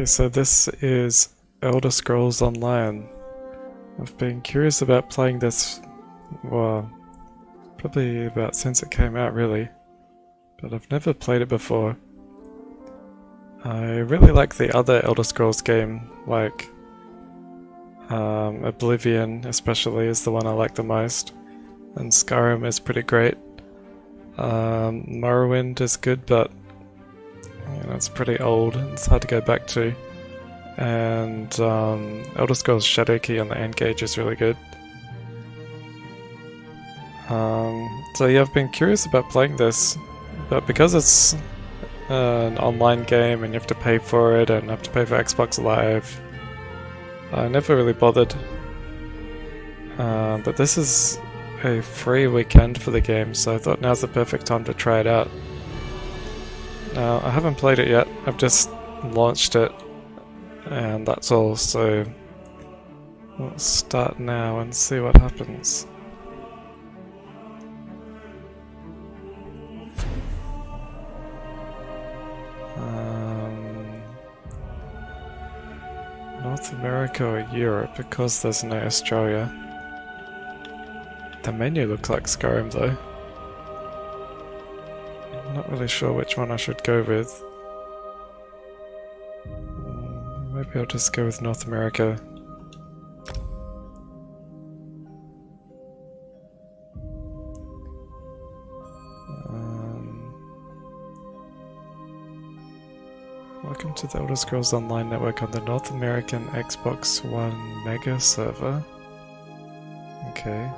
Okay, so this is Elder Scrolls Online. I've been curious about playing this, well, probably about since it came out really, but I've never played it before. I really like the other Elder Scrolls game, like Oblivion especially is the one I like the most, and Skyrim is pretty great. Morrowind is good, but you know, it's pretty old, it's hard to go back to. And Elder Scrolls Shadowkey on the N-Gage is really good. So yeah, I've been curious about playing this, but because it's an online game and you have to pay for it and have to pay for Xbox Live, I never really bothered. But this is a free weekend for the game, so I thought now's the perfect time to try it out. Now, I haven't played it yet, I've just launched it, and that's all, so we'll start now and see what happens. North America or Europe, because there's no Australia. The menu looks like Skyrim though. I'm not really sure which one I should go with. Maybe I'll just go with North America. Welcome to the Elder Scrolls Online network on the North American Xbox One Mega server. Okay.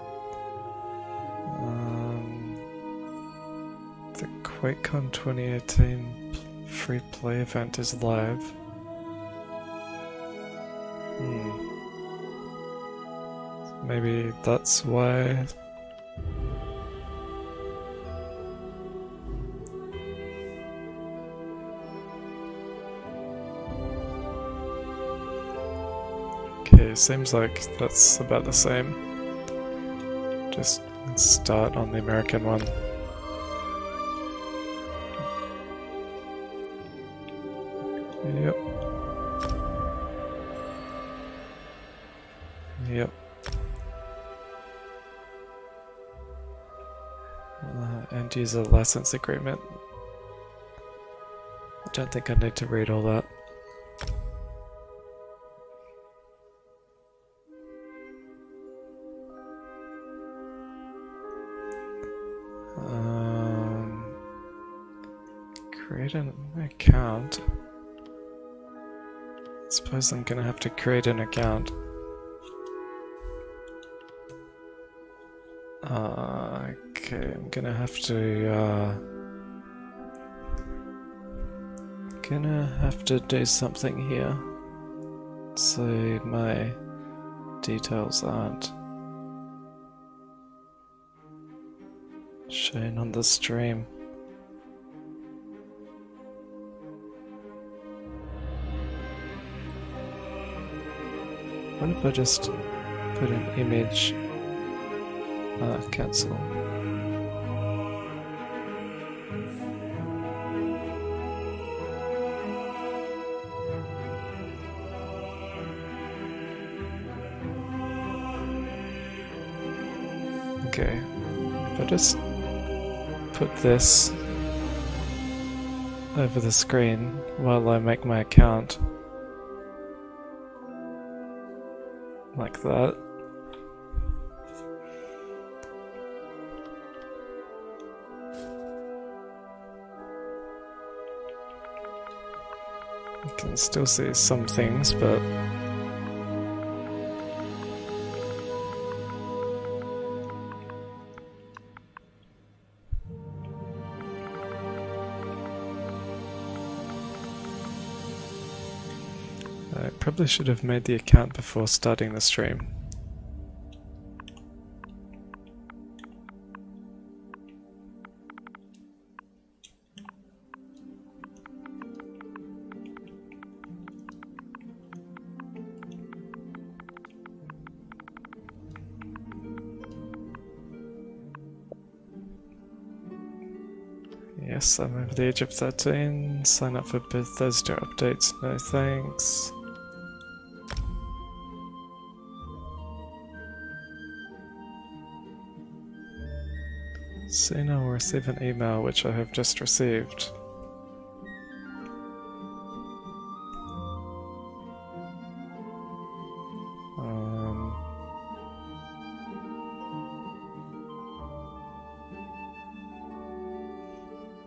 The QuakeCon 2018 free play event is live. Maybe that's why. Okay, seems like that's about the same. Just start on the American one. Yep. Yep. End user license agreement. I don't think I need to read all that. Create an account. I suppose I'm gonna have to create an account. Okay, I'm gonna have to do something here so my details aren't shown on the stream. What if I just put an image? Cancel. Okay, if I just put this over the screen while I make my account, like that. You can still see some things, but I probably should have made the account before starting the stream. Yes, I'm over the age of 13. Sign up for Bethesda updates. No thanks. Soon I will receive an email which I have just received.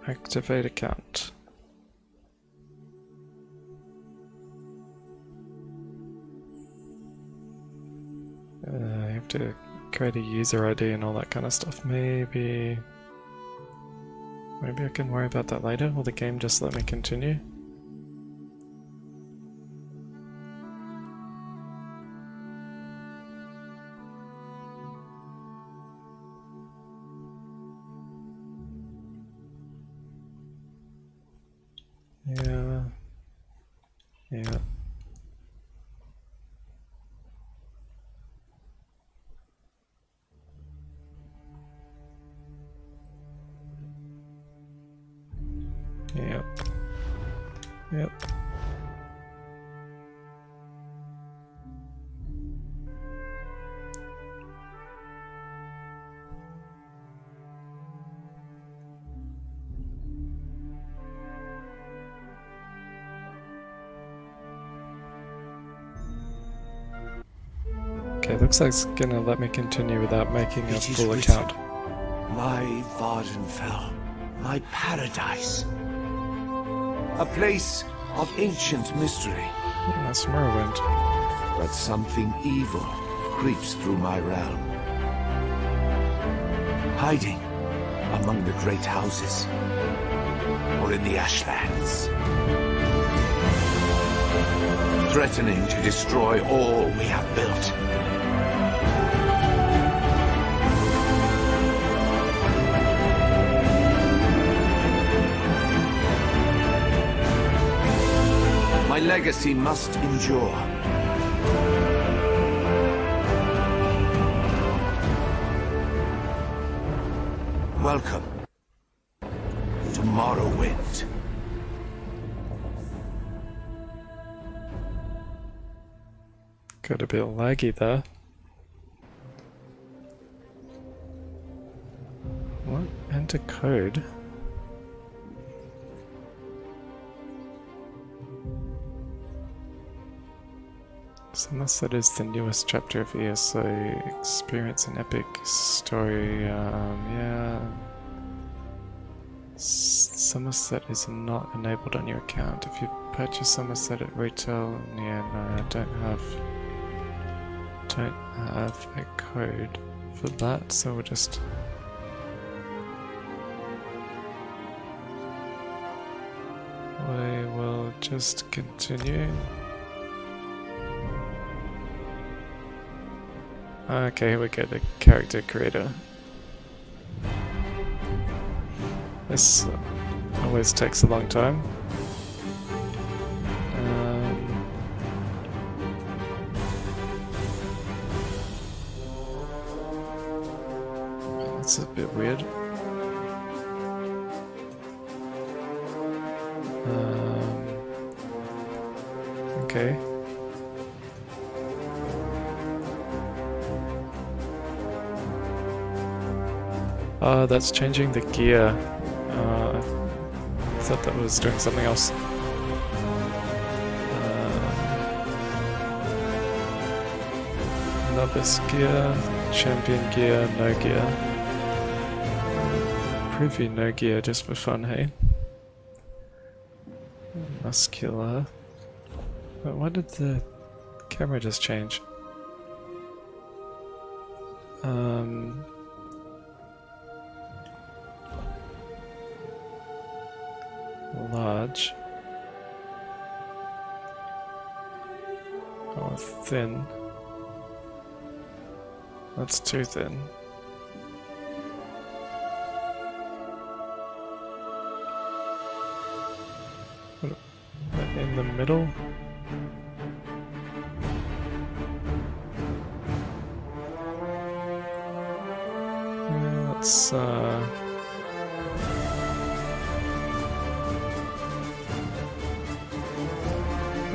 Activate account. You have to create a user ID and all that kind of stuff. Maybe I can worry about that later. Will the game just let me continue? Yeah. Yeah. Yep. Yep. Okay, looks like it's gonna let me continue without making a full account. My Vardenfell, my paradise. A place of ancient mystery. Yeah, that's Morrowind. But something evil creeps through my realm. Hiding among the great houses, or in the ashlands. Threatening to destroy all we have built. My legacy must endure. Welcome to Morrowind. Got a bit laggy there. What? Enter code? Somerset is the newest chapter of ESO. Experience an epic story. Yeah. Somerset is not enabled on your account. If you purchase Somerset at retail, yeah, no, I don't have a code for that, so we'll just. We will just continue. Okay, here we go, the character creator. This always takes a long time. That's a bit weird. Okay. That's changing the gear. I thought that was doing something else. Novice gear, champion gear, no gear. Preview no gear just for fun, hey? Muscular. But why did the camera just change? Large. Oh, thin. That's too thin. In the middle? Yeah, let's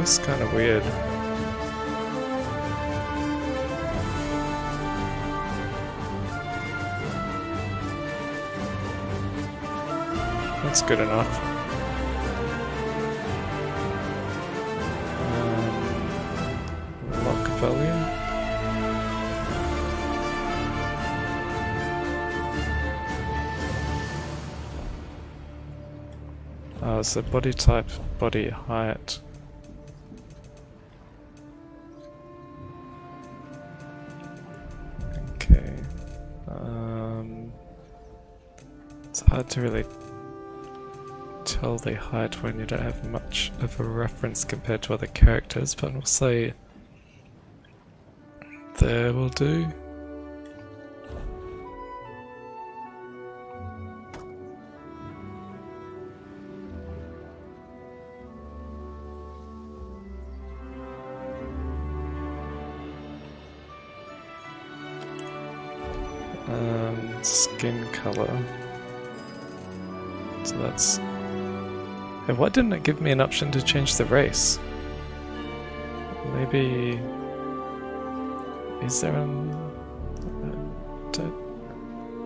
Feels kind of weird. That's good enough. Lock value. So body type, body height. Okay. It's hard to really tell the height when you don't have much of a reference compared to other characters, but we'll say there will do. Skin color. So that's... Hey, why didn't it give me an option to change the race? Maybe... Is there an... I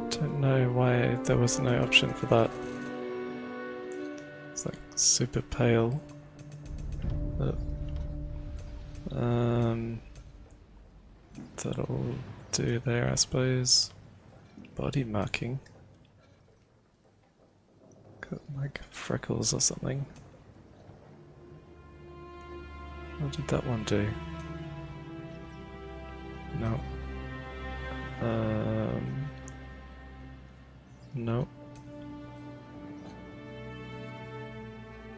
don't know why there was no option for that. It's like super pale. But, that'll do there, I suppose. Body marking. Got like freckles or something. What did that one do? No. No.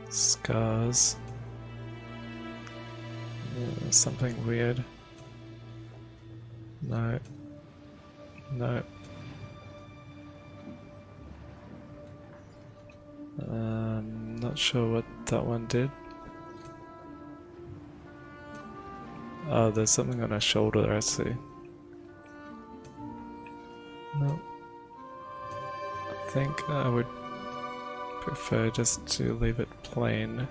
Scars. Something weird. No. No. Not sure what that one did. Oh, there's something on her shoulder, I see. No. I think I would prefer just to leave it plain.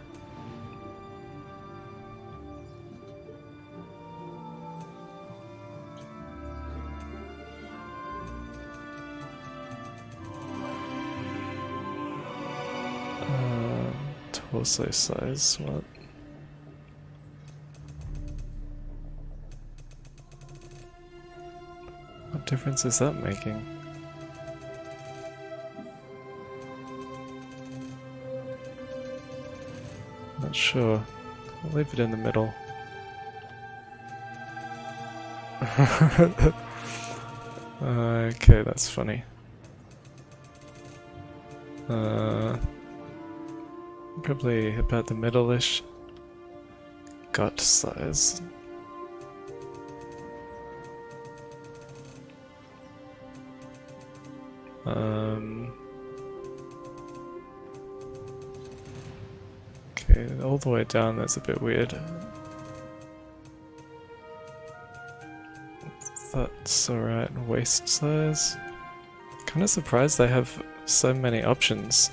Torso size, what? What difference is that making? Not sure. I'll leave it in the middle. Okay, that's funny. Probably about the middle-ish. Gut size. Okay, all the way down that's a bit weird. That's alright. Waist size. Kinda surprised they have so many options.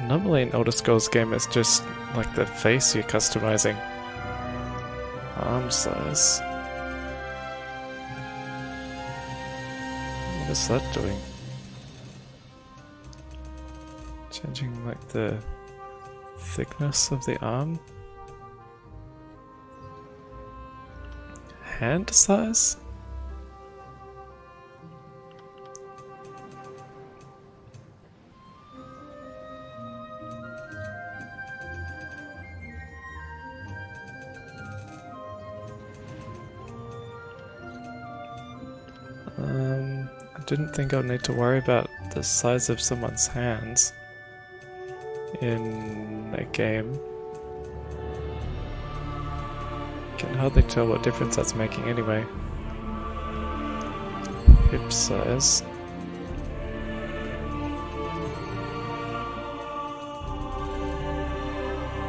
Normally an Elder Scrolls game it's just like the face you're customizing. Arm size. What is that doing? Changing like the thickness of the arm? Hand size? I didn't think I'd need to worry about the size of someone's hands in a game. Can hardly tell what difference that's making anyway. Hip size.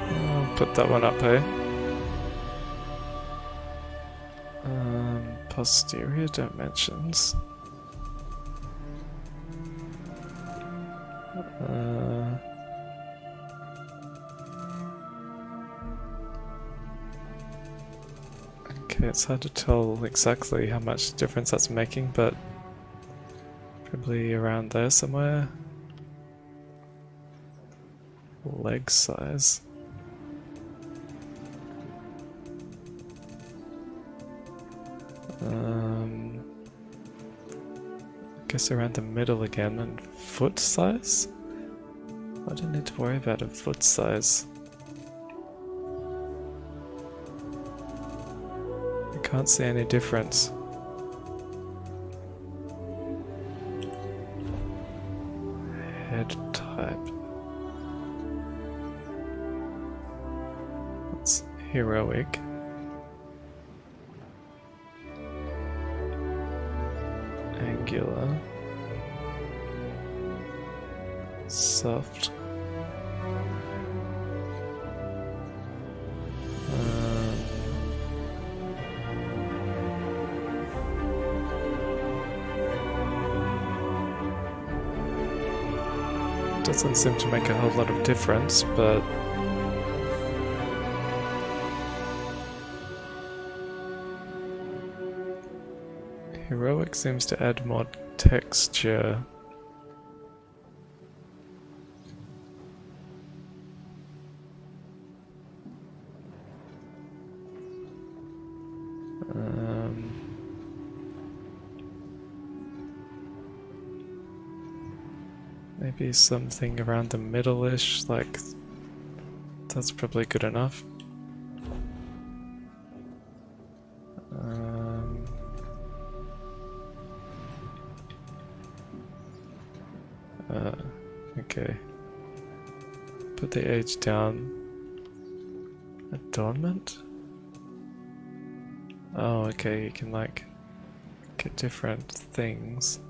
I'll put that one up, eh? Posterior dimensions. Okay, it's hard to tell exactly how much difference that's making, but probably around there somewhere. Leg size. I guess around the middle again, and foot size? I don't need to worry about a foot size. I can't see any difference. Head type. That's heroic. Angular. Soft. Doesn't seem to make a whole lot of difference, but heroic seems to add more texture. Maybe something around the middle-ish, like that's probably good enough. Okay. Put the age down. Adornment? Oh, okay, you can like get different things.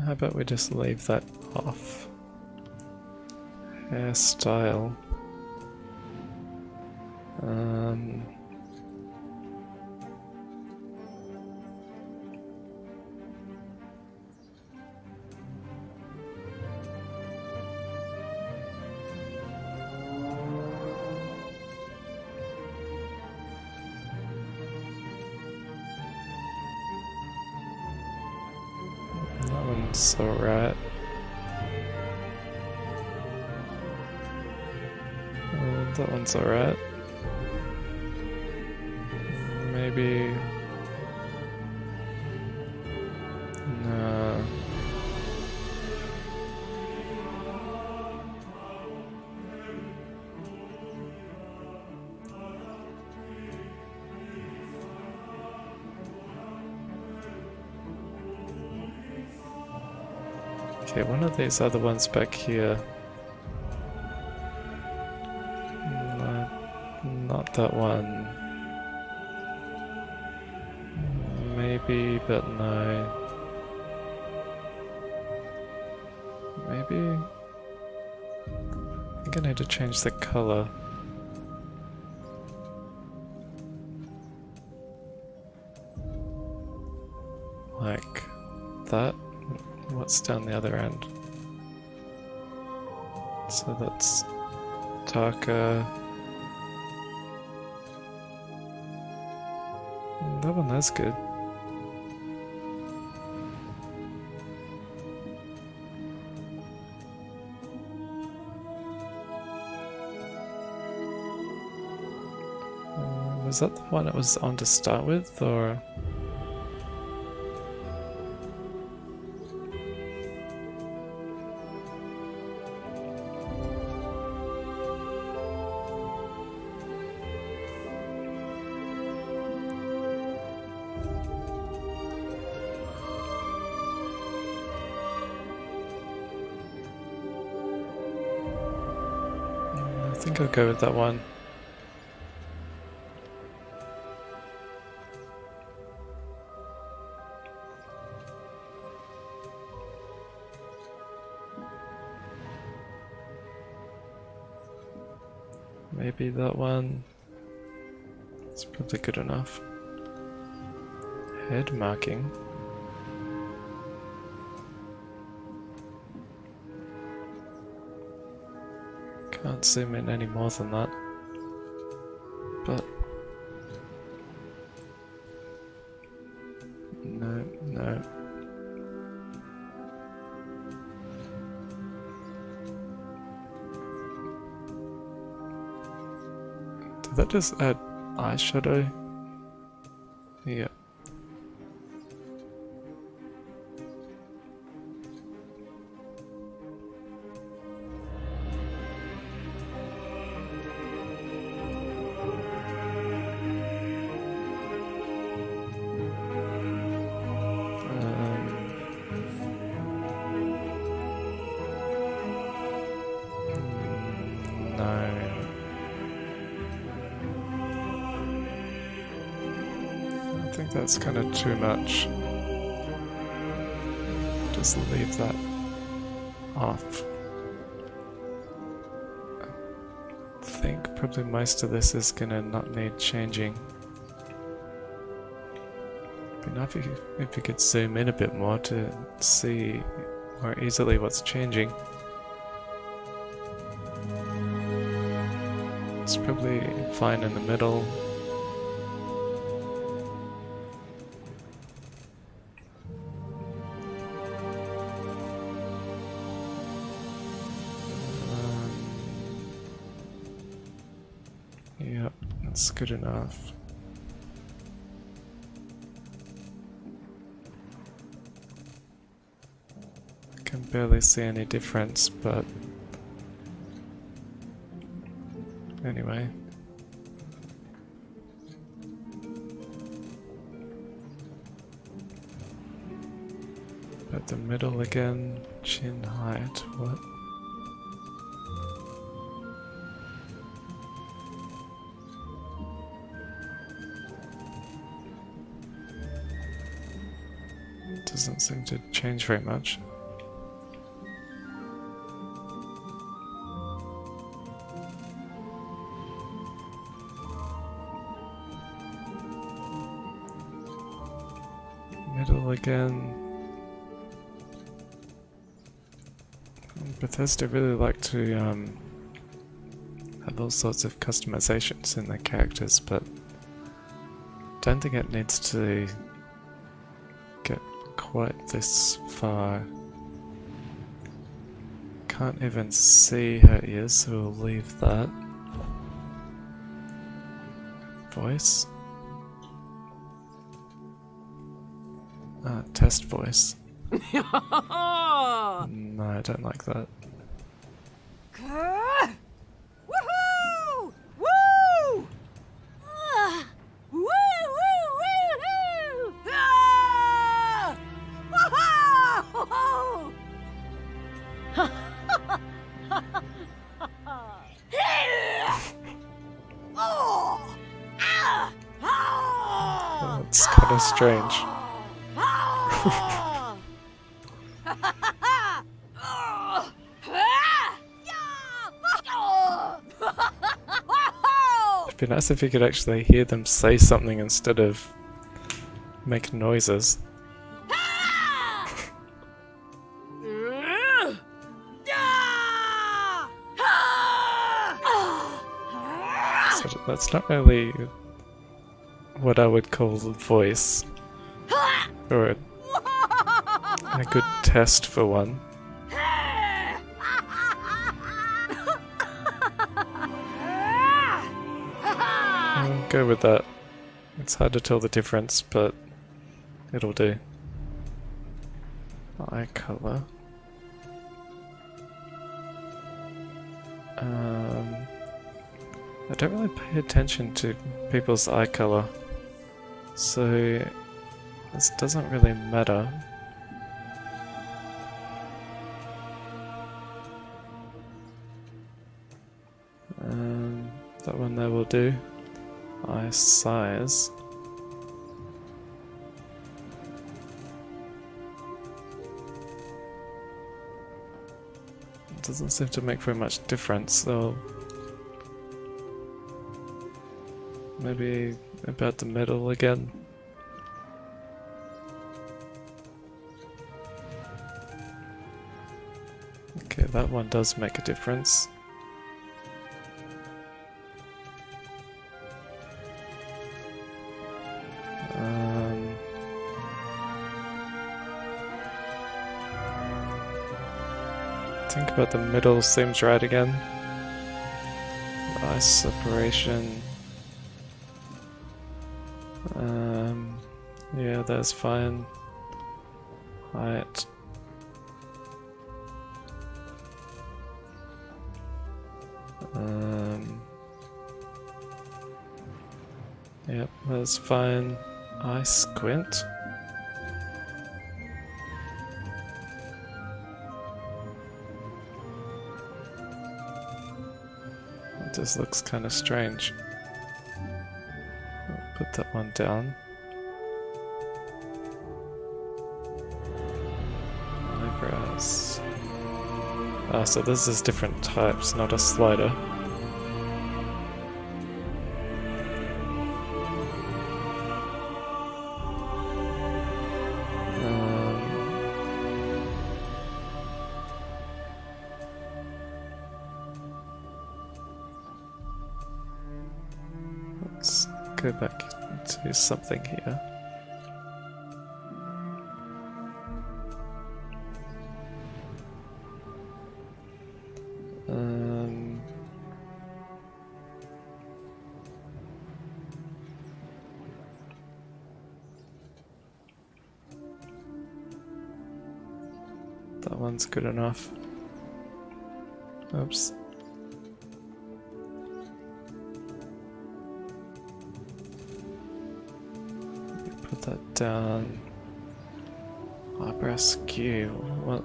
How about we just leave that off? Hairstyle. That's alright. That one's alright. Maybe... no. Okay, one of these other ones back here. No, not that one. Maybe, but no. Maybe? I think I need to change the color. Like that? What's down the other end? So that's darker. That one, that's good. Was that the one it was on to start with, or...? I think I'll go with that one. Maybe that one. It's probably good enough. Head marking. Can't zoom in any more than that. But no. Did that just add eyeshadow? Yeah. I think that's kind of too much. Just leave that off. I think probably most of this is gonna not need changing. It'd be nice if you could zoom in a bit more to see more easily what's changing. It's probably fine in the middle. Yep, that's good enough. I can barely see any difference, but anyway. At the middle again, chin height, what? Doesn't seem to change very much. Middle again. Bethesda really like to have all sorts of customizations in their characters, but don't think it needs to get quite this far. Can't even see her ears, so we'll leave that. Voice. Test voice. No, I don't like that. Woohoo! Woo! Woo! Woo! Woo! Ah! Woohoo! Oh! Ah! Ah! That's kind of strange. It'd be nice if you could actually hear them say something instead of make noises. So that's not really what I would call the voice, or a good test for one. I'll go with that. It's hard to tell the difference, but it'll do. Eye color. I don't really pay attention to people's eye color, so this doesn't really matter. That one there will do. Eye size. It doesn't seem to make very much difference, so Maybe about the middle again. Okay, that one does make a difference. Think about the middle seems right again. Nice separation. Yeah, that's fine. Height. Yep, that's fine. I squint. This looks kind of strange. I'll put that one down. Eyebrows. Ah, so this is different types, not a slider. Let's go back to something here. That one's good enough. Oops. Put that down. Eyebrow skew. What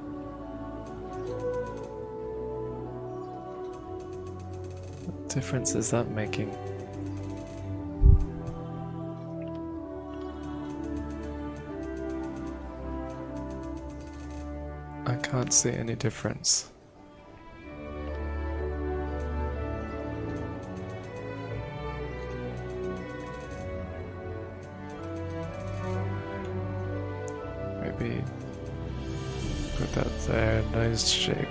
difference is that making? I can't see any difference. Maybe put that there, nose shape.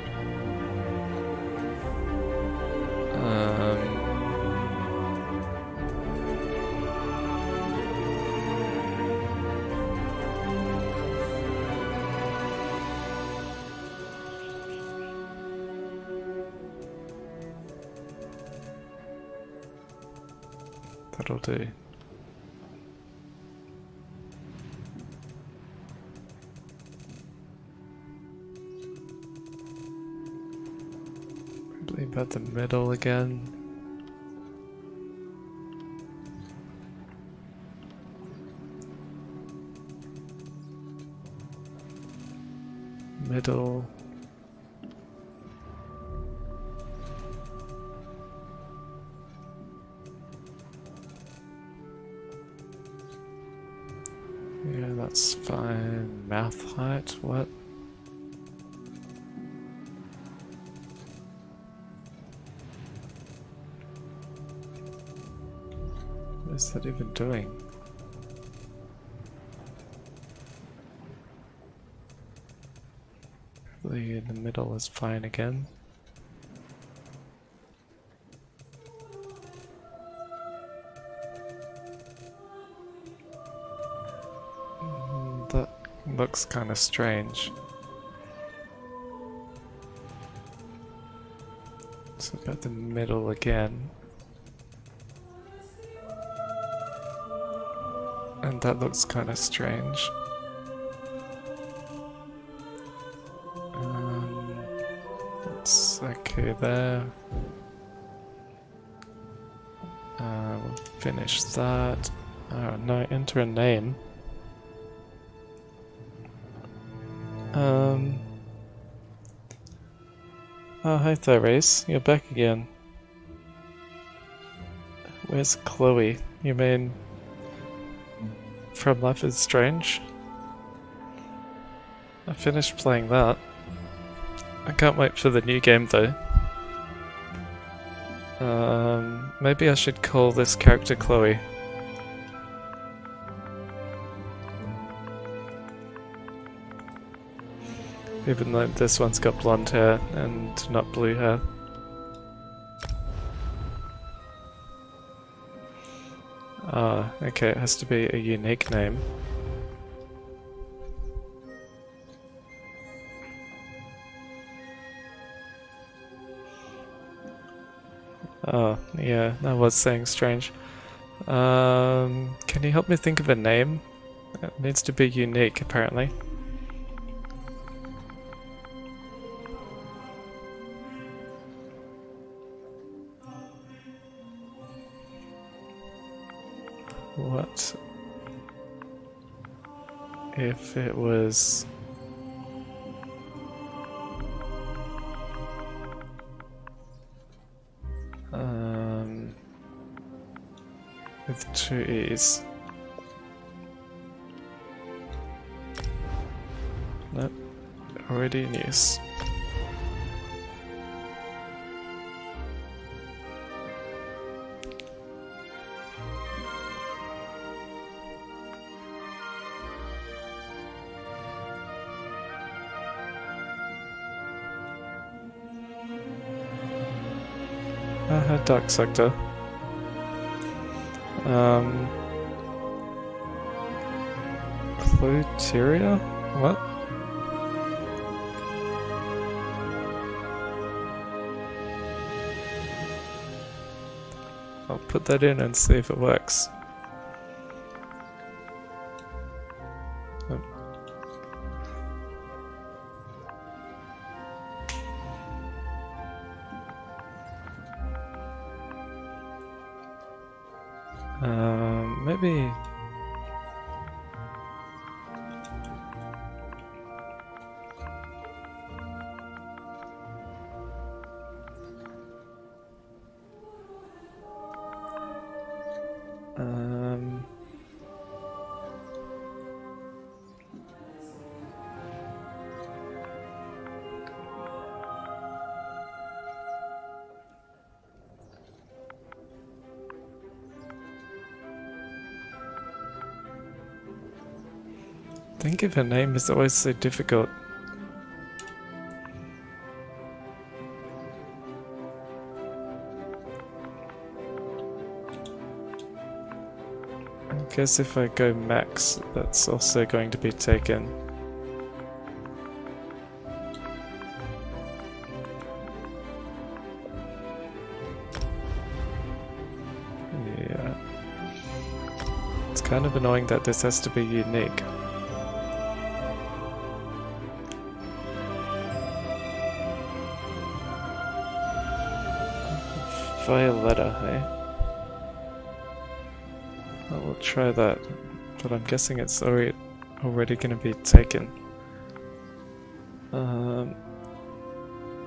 That'll do. Probably about the middle again. Middle. Yeah, that's fine. Mouth height, what? What is that even doing? Probably in the middle is fine again. That looks kind of strange. So got the middle again. And that looks kind of strange. That's okay there. We'll finish that. Oh no, enter a name. Oh, hi Therese, you're back again. Where's Chloe? You mean from Life is Strange? I finished playing that. I can't wait for the new game though. maybe I should call this character Chloe. Even though this one's got blonde hair and not blue hair. Ah, okay, it has to be a unique name. Oh, yeah, that was saying strange. Can you help me think of a name? It needs to be unique, apparently. What if it was... with 2 E's. Nope, already in use. Dark Sector. Cluteria? What? I'll put that in and see if it works. Maybe... think of a name is always so difficult. I guess if I go max, that's also going to be taken. Yeah. It's kind of annoying that this has to be unique. Violetta, hey? I will try that, but I'm guessing it's already going to be taken.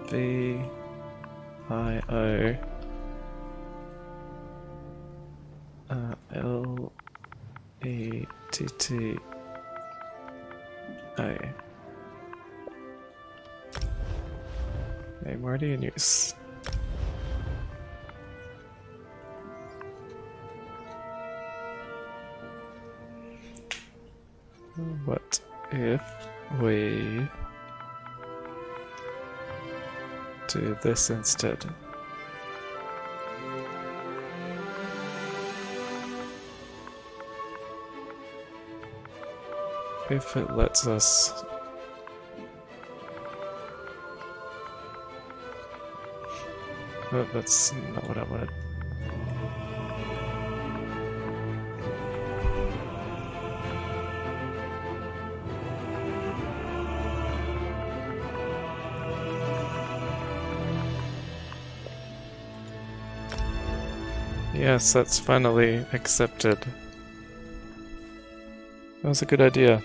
V-I-O L-E-T-T-A. Name already in use. What if we do this instead? If it lets us oh, that's not what I wanted. Yes, that's finally accepted. That was a good idea.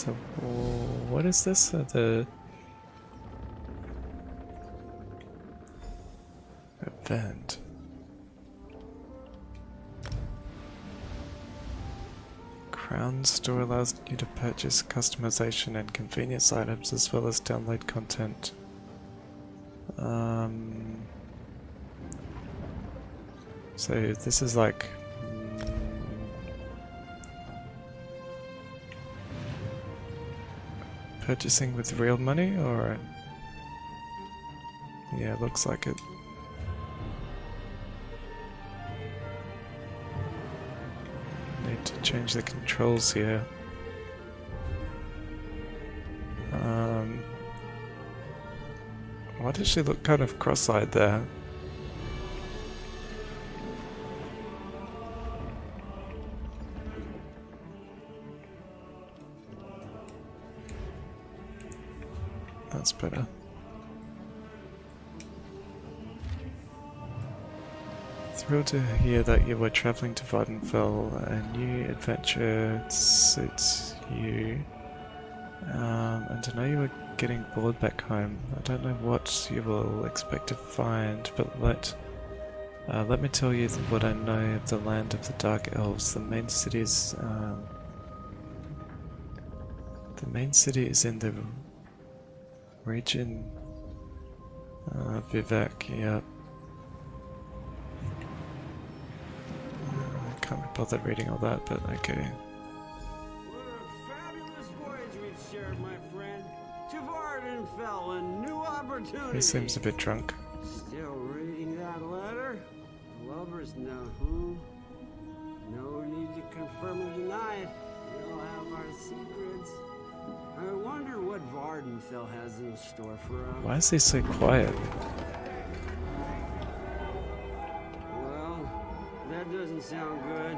So, what is this? The event. Crown Store allows you to purchase customization and convenience items as well as download content. So this is like purchasing with real money, or yeah, it looks like it. Need to change the controls here. Why does she look kind of cross-eyed there? That's better. Thrilled to hear that you were traveling to Vardenfell. A new adventure suits you. And to know you were getting bored back home. I don't know what you will expect to find, but let me tell you what I know of the land of the Dark Elves. The main city is in the region Vivek. Yep. I can't be bothered reading all that, but okay. He seems a bit drunk. Still reading that letter? Lovers know who. No need to confirm or deny it. We all have our secrets. I wonder what Vardenfell has in store for us. Why is he so quiet? Well, that doesn't sound good.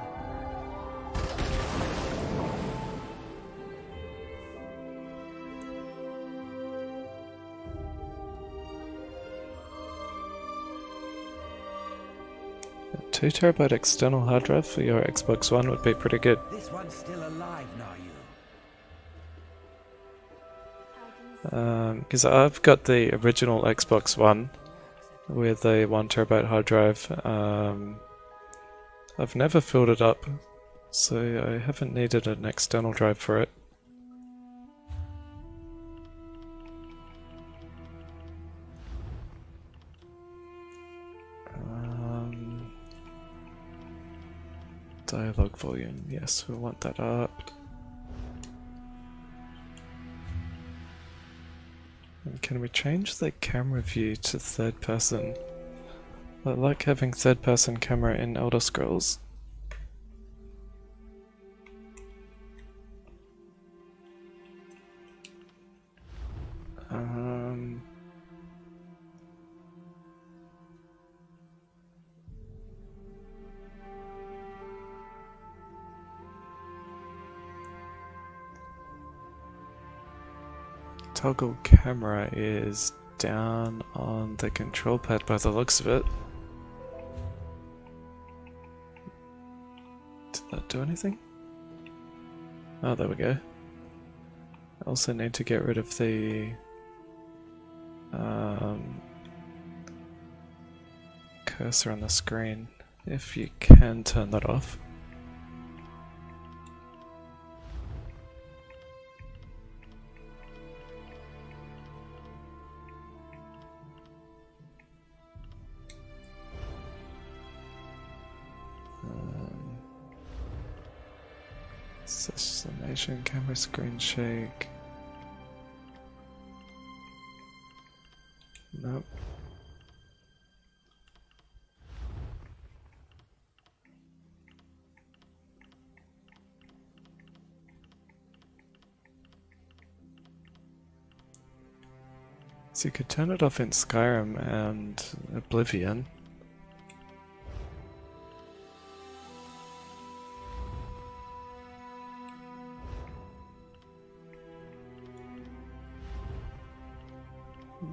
A 2 TB external hard drive for your Xbox One would be pretty good. This one's still alive now, you. Because I've got the original Xbox One with a 1 TB hard drive. I've never filled it up, so I haven't needed an external drive for it. Dialogue volume, yes, we want that up. And can we change the camera view to third person? I like having third person camera in Elder Scrolls. Toggle camera is down on the control pad by the looks of it. Did that do anything? Oh, there we go. I also need to get rid of the cursor on the screen, if you can turn that off. Summation, camera screen shake. Nope. So you could turn it off in Skyrim and Oblivion.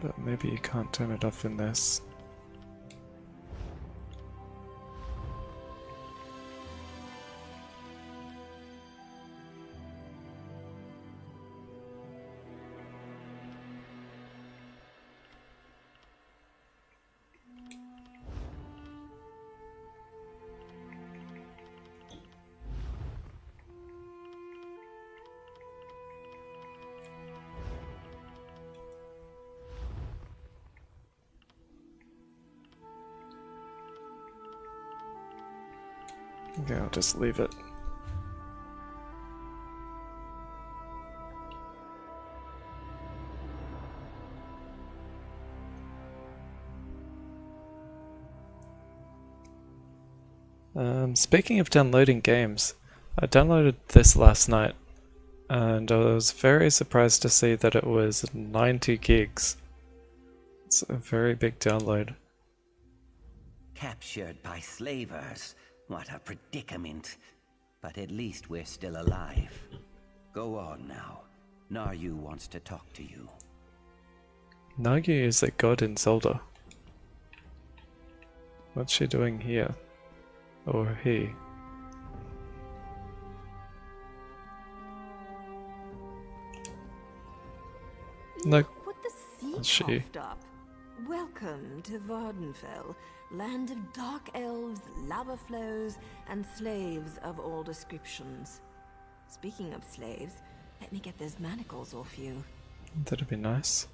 But maybe you can't turn it off in this. Okay, I'll just leave it. Speaking of downloading games, I downloaded this last night, and I was very surprised to see that it was 90 gigs. It's a very big download. Captured by slavers. What a predicament. But at least we're still alive. Go on now. Naryu wants to talk to you. Naryu is a god in Zelda. What's she doing here? Or he? No. Look what the sea She. coughed up. Welcome to Vardenfell, land of dark elves, lava flows, and slaves of all descriptions. Speaking of slaves, let me get those manacles off you. That'd be nice.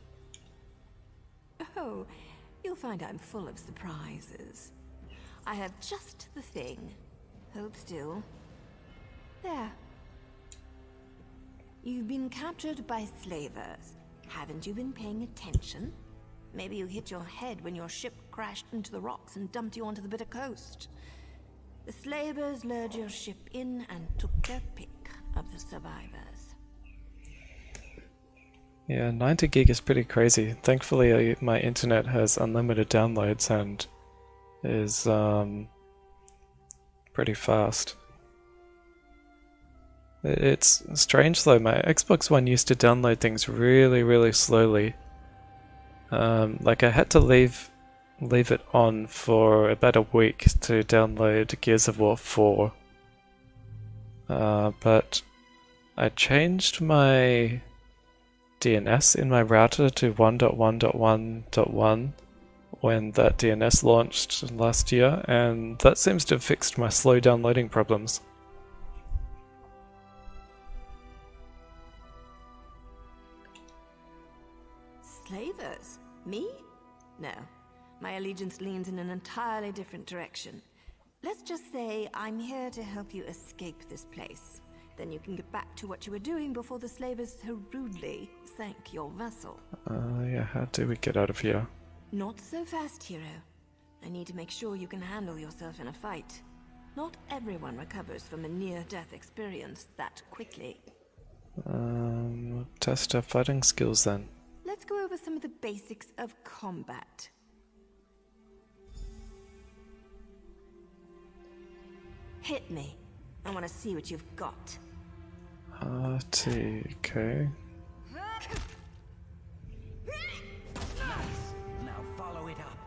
Oh, you'll find I'm full of surprises. I have just the thing. Hold still. There. You've been captured by slavers. Haven't you been paying attention? Maybe you hit your head when your ship crashed into the rocks and dumped you onto the bitter coast. The slavers lured your ship in and took their pick of the survivors. Yeah, 90 gig is pretty crazy. Thankfully, my internet has unlimited downloads and is pretty fast. It's strange though, my Xbox One used to download things really slowly. Like I had to leave it on for about a week to download Gears of War 4. But I changed my DNS in my router to 1.1.1.1 when that DNS launched last year, and that seems to have fixed my slow downloading problems. Slavers? Me? No. My allegiance leans in an entirely different direction. Let's just say I'm here to help you escape this place. Then you can get back to what you were doing before the slavers so rudely sank your vessel. Yeah, how do we get out of here? Not so fast, hero. I need to make sure you can handle yourself in a fight. Not everyone recovers from a near-death experience that quickly. Test our fighting skills then. Let's go over some of the basics of combat. Hit me. I want to see what you've got. okay. Now follow it up.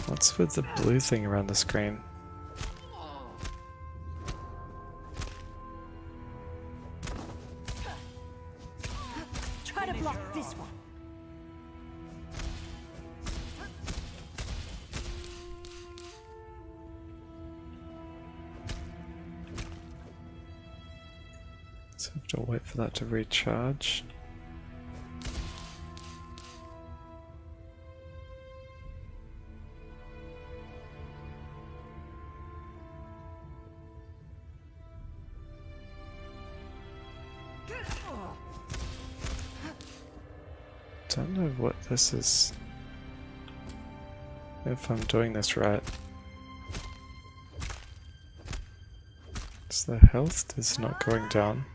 What's with the blue thing around the screen? Try to block this one. So I have to wait for that to recharge. Don't know what this is. If I'm doing this right. So the health is not going down.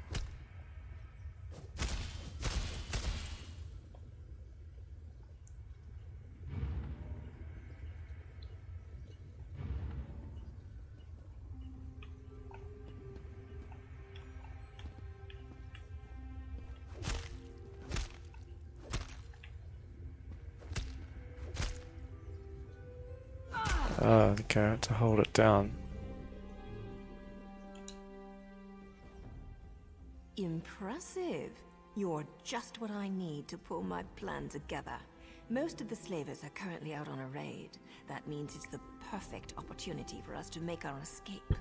Okay, I have to hold it down. Impressive. You're just what I need to pull my plan together. Most of the slavers are currently out on a raid. That means it's the perfect opportunity for us to make our escape.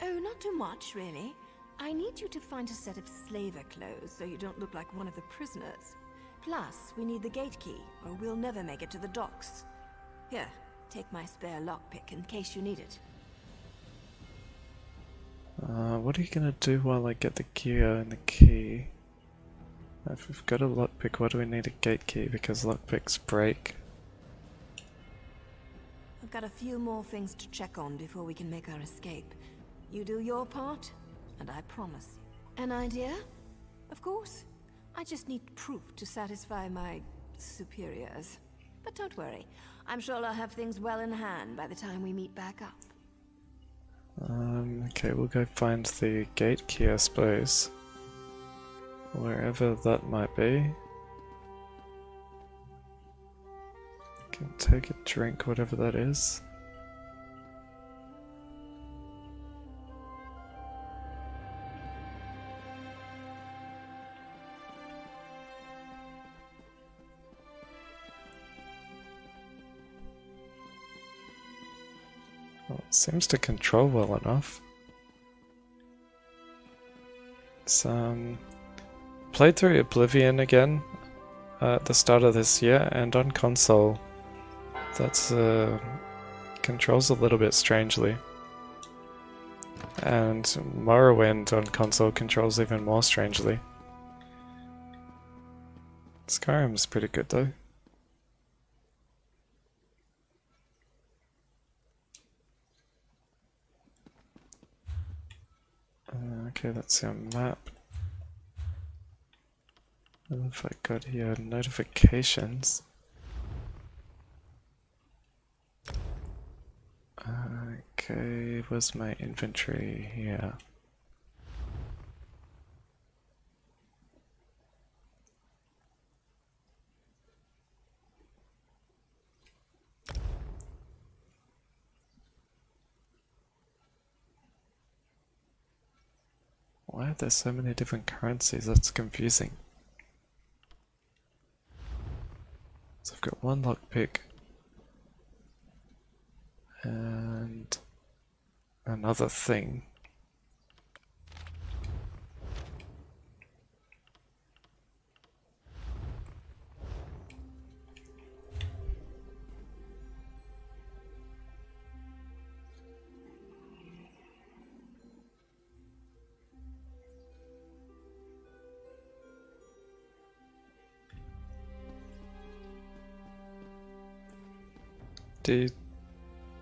Oh, not too much, really. I need you to find a set of slaver clothes so you don't look like one of the prisoners. Plus, we need the gate key, or we'll never make it to the docks. Here, take my spare lockpick in case you need it. What are you gonna do while I get the gear and the key? If we've got a lockpick, why do we need a gate key? Because lockpicks break. I've got a few more things to check on before we can make our escape. You do your part, and I promise. An idea? Of course. I just need proof to satisfy my superiors. But don't worry, I'm sure I'll have things well in hand by the time we meet back up. Okay, we'll go find the gate key, I suppose. Wherever that might be. Can take a drink, whatever that is. Well, it seems to control well enough. Played through Oblivion again at the start of this year, and on console that's controls a little bit strangely. And Morrowind on console controls even more strangely. Skyrim's pretty good though. Okay, that's our map. What have I got here? Notifications. Okay, where's my inventory here? Why are there so many different currencies? That's confusing. So I've got one lockpick and another thing.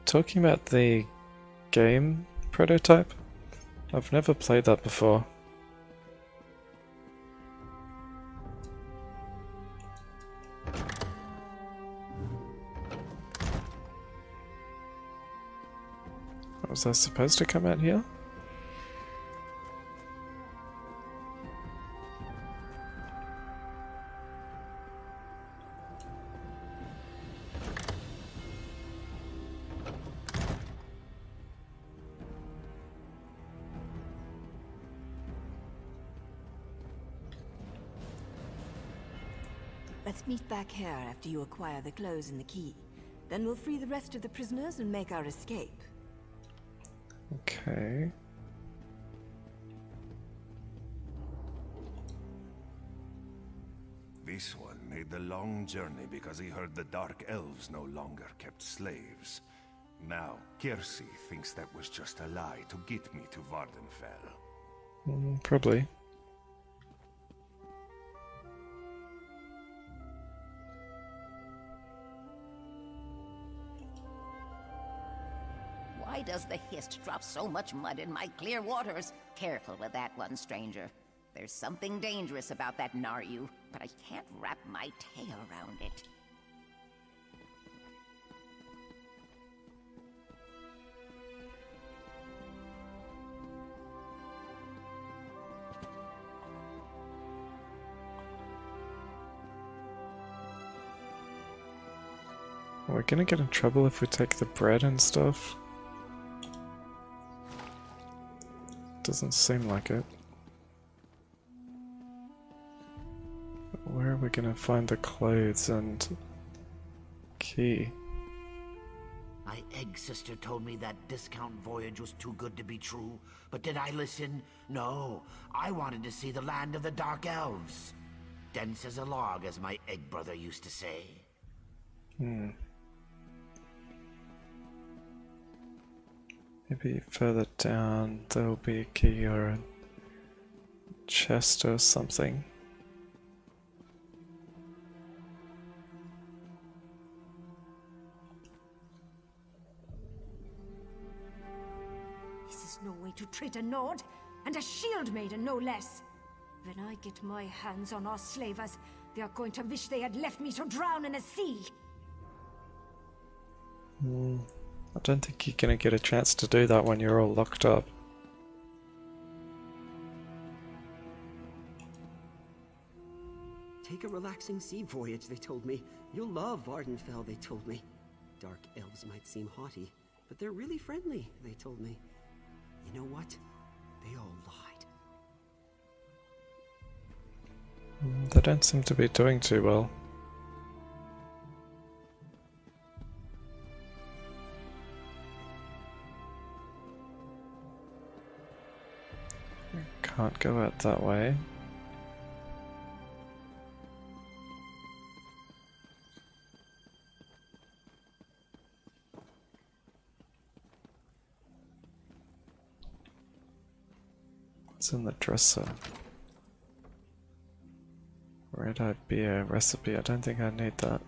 Talking about the game prototype, I've never played that before. Was I supposed to come out here? Let's meet back here after you acquire the clothes and the key. Then we'll free the rest of the prisoners and make our escape. Okay. This one made the long journey because he heard the Dark Elves no longer kept slaves. Now, Kiersey thinks that was just a lie to get me to Vardenfell. Probably. Why does the Hist drop so much mud in my clear waters? Careful with that one, stranger. There's something dangerous about that Naryu, but I can't wrap my tail around it. We're gonna get in trouble if we take the bread and stuff. Doesn't seem like it. Where are we gonna find the clothes and key? My egg sister told me that discount voyage was too good to be true, but did I listen? No, I wanted to see the land of the Dark Elves. dense as a log, as my egg brother used to say. Maybe further down there'll be a key or a chest or something. This is no way to treat a Nord, and a shield maiden no less. When I get my hands on our slavers, they are going to wish they had left me to drown in a sea. I don't think you're gonna get a chance to do that when you're all locked up. Take a relaxing sea voyage, they told me. You'll love Vardenfell, they told me. Dark elves might seem haughty, but they're really friendly, they told me. You know what? They all lied. They don't seem to be doing too well. Can't go out that way. What's in the dresser? Red-eyed beer recipe. I don't think I need that.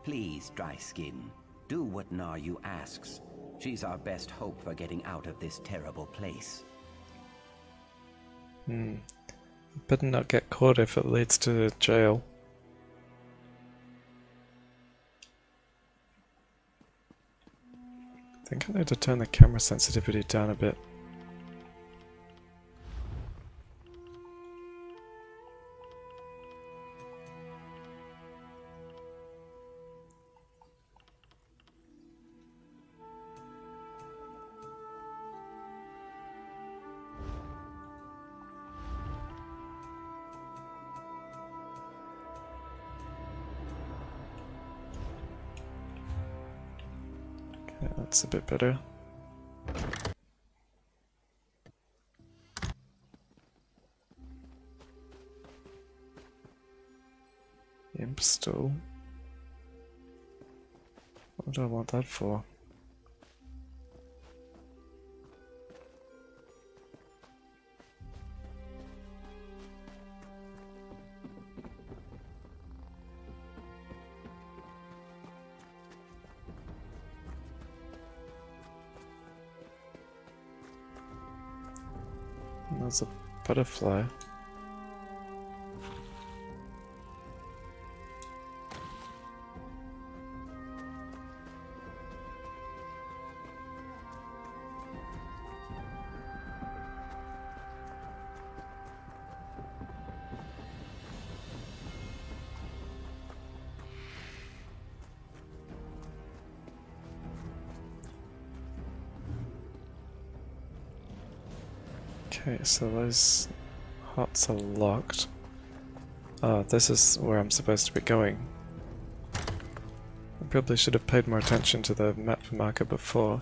Please, Dry Skin, do what Naryu asks. She's our best hope for getting out of this terrible place. Better not get caught if it leads to jail. I think I need to turn the camera sensitivity down a bit. Yeah, that's a bit better. Imp stool. What do I want that for? There's a butterfly. Okay, so those huts are locked. Oh, this is where I'm supposed to be going. I probably should have paid more attention to the map marker before.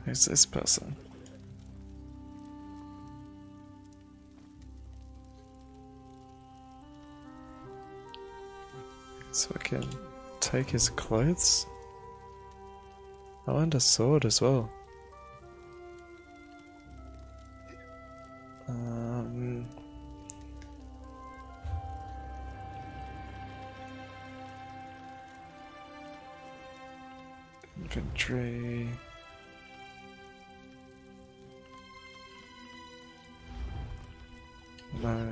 Who's this person? So I can take his clothes? Oh, and a sword as well. Inventory. No.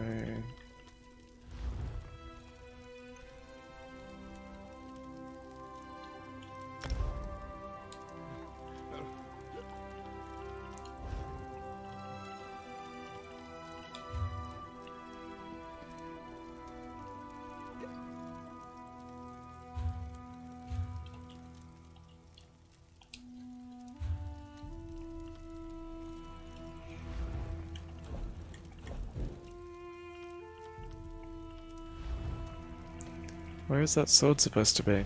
Where is that sword supposed to be?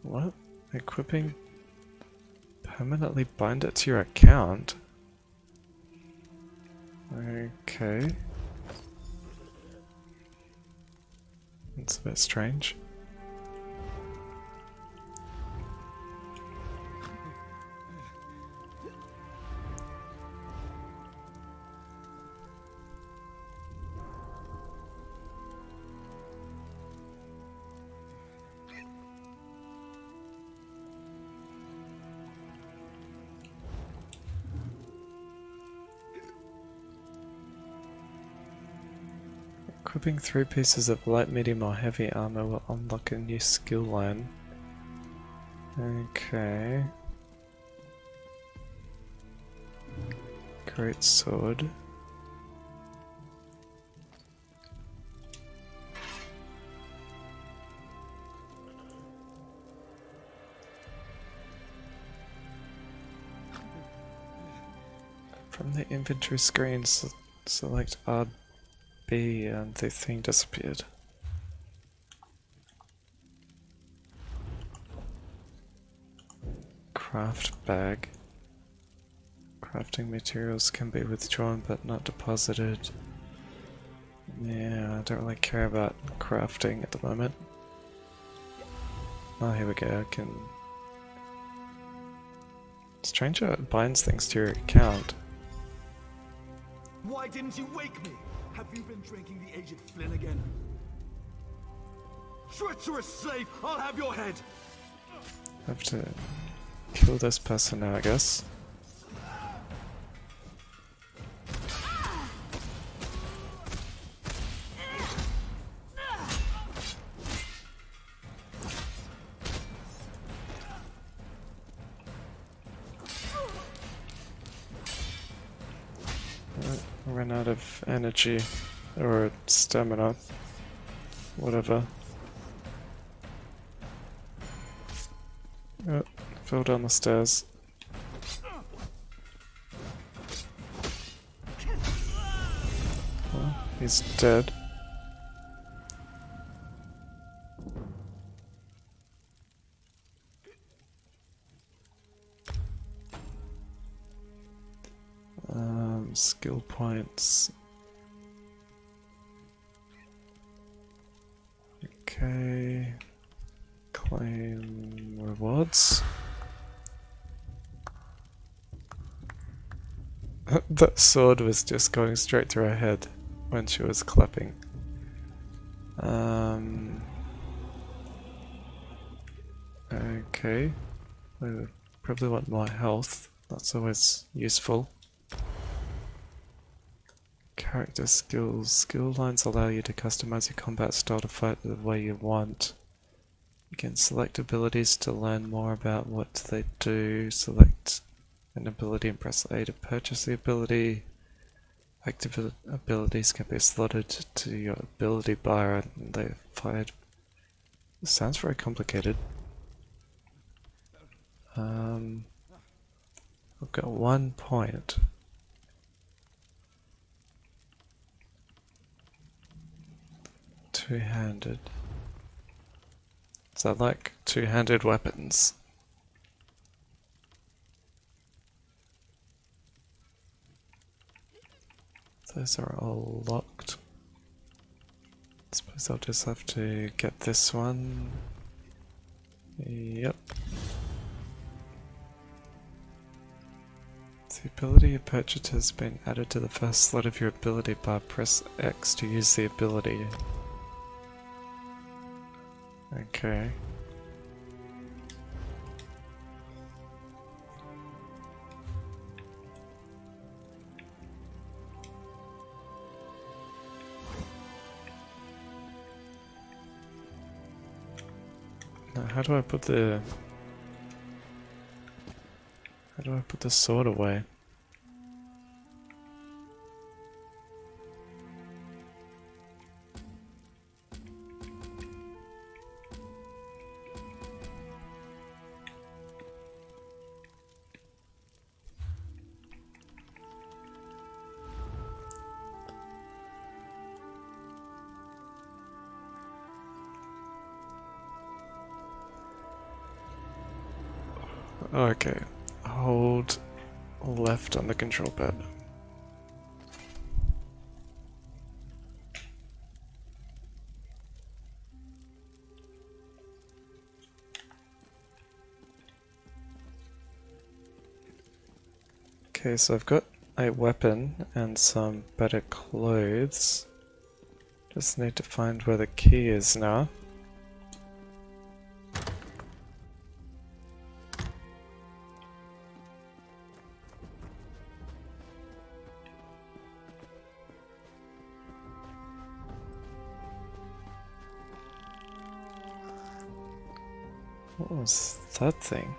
What? Equipping? Permanently bind it to your account? Okay. That's a bit strange. Equipping 3 pieces of light, medium or heavy armor will unlock a new skill line. Okay. Great sword. From the inventory screen, select RB and the thing disappeared. Craft bag. Crafting materials can be withdrawn but not deposited. Yeah, I don't really care about crafting at the moment. Oh, here we go, I can... Strange how it binds things to your account. Why didn't you wake me? Have you been drinking the aged Flynn again? Treacherous slave! I'll have your head! Have to kill this person now, I guess. Ran out of energy or stamina, whatever. Oh, fell down the stairs. Well, he's dead. Skill points. Okay. Claim rewards. That sword was just going straight through her head when she was clapping. Okay. I probably want more health. That's always useful. Character skills. Skill lines allow you to customize your combat style to fight the way you want. You can select abilities to learn more about what they do. Select an ability and press A to purchase the ability. Active abilities can be slotted to your ability bar and they are fired. This sounds very complicated. I've got 1 point. Two-handed. So I like two-handed weapons. Those are all locked. I suppose I'll just have to get this one. Yep. The ability you purchased has been added to the first slot of your ability bar. Press X to use the ability. Okay. Now how do I put the sword away? Oh, okay. Hold left on the control pad. Okay, so I've got a weapon and some better clothes. Just need to find where the key is now. What was that thing?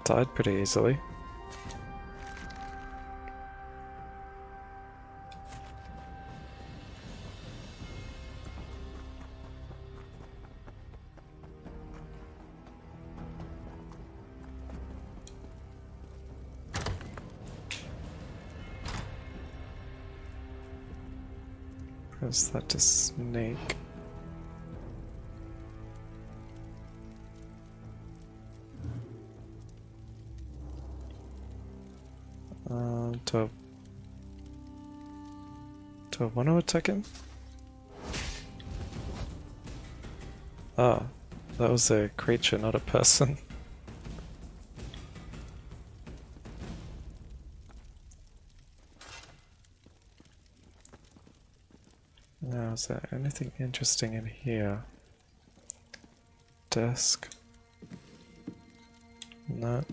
Died pretty easily. Press that to sneak. Do I want to attack him? Ah, that was a creature, not a person. Now, is there anything interesting in here? Desk? No.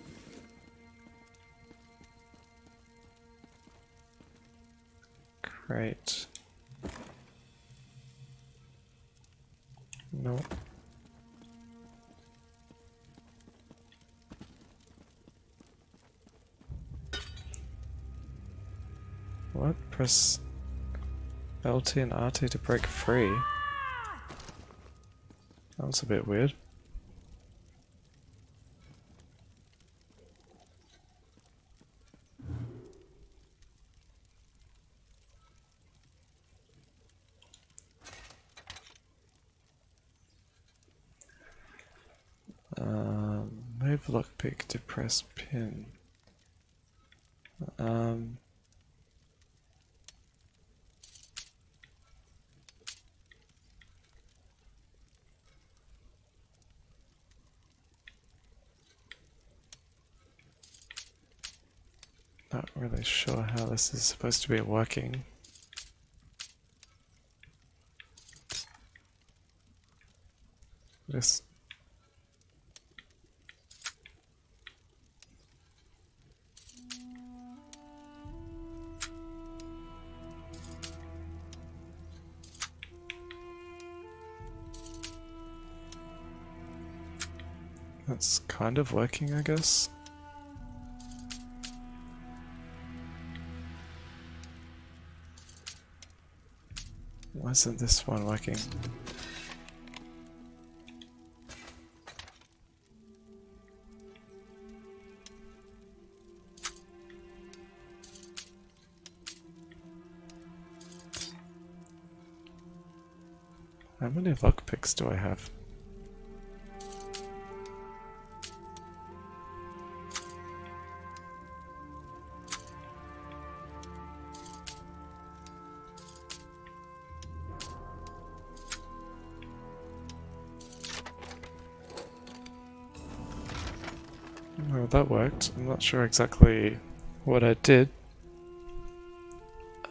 Crate? No. What? Press LT and RT to break free? That was a bit weird. Move lockpick to press pin. Not really sure how this is supposed to be working. Just that's kind of working, I guess. Why isn't this one working? How many lockpicks do I have? Well, that worked. I'm not sure exactly what I did.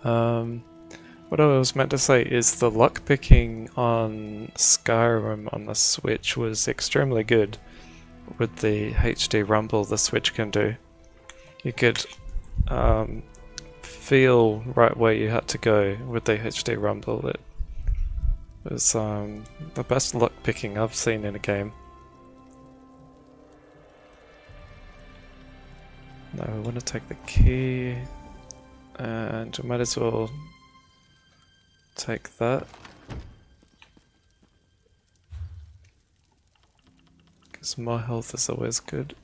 What I was meant to say is the lockpicking on Skyrim on the Switch was extremely good with the HD rumble the Switch can do. You could feel right where you had to go with the HD rumble. It was the best lockpicking I've seen in a game. Now we want to take the key, and we might as well take that. Because more health is always good.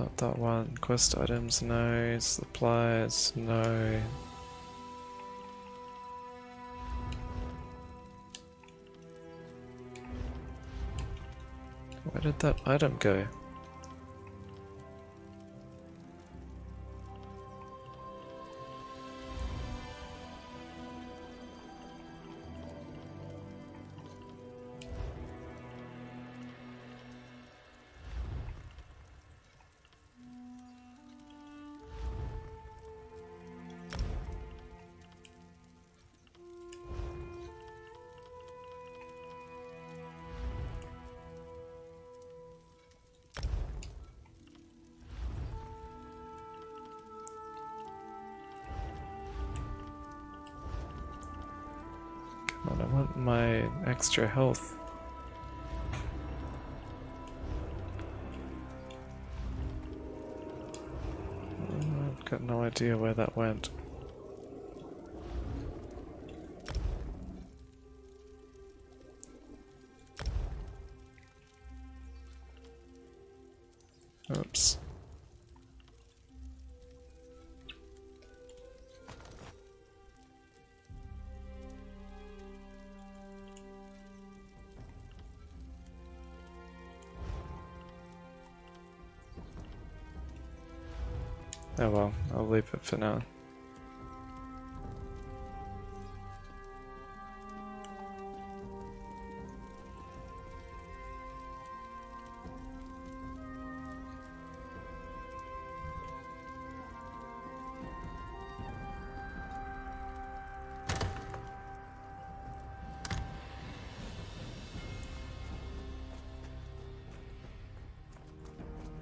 Not that one. Quest items, no. Supplies, no. Where did that item go? Come on, I want my extra health. I've got no idea where that went. Oops. Oh well, I'll leave it for now.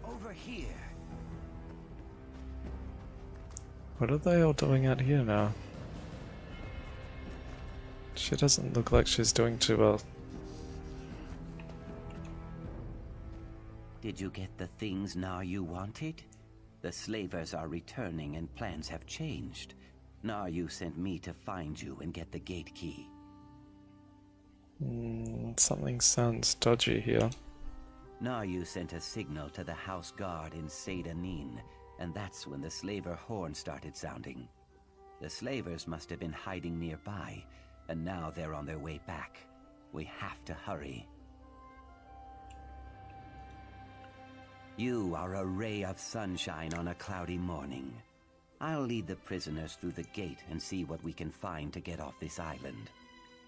Over here. What are they all doing out here now? She doesn't look like she's doing too well. Did you get the things now you wanted? The slavers are returning and plans have changed. Naryu sent me to find you and get the gate key. Something sounds dodgy here. Naryu sent a signal to the house guard in Seyda-Nin, and that's when the slaver horn started sounding. The slavers must have been hiding nearby, and now they're on their way back. We have to hurry. You are a ray of sunshine on a cloudy morning. I'll lead the prisoners through the gate and see what we can find to get off this island.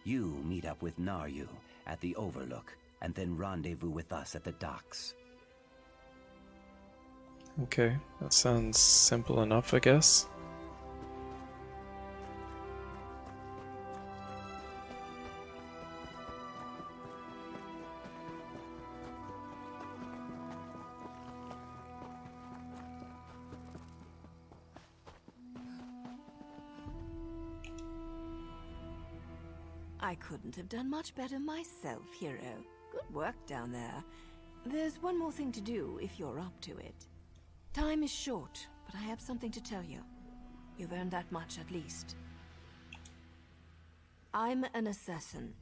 You meet up with Naryu at the Overlook, and then rendezvous with us at the docks. Okay, that sounds simple enough, I guess. I couldn't have done much better myself, hero. Good work down there. There's one more thing to do if you're up to it. Time is short, but I have something to tell you. You've earned that much at least. I'm an assassin,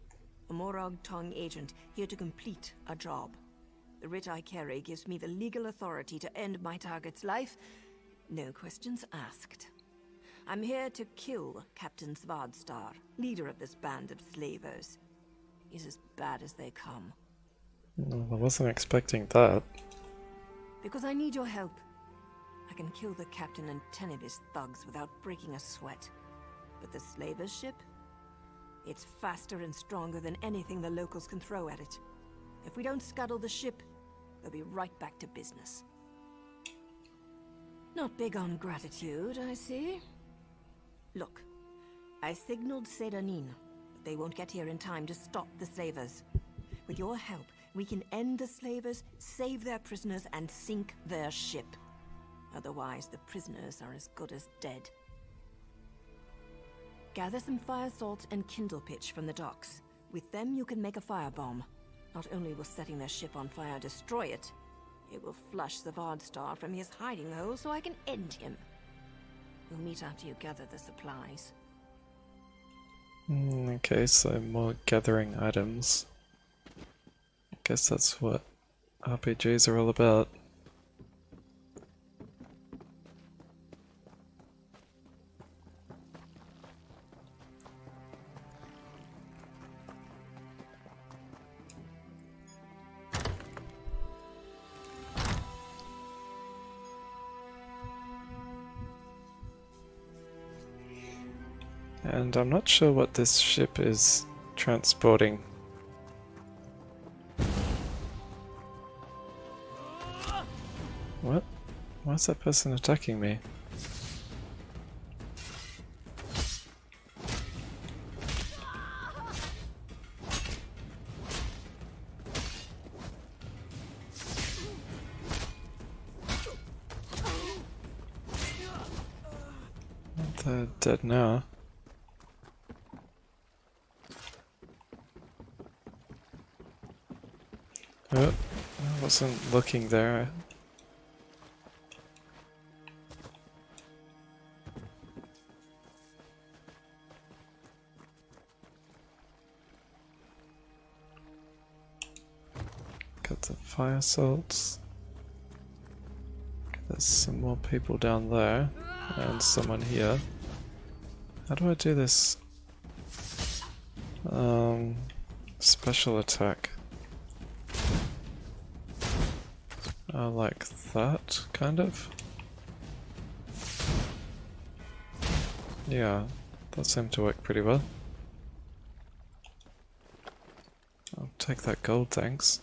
a Morag Tong agent here to complete a job. The writ I carry gives me the legal authority to end my target's life. No questions asked. I'm here to kill Captain Svardstar, leader of this band of slavers. He's as bad as they come. I wasn't expecting that. Because I need your help. I can kill the captain and 10 of his thugs without breaking a sweat. But the slavers' ship? It's faster and stronger than anything the locals can throw at it. If we don't scuttle the ship, they'll be right back to business. Not big on gratitude, I see. Look, I signaled Seyda-Nin, but they won't get here in time to stop the slavers. With your help, we can end the slavers, save their prisoners, and sink their ship. Otherwise, the prisoners are as good as dead. Gather some fire salt and kindle pitch from the docks. With them, you can make a firebomb. Not only will setting their ship on fire destroy it, it will flush Svardstar from his hiding hole so I can end him. We'll meet after you gather the supplies. Okay, so more gathering items. I guess that's what RPGs are all about. And I'm not sure what this ship is transporting. What? Why is that person attacking me? They're dead now. Oh, I wasn't looking there. Got the fire salts. There's some more people down there, and someone here. How do I do this? Special attack. Like that, kind of? Yeah, that seemed to work pretty well. I'll take that gold, thanks.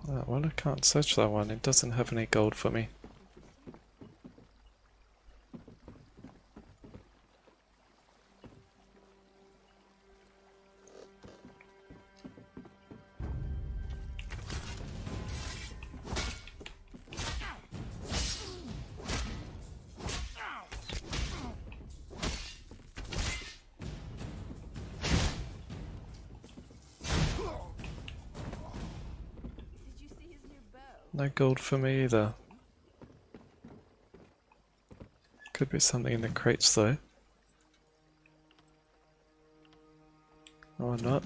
That one, I can't search that one, it doesn't have any gold for me. No gold for me either. Could be something in the crates though. Or not.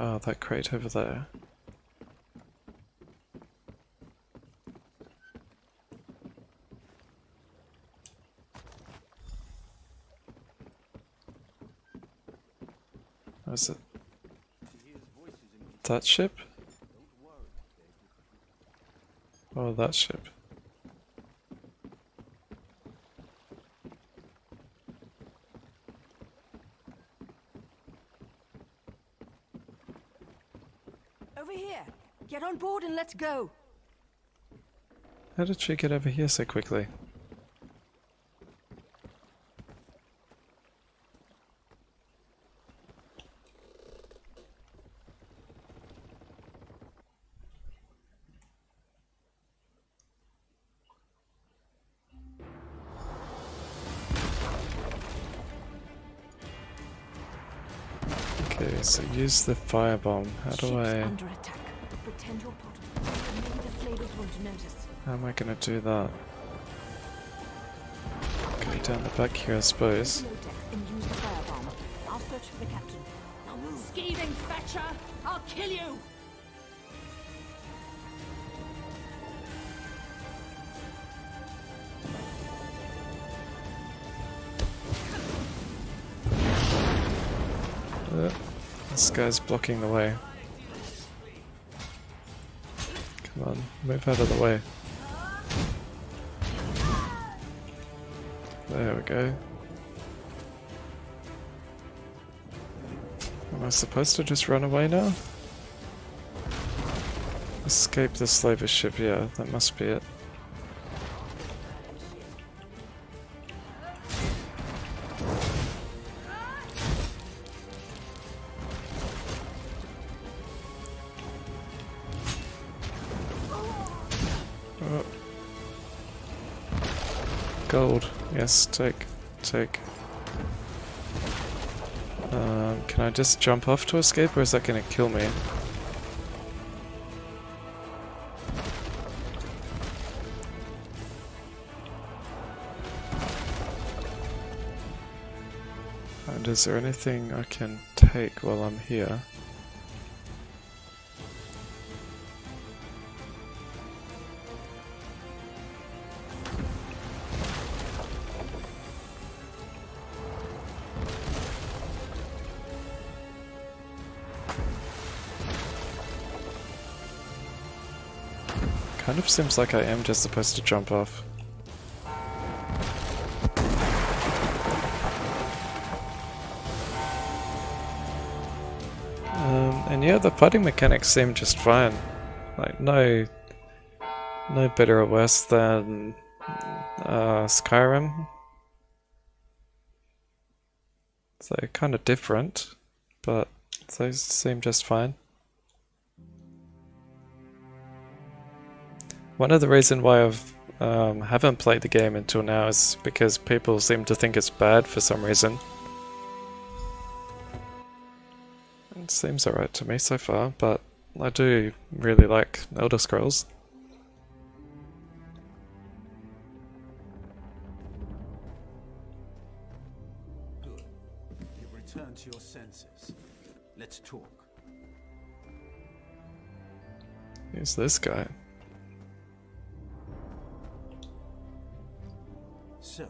Oh, that crate over there. Is it that ship? Or that ship? Over here! Get on board and let's go! How did she get over here so quickly? Okay, so use the firebomb. How do I... Under attack. Pretend you're potable. Maybe the slavers won't notice. How am I gonna do that? Go down the back here, I suppose. And use the firebomb. I'll search for the captain. Now move. Skeeving fetcher! I'll kill you! This guy's blocking the way. Come on, move out of the way. There we go. Am I supposed to just run away now? Escape the slaver ship, yeah, that must be it. gold. Yes, take. Can I just jump off to escape, or is that gonna kill me? And is there anything I can take while I'm here? Kind of seems like I am just supposed to jump off. And yeah, the fighting mechanics seem just fine. Like, no better or worse than Skyrim. So kind of different, but those seem just fine. One of the reasons why I've haven't played the game until now is because people seem to think it's bad for some reason. It seems alright to me so far, but I do really like Elder Scrolls. Good. You've returned to your senses. Let's talk. Who's this guy? So,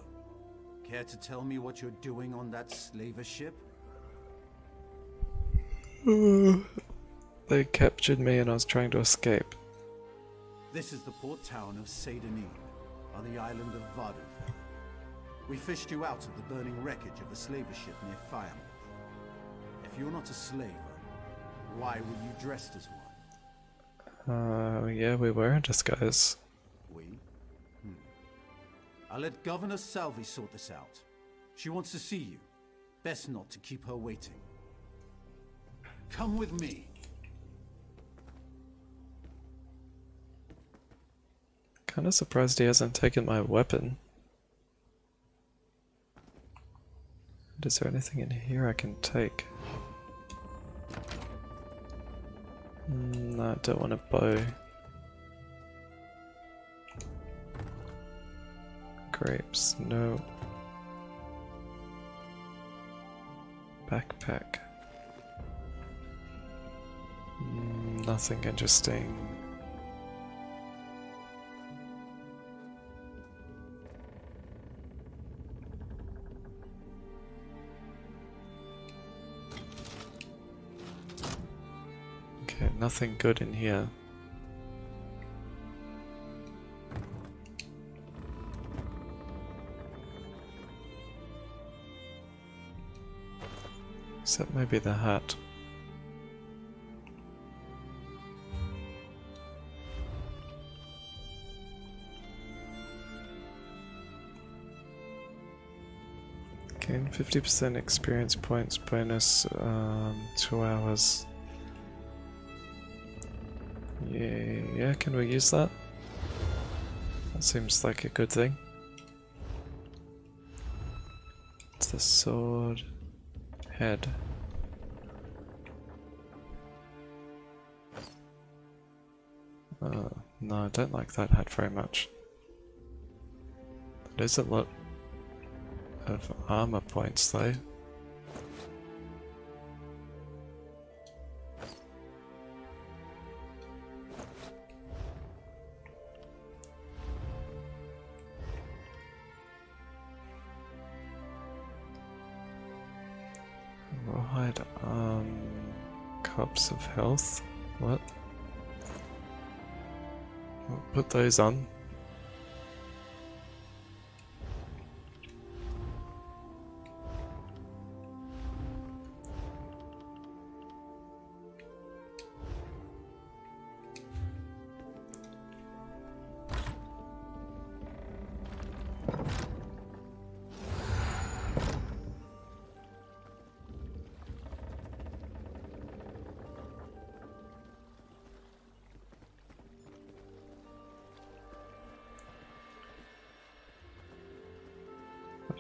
care to tell me what you're doing on that slaver ship? They captured me and I was trying to escape. This is the port town of Seydanin, on the island of Vardenfell. We fished you out of the burning wreckage of a slaver ship near Firemouth. If you're not a slaver, why were you dressed as one? Yeah, we were in disguise. We? I'll let Governor Salvi sort this out. She wants to see you. Best not to keep her waiting. Come with me. Kinda surprised he hasn't taken my weapon. And is there anything in here I can take? No, I don't want a bow. Grapes, no. Backpack. Nothing interesting. Okay, nothing good in here. Except maybe the hat. Gain 50% experience points bonus, 2 hours. Yeah, can we use that? That seems like a good thing. It's the sword head. No, I don't like that hat very much. There's a lot of armor points though. Rawhide cups of health. What? I'll put those on.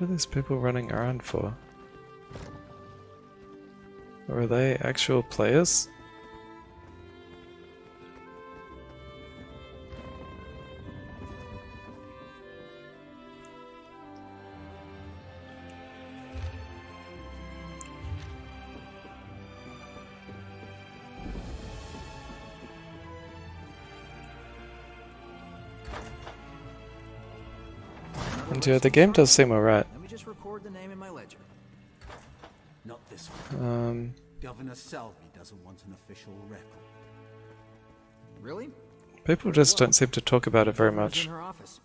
What are these people running around for? Or are they actual players? And yeah, the game does seem alright. Let me just record the name in my ledger. Not this one. Governor Salvi doesn't want an official record. Really? People just don't seem to talk about it very much. In her office.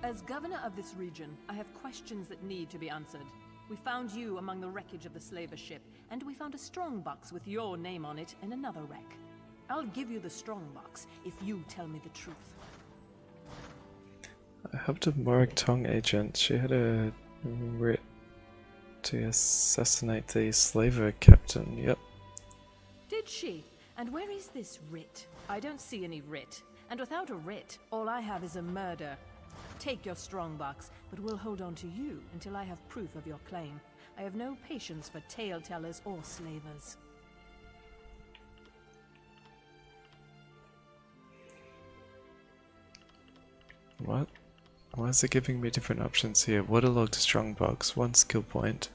As governor of this region, I have questions that need to be answered. We found you among the wreckage of the slaver ship, and we found a strongbox with your name on it in another wreck. I'll give you the strongbox if you tell me the truth. I helped a Morag-Tong agent. She had a writ to assassinate the slaver captain. Yep. Did she? And where is this writ? I don't see any writ. And without a writ, all I have is a murder. Take your strongbox, but we'll hold on to you until I have proof of your claim. I have no patience for tale-tellers or slavers. What? Why is it giving me different options here? Waterlogged strongbox, 1 skill point.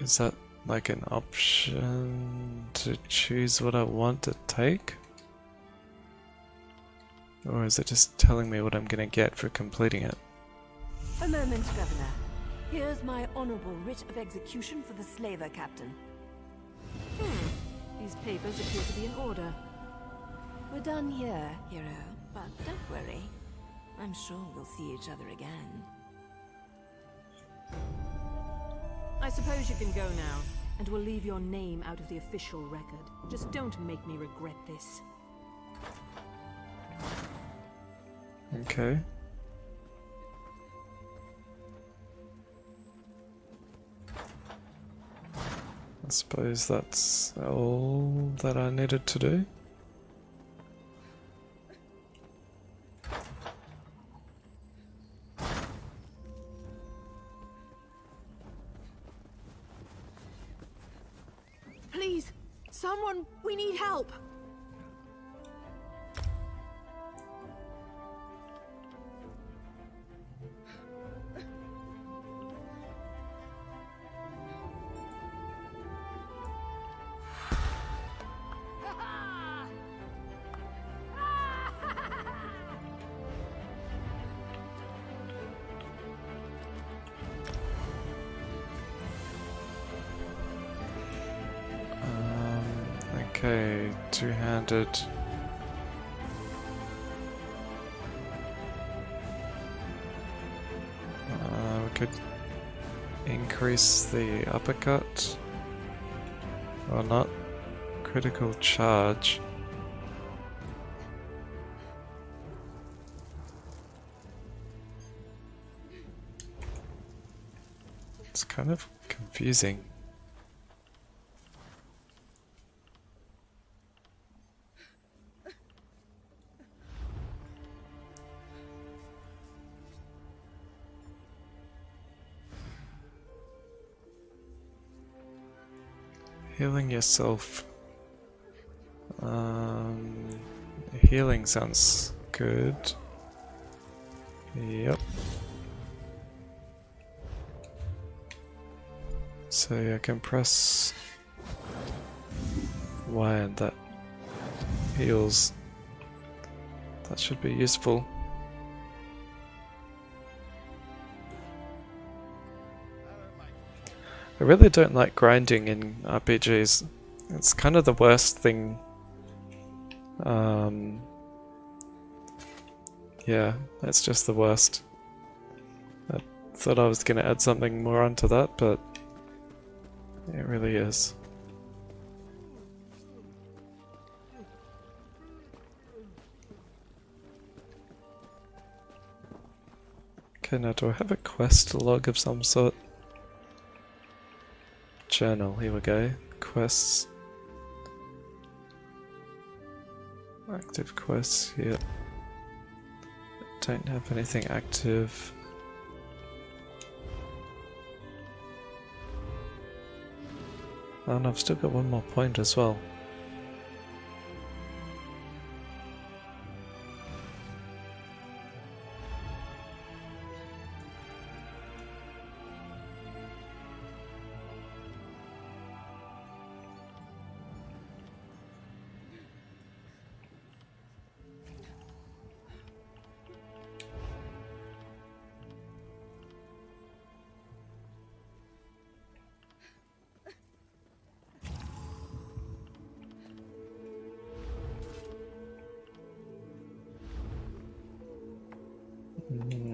Is that like an option to choose what I want to take? Or is it just telling me what I'm gonna get for completing it? A moment, Governor. Here's my honorable writ of execution for the slaver captain. These papers appear to be in order. We're done here, hero. But don't worry. I'm sure we'll see each other again. I suppose you can go now, and we'll leave your name out of the official record. Just don't make me regret this. Okay. I suppose that's all that I needed to do. Please, someone, we need help. Okay, two-handed. We could increase the uppercut, or not. Critical charge. It's kind of confusing. Healing yourself. Healing sounds good. Yep. So I can press Y and that heals. That should be useful. I really don't like grinding in RPGs. It's kind of the worst thing. Yeah, it's just the worst. I thought I was going to add something more onto that, but it really is. Okay, now do I have a quest log of some sort? Journal, here we go. Quests. Active quests, here. Don't have anything active. Oh, and I've still got one more point as well.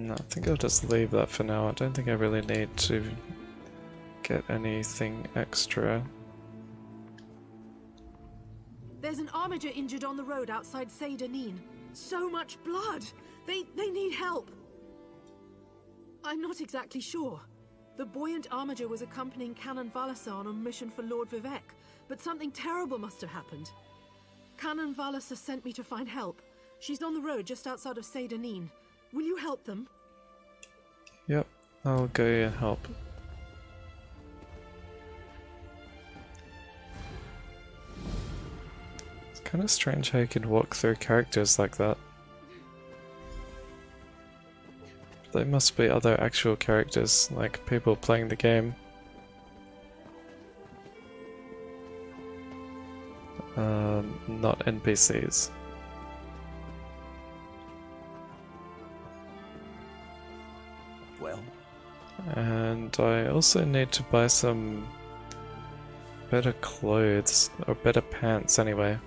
I think I'll just leave that for now. I don't think I really need to get anything extra. There's an armiger injured on the road outside Seydanin. So much blood! They need help! I'm not exactly sure. The buoyant armiger was accompanying Canon Valasa on a mission for Lord Vivek, but something terrible must have happened. Canon Valasa sent me to find help. She's on the road just outside of Seydanin. Will you help them? Yep, I'll go and help. It's kind of strange how you can walk through characters like that. They must be other actual characters, like people playing the game. Not NPCs. Well? And I also need to buy some better clothes, or better pants anyway.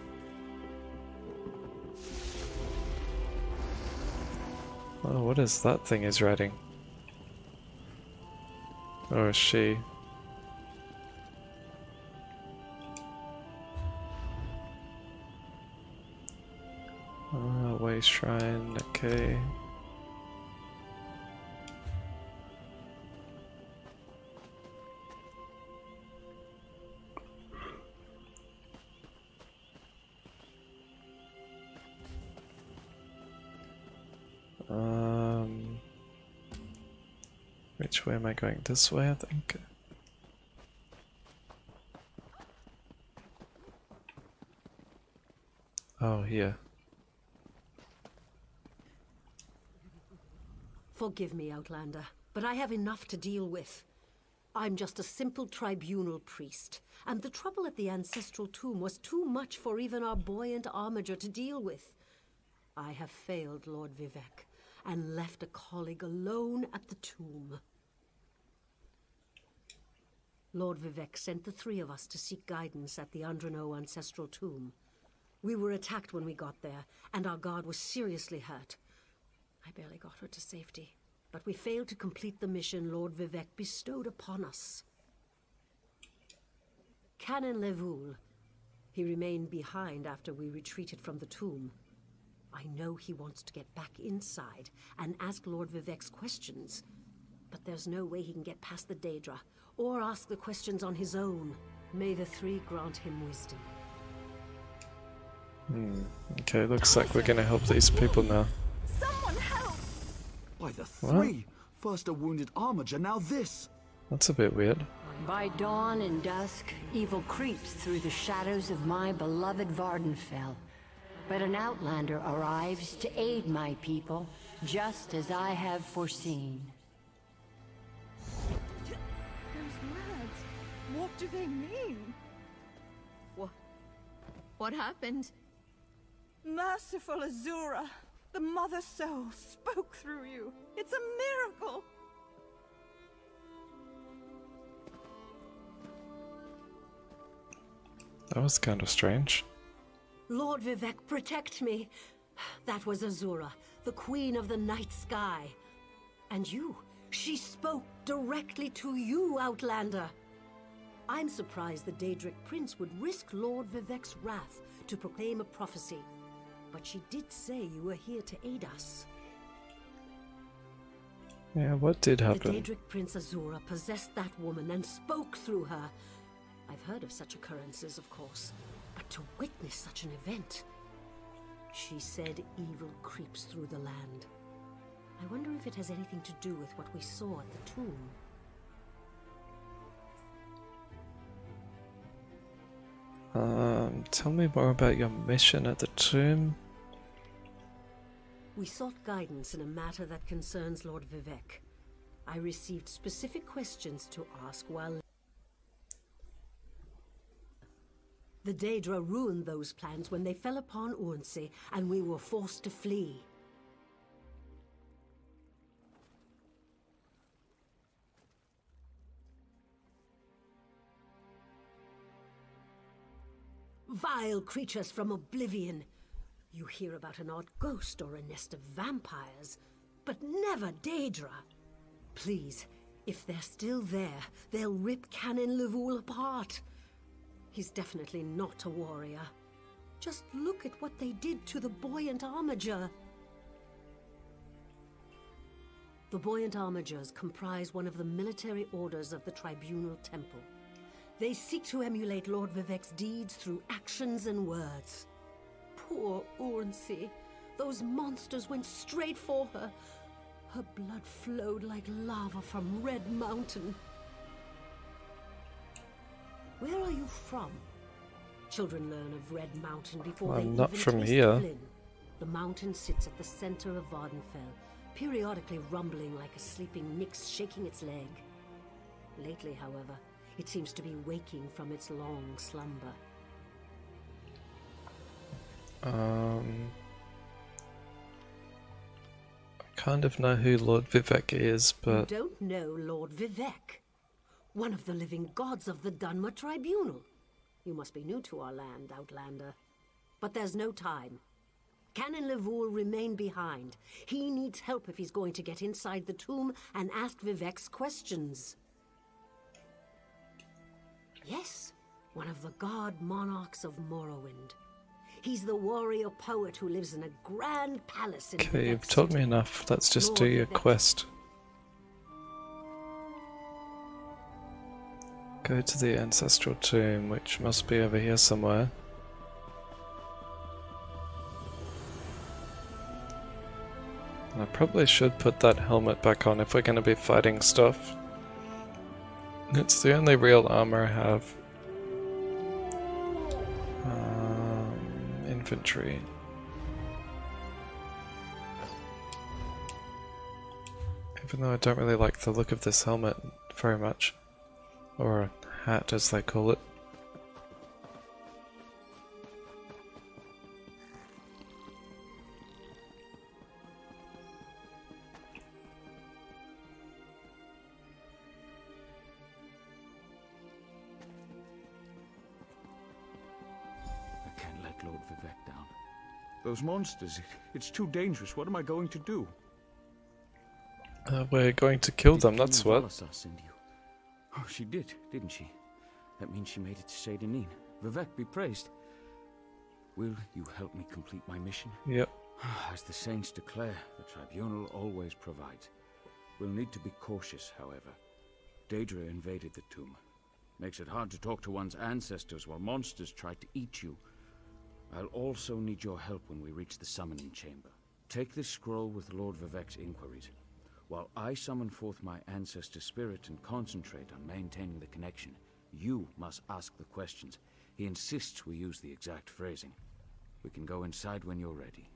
Oh, what is that thing he's riding? Or is she? Way shrine, okay. Which way am I going? This way, I think. Oh, here. Forgive me, Outlander, but I have enough to deal with. I'm just a simple tribunal priest, and the trouble at the ancestral tomb was too much for even our buoyant armiger to deal with. I have failed Lord Vivek, and left a colleague alone at the tomb. Lord Vivek sent the three of us to seek guidance at the Andrano ancestral tomb. We were attacked when we got there, and our guard was seriously hurt. I barely got her to safety, but we failed to complete the mission Lord Vivek bestowed upon us. Canon Levoul, he remained behind after we retreated from the tomb. I know he wants to get back inside and ask Lord Vivek's questions, but there's no way he can get past the Daedra, or ask the questions on his own. May the three grant him wisdom. Okay, looks like we're gonna help these people now. Someone help! By the three! First a wounded armiger, now this! That's a bit weird. By dawn and dusk, evil creeps through the shadows of my beloved Vardenfell. But an outlander arrives to aid my people, just as I have foreseen. Those words, what do they mean? What happened? Merciful Azura, the Mother Soul spoke through you. It's a miracle! That was kind of strange. Lord Vivek, protect me. That was Azura, the queen of the night sky. And you, she spoke directly to you, Outlander. I'm surprised the Daedric Prince would risk Lord Vivek's wrath to proclaim a prophecy. But she did say you were here to aid us. Yeah, what did happen? The Daedric Prince Azura possessed that woman and spoke through her. I've heard of such occurrences, of course, but to witness such an event... She said evil creeps through the land. I wonder if it has anything to do with what we saw at the tomb. Tell me more about your mission at the tomb. We sought guidance in a matter that concerns Lord Vivec. I received specific questions to ask while... The Daedra ruined those plans when they fell upon Urnsey, and we were forced to flee. Vile creatures from oblivion. You hear about an odd ghost or a nest of vampires, but never Daedra. Please, if they're still there, they'll rip Canon Levoul apart. He's definitely not a warrior. Just look at what they did to the Buoyant Armiger. The Buoyant Armigers comprise one of the military orders of the Tribunal Temple. They seek to emulate Lord Vivec's deeds through actions and words. Poor Urnsey. Those monsters went straight for her. Her blood flowed like lava from Red Mountain. Where are you from? Children learn of Red Mountain before I'm they not even from taste here. Flynn. The mountain sits at the center of Vardenfell, periodically rumbling like a sleeping Nyx shaking its leg. Lately, however, it seems to be waking from its long slumber. I kind of know who Lord Vivec is, but... You don't know Lord Vivec? One of the living gods of the Dunmer Tribunal. You must be new to our land, Outlander. But there's no time. Canon Levoul remain behind. He needs help if he's going to get inside the tomb and ask Vivec's questions. Yes, one of the god monarchs of Morrowind. He's the warrior poet who lives in a grand palace in Okay, you've Vivec told me City. enough. Let's just Lord do your Vivec. quest. Go to the ancestral tomb, which must be over here somewhere. And I probably should put that helmet back on if we're going to be fighting stuff. It's the only real armor I have. Infantry. Even though I don't really like the look of this helmet very much. Or hat as they call it. I can't let Lord Vivec down. Those monsters, it's too dangerous. What am I going to do? We're going to kill them, that's what. Valasar send you? Oh, she did, didn't she? That means she made it to Saint Denis. Vivec be praised. Will you help me complete my mission? Yep. As the saints declare, the tribunal always provides. We'll need to be cautious, however. Daedra invaded the tomb. Makes it hard to talk to one's ancestors while monsters try to eat you. I'll also need your help when we reach the summoning chamber. Take this scroll with Lord Vivec's inquiries. While I summon forth my ancestor spirit and concentrate on maintaining the connection, you must ask the questions. He insists we use the exact phrasing. We can go inside when you're ready.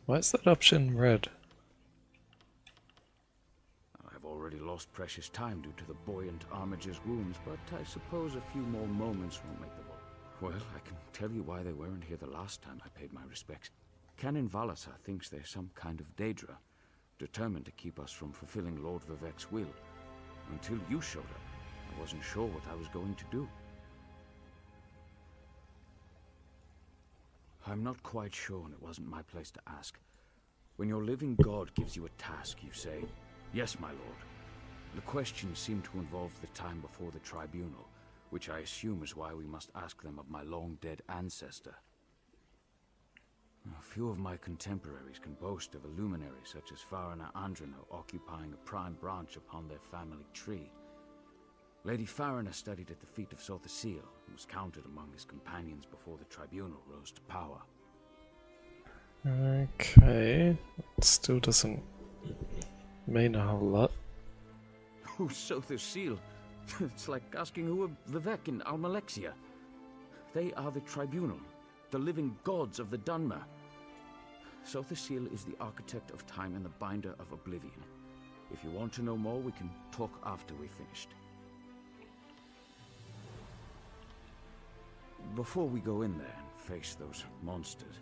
Why is that option red? I've already lost precious time due to the Buoyant Armiger's wounds, but I suppose a few more moments won't make the vote. Well, I can tell you why they weren't here the last time I paid my respects. Canon Valasar thinks they're some kind of Daedra, determined to keep us from fulfilling Lord Vivec's will. Until you showed up, I wasn't sure what I was going to do. I'm not quite sure, and it wasn't my place to ask. When your living god gives you a task, you say, "Yes, my lord." The questions seem to involve the time before the tribunal, which I assume is why we must ask them of my long-dead ancestor. A few of my contemporaries can boast of a luminary such as Farina Andrino occupying a prime branch upon their family tree. Lady Farina studied at the feet of Sothasil and was counted among his companions before the tribunal rose to power. Okay, it still doesn't mean a whole lot. Who's Sothasil? It's like asking who are Vivek and Almalexia. They are the tribunal, the living gods of the Dunmer. Sothasil is the architect of time and the binder of oblivion. If you want to know more, we can talk after we've finished. Before we go in there and face those monsters,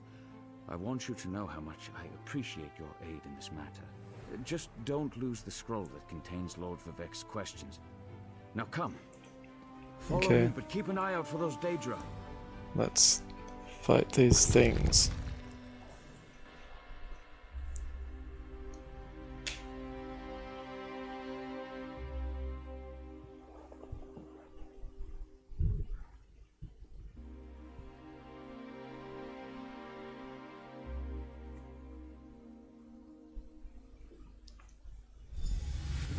I want you to know how much I appreciate your aid in this matter. Just don't lose the scroll that contains Lord Vivek's questions. Now come. Follow me, but keep an eye out for those Daedra. Let's fight these things.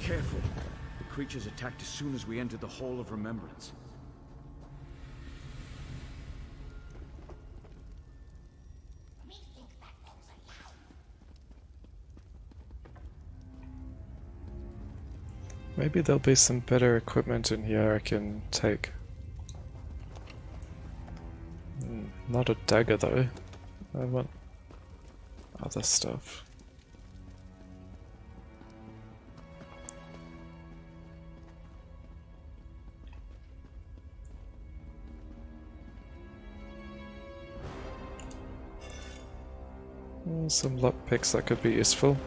Careful. The creatures attacked as soon as we entered the Hall of Remembrance. Maybe there'll be some better equipment in here I can take. Not a dagger though. I want other stuff. Some lockpicks that could be useful.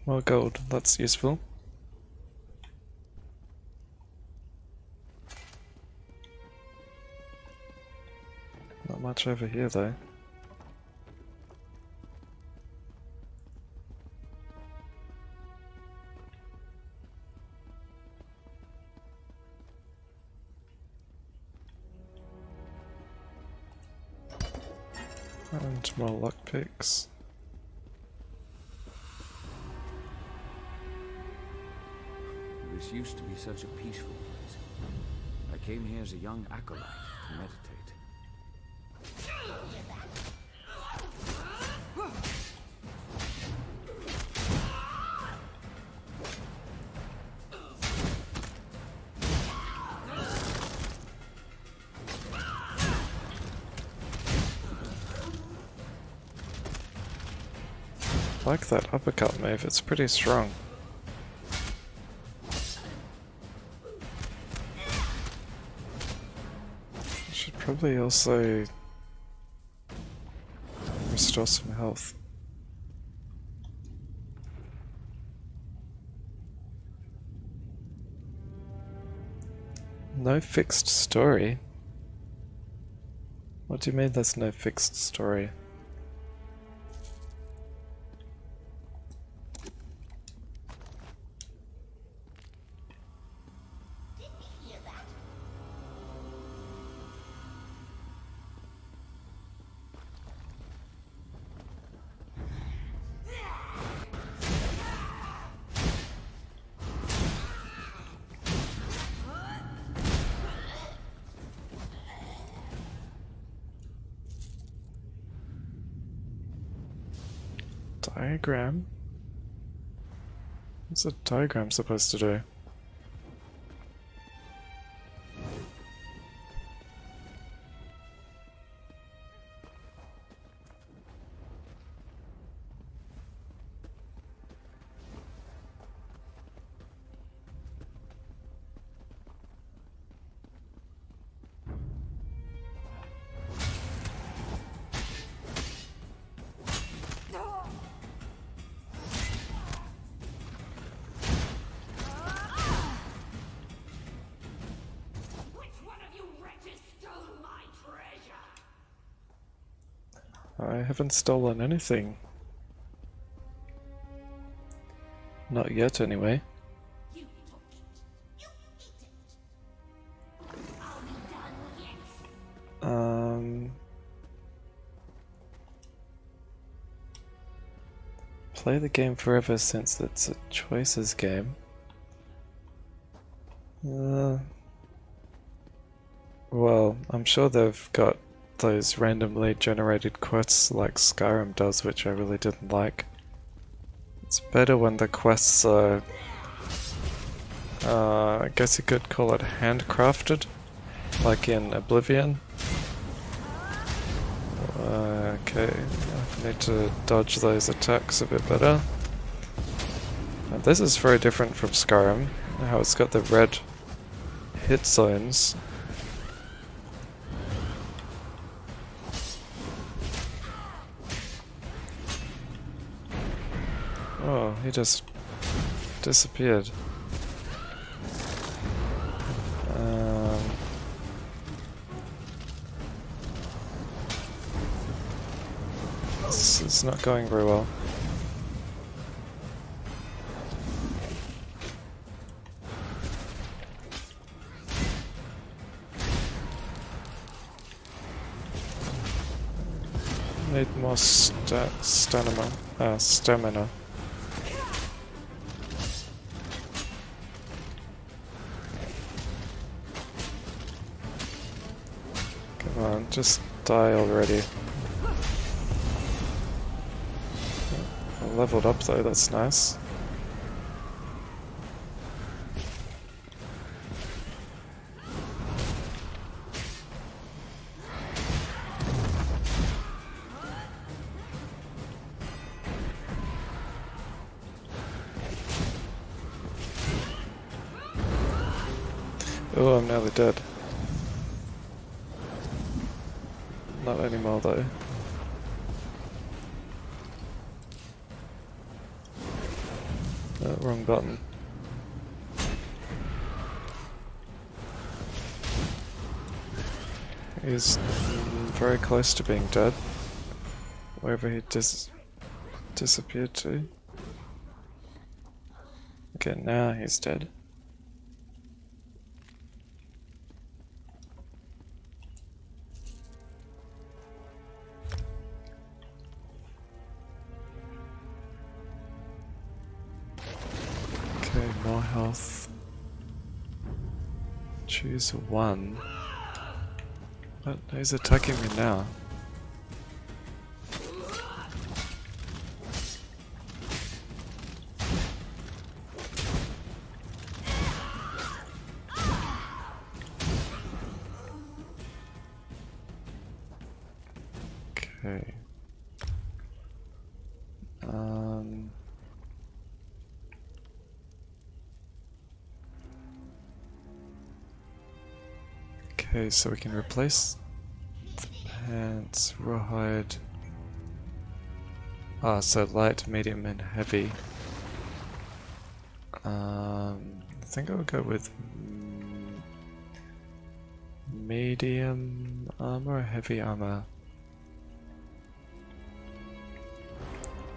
More gold, that's useful. Not much over here though. And more lockpicks. This used to be such a peaceful place. I came here as a young acolyte to meditate. I like that uppercut move, it's pretty strong. Probably also restore some health. No fixed story? What do you mean there's no fixed story? Diagram? What's a diagram supposed to do? haven't stolen anything. Not yet, anyway. Play the game forever since it's a choices game. Well, I'm sure they've got those randomly generated quests like Skyrim does, which I really didn't like. It's better when the quests are, I guess you could call it handcrafted, like in Oblivion. Okay, I need to dodge those attacks a bit better. Now, this is very different from Skyrim, how it's got the red hit zones. Oh, he just disappeared. This is not going very well. Need more stamina. Come on, just die already. I leveled up though, that's nice. Oh, I'm nearly dead. Not anymore though. Oh, wrong button. He's very close to being dead. Wherever he disappeared to. Okay, now he's dead. Okay, more health. Choose one. But he's attacking me now. Okay. Okay, so we can replace the pants, rawhide. Ah, so light, medium, and heavy. I think I would go with medium armor or heavy armor.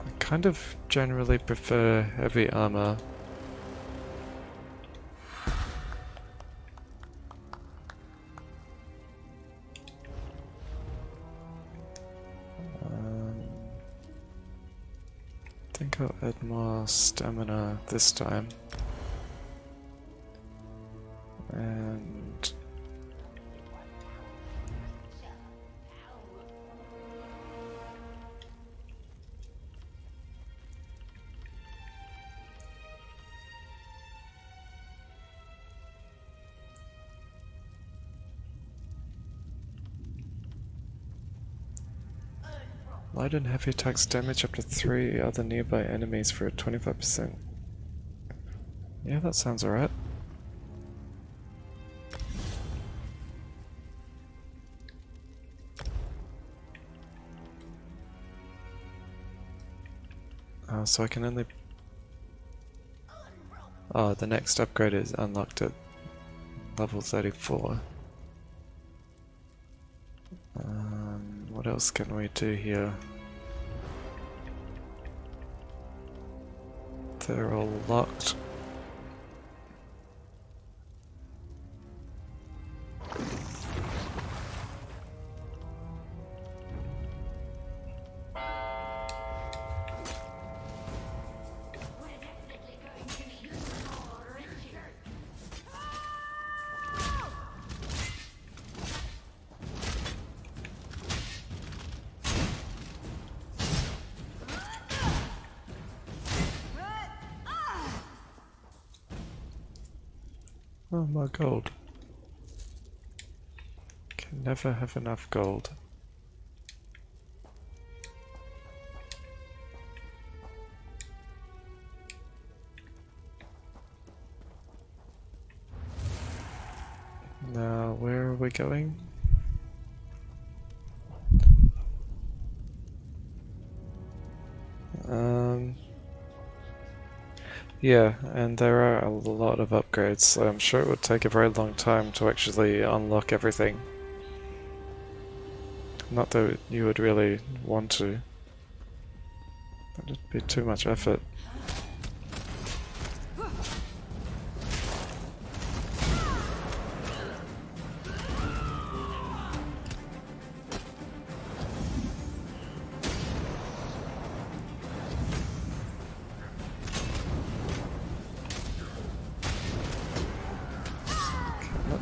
I kind of generally prefer heavy armor. I think I'll add more stamina this time. And light and heavy attacks damage up to 3 other nearby enemies for a 25%. Yeah, that sounds alright. So I can only... Oh, the next upgrade is unlocked at level 34. What else can we do here? They're all locked. Oh, my gold. Can never have enough gold. Now, where are we going? Yeah, and there are a lot of upgrades, so I'm sure it would take a very long time to actually unlock everything. Not that you would really want to. That'd be too much effort.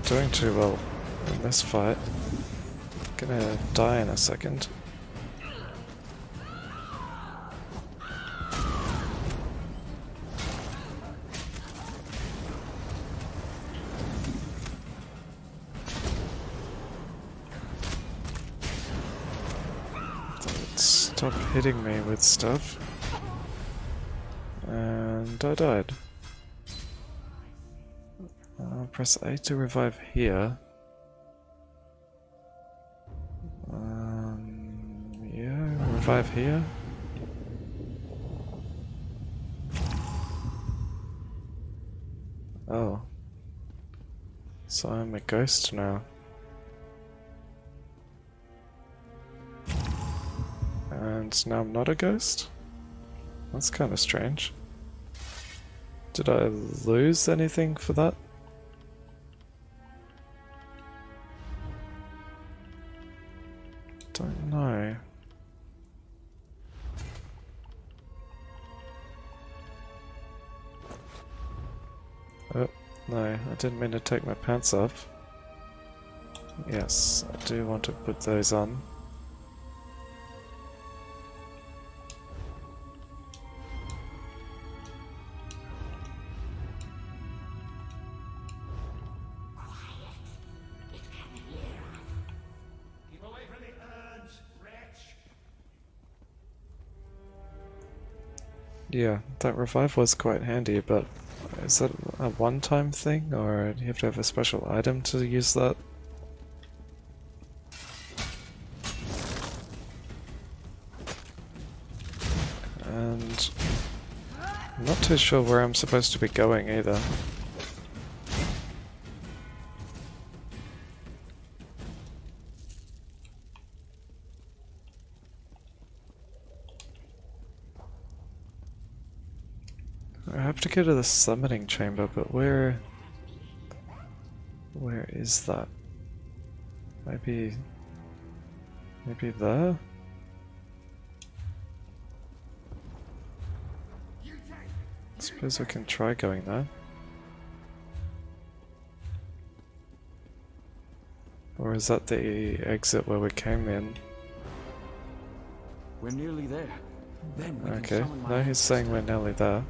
Doing too well in this fight. Gonna die in a second. Stop hitting me with stuff. And I died. Press A to revive here. Yeah, revive here. Oh. So I'm a ghost now. And now I'm not a ghost? That's kind of strange. Did I lose anything for that? Don't know. Oh, no, I didn't mean to take my pants off. Yes, I do want to put those on. Yeah, that revive was quite handy, but is that a one-time thing, or do you have to have a special item to use that? And I'm not too sure where I'm supposed to be going either. I have to go to the summoning chamber, but where is that? Maybe there? I suppose we can try going there. Or is that the exit where we came in? We're nearly there. Then we Okay, now he's saying we're nearly there.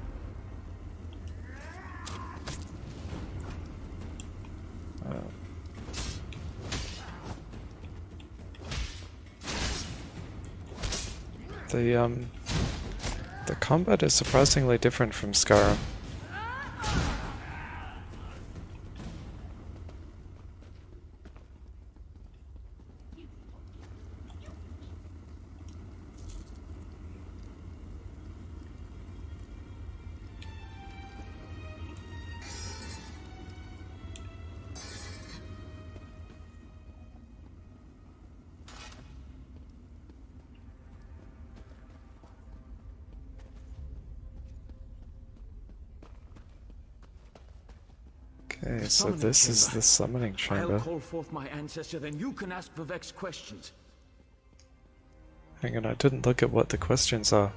The combat is surprisingly different from Skyrim. Okay, so this is the summoning chamber. I'll call forth my ancestor, then you can ask Vivek's questions. Hang on, I didn't look at what the questions are.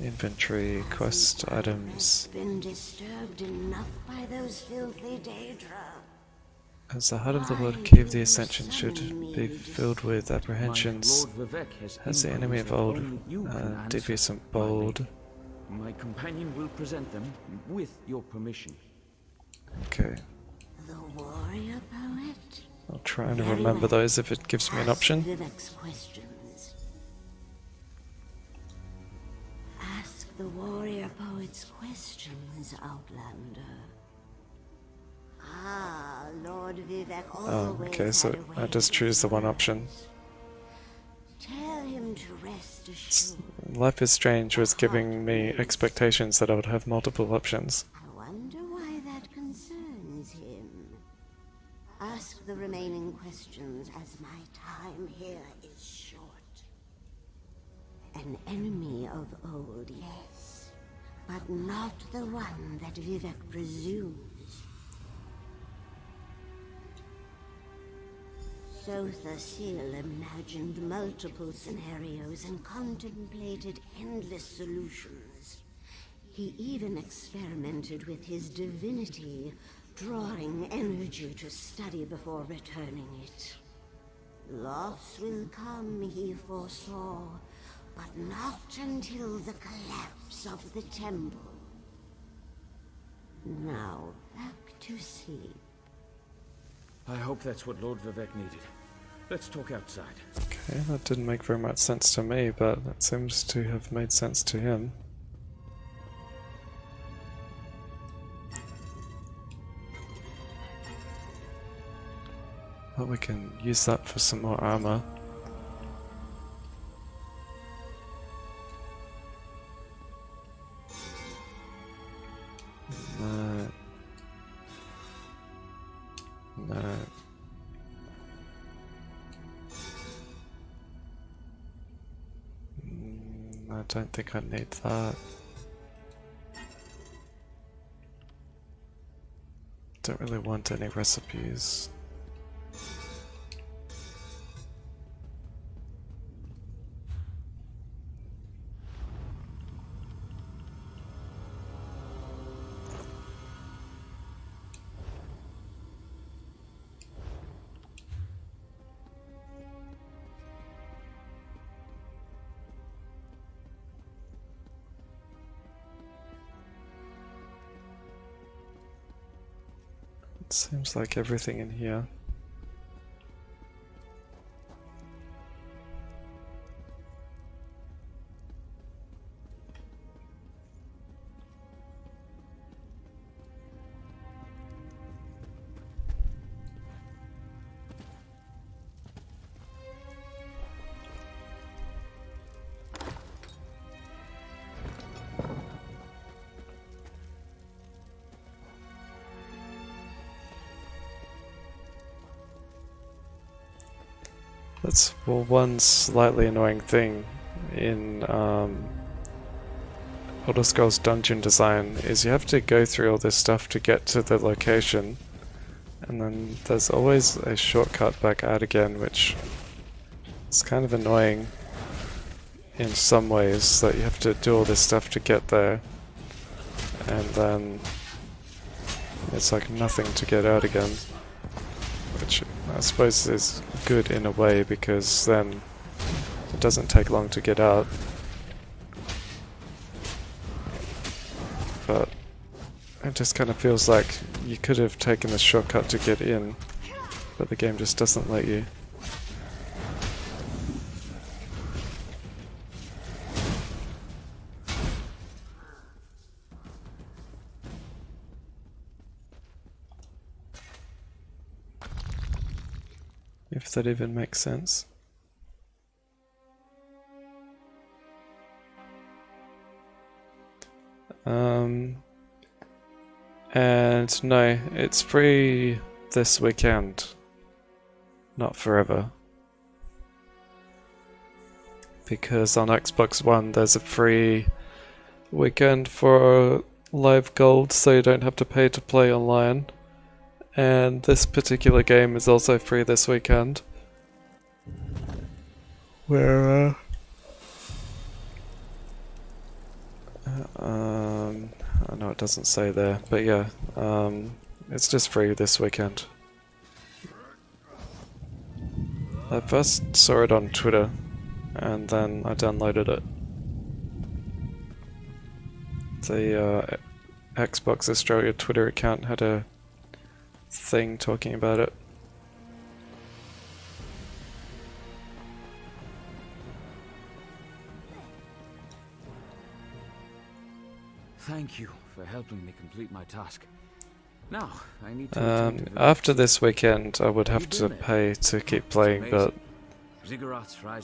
Inventory, quest items. Been disturbed enough by those filthy Daedra. As the heart of the Lord Key of the Ascension should be filled with apprehensions, has the enemy of old, devious and bold. My companion will present them with your permission. Okay. The warrior poet? I'll try and remember those if it gives me an option. Vivek's questions. Ask the warrior poet's questions, Outlander. Ah, Lord Vivek always okay, so I just choose the one option. Tell him to rest assured. Life is Strange was giving me expectations that I would have multiple options. I wonder why that concerns him. Ask the remaining questions as my time here is short. An enemy of old, yes, but not the one that Vivek presumes. Sotha Sil imagined multiple scenarios and contemplated endless solutions. He even experimented with his divinity, drawing energy to study before returning it. Loss will come, he foresaw, but not until the collapse of the temple. Now, back to sleep. I hope that's what Lord Vivek needed. Let's talk outside. Okay, that didn't make very much sense to me, but that seems to have made sense to him. Well, we can use that for some more armor. No. No. I don't think I need that. Don't really want any recipes. It seems like everything in here. That's, well, one slightly annoying thing in Elder Scrolls Dungeon Design is you have to go through all this stuff to get to the location, and then there's always a shortcut back out again, which is kind of annoying in some ways, that you have to do all this stuff to get there, and then it's like nothing to get out again, which I suppose is good in a way, because then it doesn't take long to get out. But it just kind of feels like you could have taken the shortcut to get in, but the game just doesn't let you. If that even makes sense. And no, it's free this weekend, not forever. Because on Xbox One there's a free weekend for live gold, so you don't have to pay to play online. And this particular game is also free this weekend. Where, I know it doesn't say there, but yeah, it's just free this weekend. I first saw it on Twitter, and then I downloaded it. The Xbox Australia Twitter account had a thing talking about it. Thank you for helping me complete my task. Now, I need to after this weekend I would have to pay to keep playing, but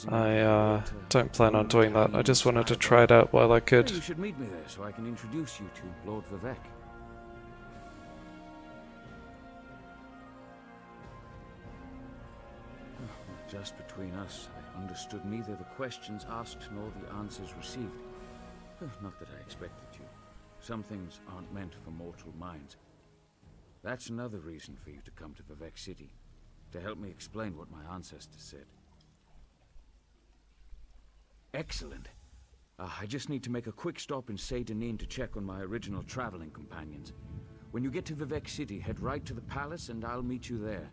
I don't plan on doing that. I just wanted to try it out while I could. You should meet me there so I can introduce you to Lord Vivek. Just between us, I understood neither the questions asked nor the answers received. Not that I expected you. Some things aren't meant for mortal minds. That's another reason for you to come to Vivek City, to help me explain what my ancestors said. Excellent. I just need to make a quick stop in Seydanin to check on my original traveling companions. When you get to Vivek City, head right to the palace and I'll meet you there.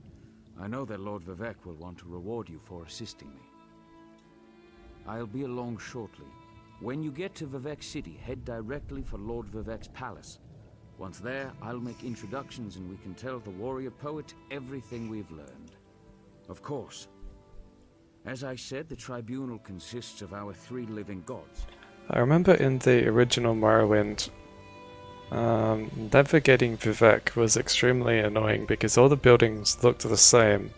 I know that Lord Vivek will want to reward you for assisting me. I'll be along shortly. When you get to Vivek City, head directly for Lord Vivek's palace. Once there, I'll make introductions and we can tell the warrior poet everything we've learned. Of course. As I said, the tribunal consists of our 3 living gods. I remember in the original Morrowind, navigating Vivek was extremely annoying because all the buildings looked the same,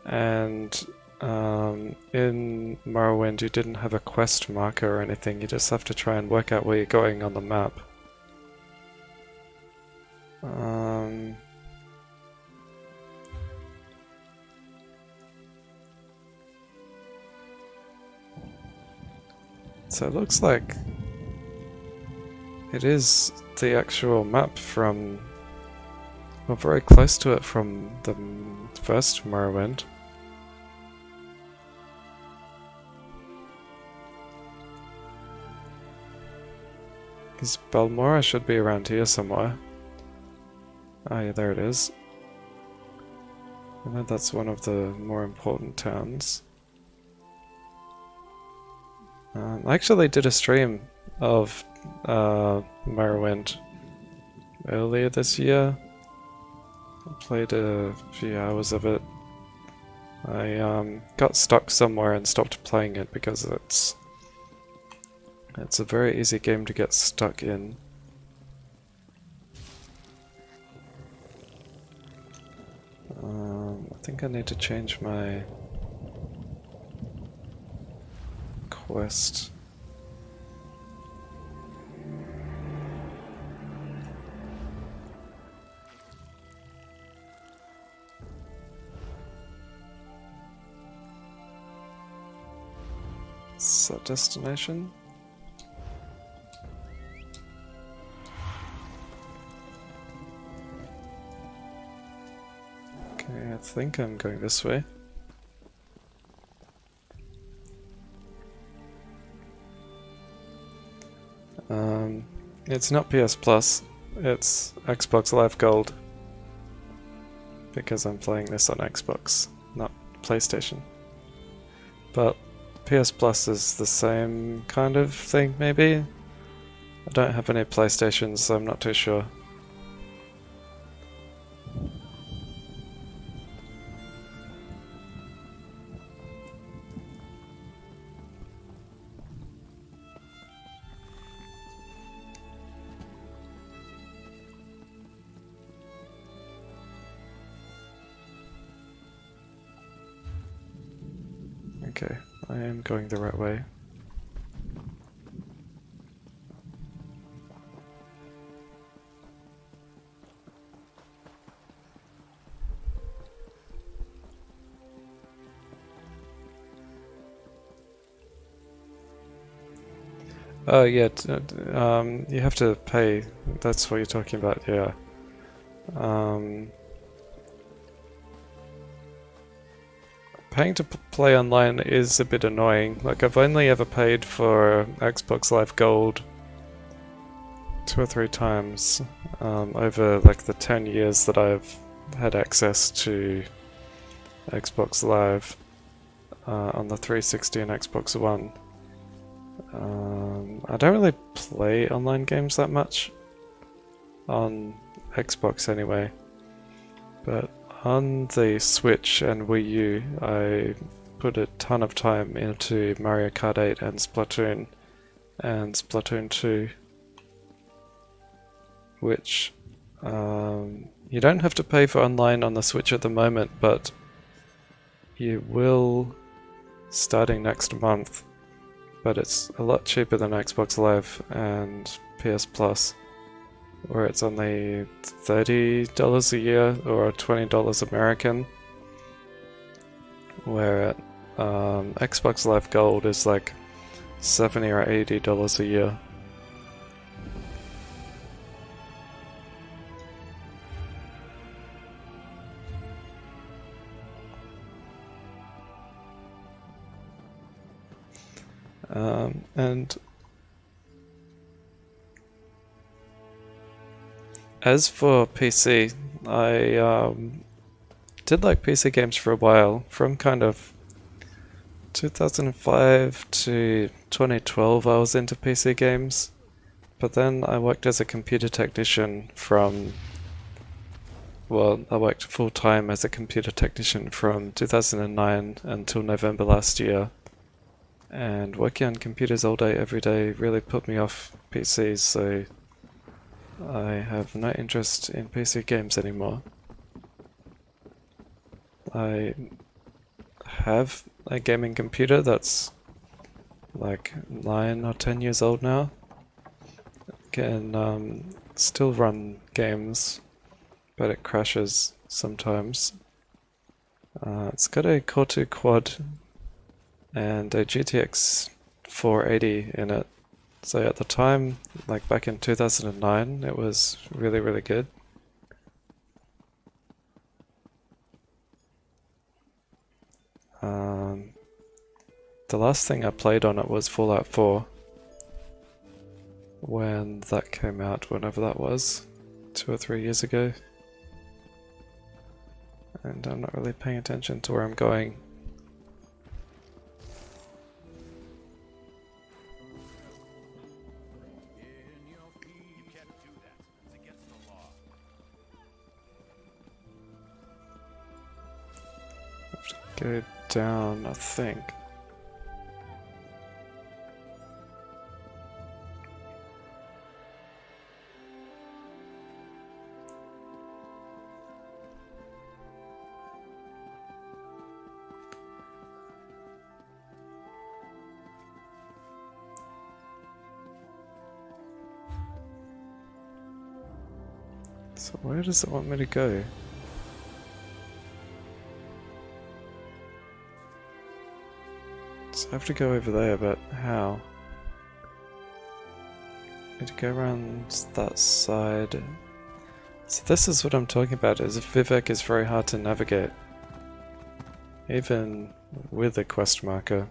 and in Morrowind you didn't have a quest marker or anything, you just have to try and work out where you're going on the map. So it looks like it is the actual map from, well, very close to it from the first Morrowind. Because Balmora should be around here somewhere. Ah, yeah, there it is. I know that's one of the more important towns. I actually did a stream of Morrowind earlier this year. I played a few hours of it. I got stuck somewhere and stopped playing it because it's a very easy game to get stuck in. I think I need to change my quest. Set destination. Okay, I think I'm going this way. It's not PS Plus, it's Xbox Live Gold. Because I'm playing this on Xbox, not PlayStation. But PS Plus is the same kind of thing, maybe? I don't have any PlayStations, so I'm not too sure. Okay, I am going the right way. Oh yeah, you have to pay. That's what you're talking about, yeah. Paying to play online is a bit annoying. Like, I've only ever paid for Xbox Live Gold 2 or 3 times over like the 10 years that I've had access to Xbox Live on the 360 and Xbox One. I don't really play online games that much on Xbox anyway, but on the Switch and Wii U I put a ton of time into Mario Kart 8 and Splatoon 2, which you don't have to pay for online on the Switch at the moment, but you will starting next month. But it's a lot cheaper than Xbox Live and PS Plus, where it's only $30 a year or $20 American, where Xbox Live Gold is like $70 or $80 a year. And as for PC, I did like PC games for a while, from kind of 2005 to 2012 I was into PC games, but then I worked as a computer technician from, well, I worked full-time as a computer technician from 2009 until November last year. And working on computers all day, every day really put me off PCs, so I have no interest in PC games anymore. I have a gaming computer that's like 9 or 10 years old now. Can still run games, but it crashes sometimes. It's got a Core 2 quad and a GTX 480 in it. So at the time, like back in 2009, it was really, really good. The last thing I played on it was Fallout 4, when that came out, whenever that was, 2 or 3 years ago. And I'm not really paying attention to where I'm going. Go down, I think. So where does it want me to go? So I have to go over there, but how? I need to go around that side. So this is what I'm talking about, is Vivek is very hard to navigate. Even with a quest marker.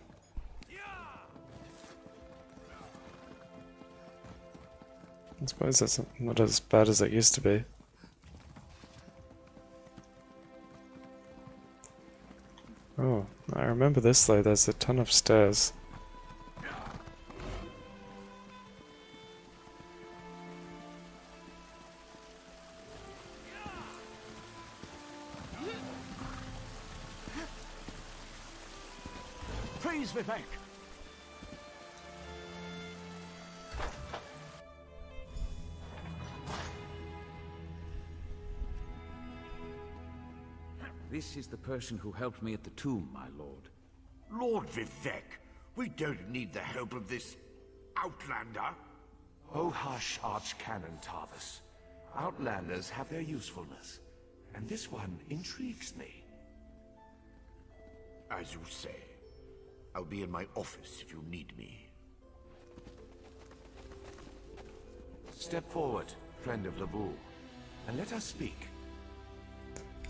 I suppose that's not as bad as it used to be. Oh, I remember this though, there's a ton of stairs. Please, Vivek! This is the person who helped me at the tomb, my lord. Lord Vivek, we don't need the help of this outlander. Oh hush, Archcanon Tarvis. Outlanders have their usefulness, and this one intrigues me. As you say. I'll be in my office if you need me. Step forward, friend of Labu, and let us speak.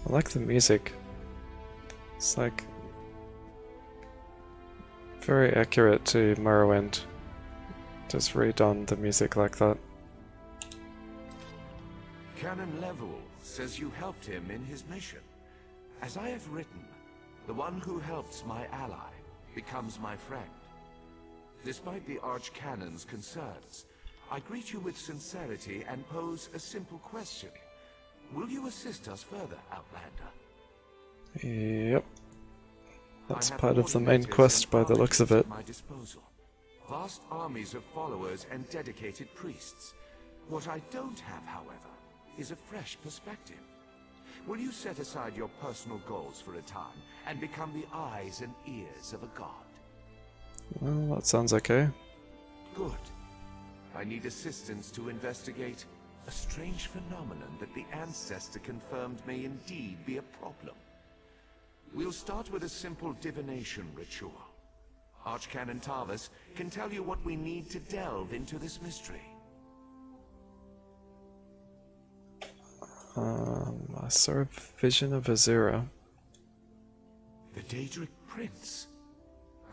I like the music. It's like very accurate to Morrowind. Just redone the music like that. Canon Level says you helped him in his mission. As I have written, the one who helps my ally becomes my friend. Despite the Archcanon's concerns, I greet you with sincerity and pose a simple question. Will you assist us further, Outlander? Yep. That's part of the main quest by the looks of it. At my disposal. Vast armies of followers and dedicated priests. What I don't have, however, is a fresh perspective. Will you set aside your personal goals for a time and become the eyes and ears of a god? Well, that sounds okay. Good. I need assistance to investigate a strange phenomenon that the Ancestor confirmed may indeed be a problem. We'll start with a simple divination ritual. Archcanon Tarvis can tell you what we need to delve into this mystery. I saw a vision of Azura. The Daedric Prince?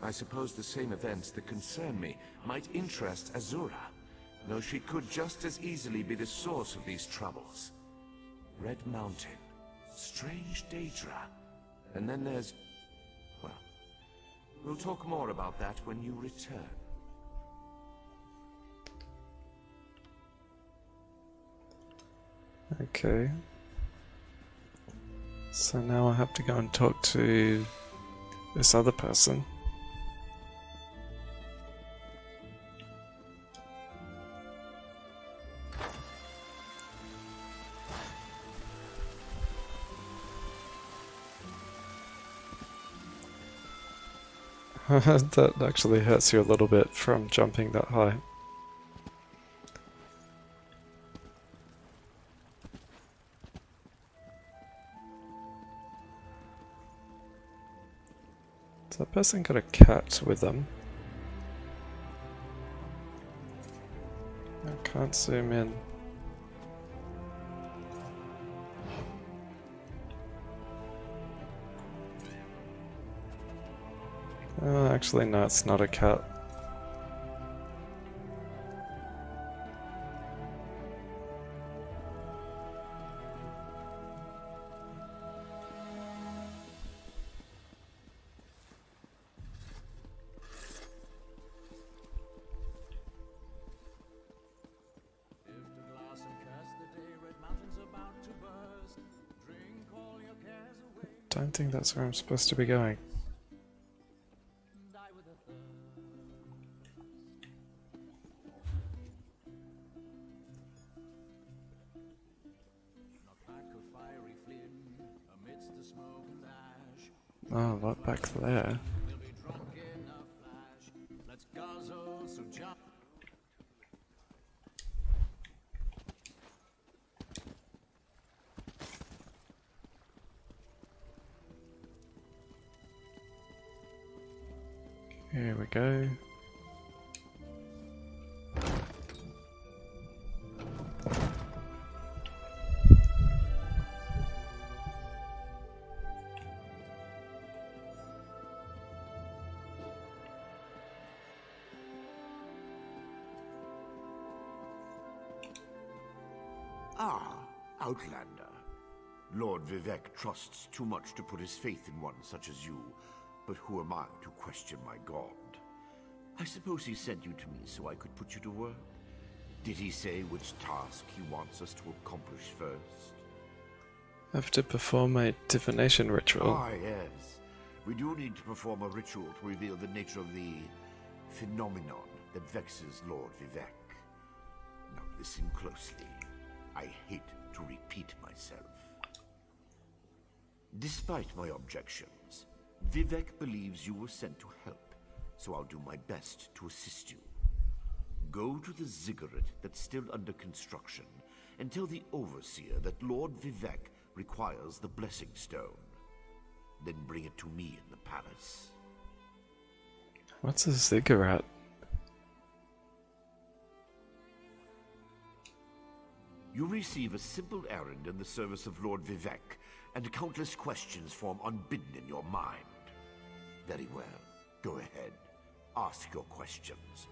I suppose the same events that concern me might interest Azura, though she could just as easily be the source of these troubles. Red Mountain, strange Daedra, and then there's... well, we'll talk more about that when you return. Okay. So now I have to go and talk to this other person. That actually hurts you a little bit from jumping that high. So that person got a cat with them. I can't zoom in. Oh, actually no, it's not a cat. Don't think that's where I'm supposed to be going. Oh, right back there. Here we go. Ah, Outlander. Lord Vivek trusts too much to put his faith in one such as you, but who am I to question my god? I suppose he sent you to me so I could put you to work? Did he say which task he wants us to accomplish first? I have to perform a divination ritual. Ah, yes. We do need to perform a ritual to reveal the nature of the phenomenon that vexes Lord Vivek. Now listen closely. I hate to repeat myself. Despite my objections, Vivek believes you were sent to help, so I'll do my best to assist you. Go to the ziggurat that's still under construction and tell the Overseer that Lord Vivek requires the Blessing Stone. Then bring it to me in the palace. What's a ziggurat? You receive a simple errand in the service of Lord Vivek, and countless questions form unbidden in your mind. Very well. Go ahead. Ask your questions.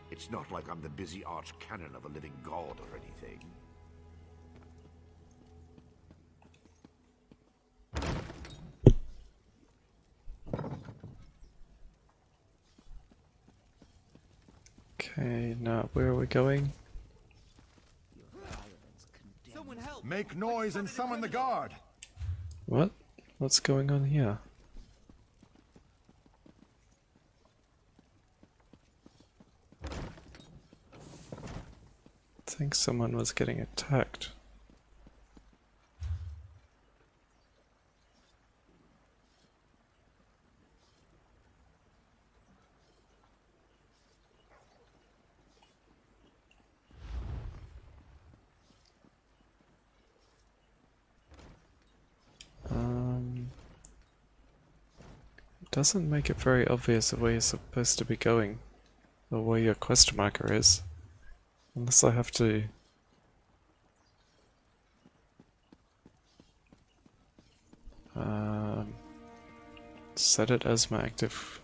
It's not like I'm the busy arch-canon of a living god or anything. Okay, now where are we going? Make noise and summon the guard. What? What's going on here? I think someone was getting attacked. It doesn't make it very obvious where you're supposed to be going, or where your quest marker is, unless I have to set it as my active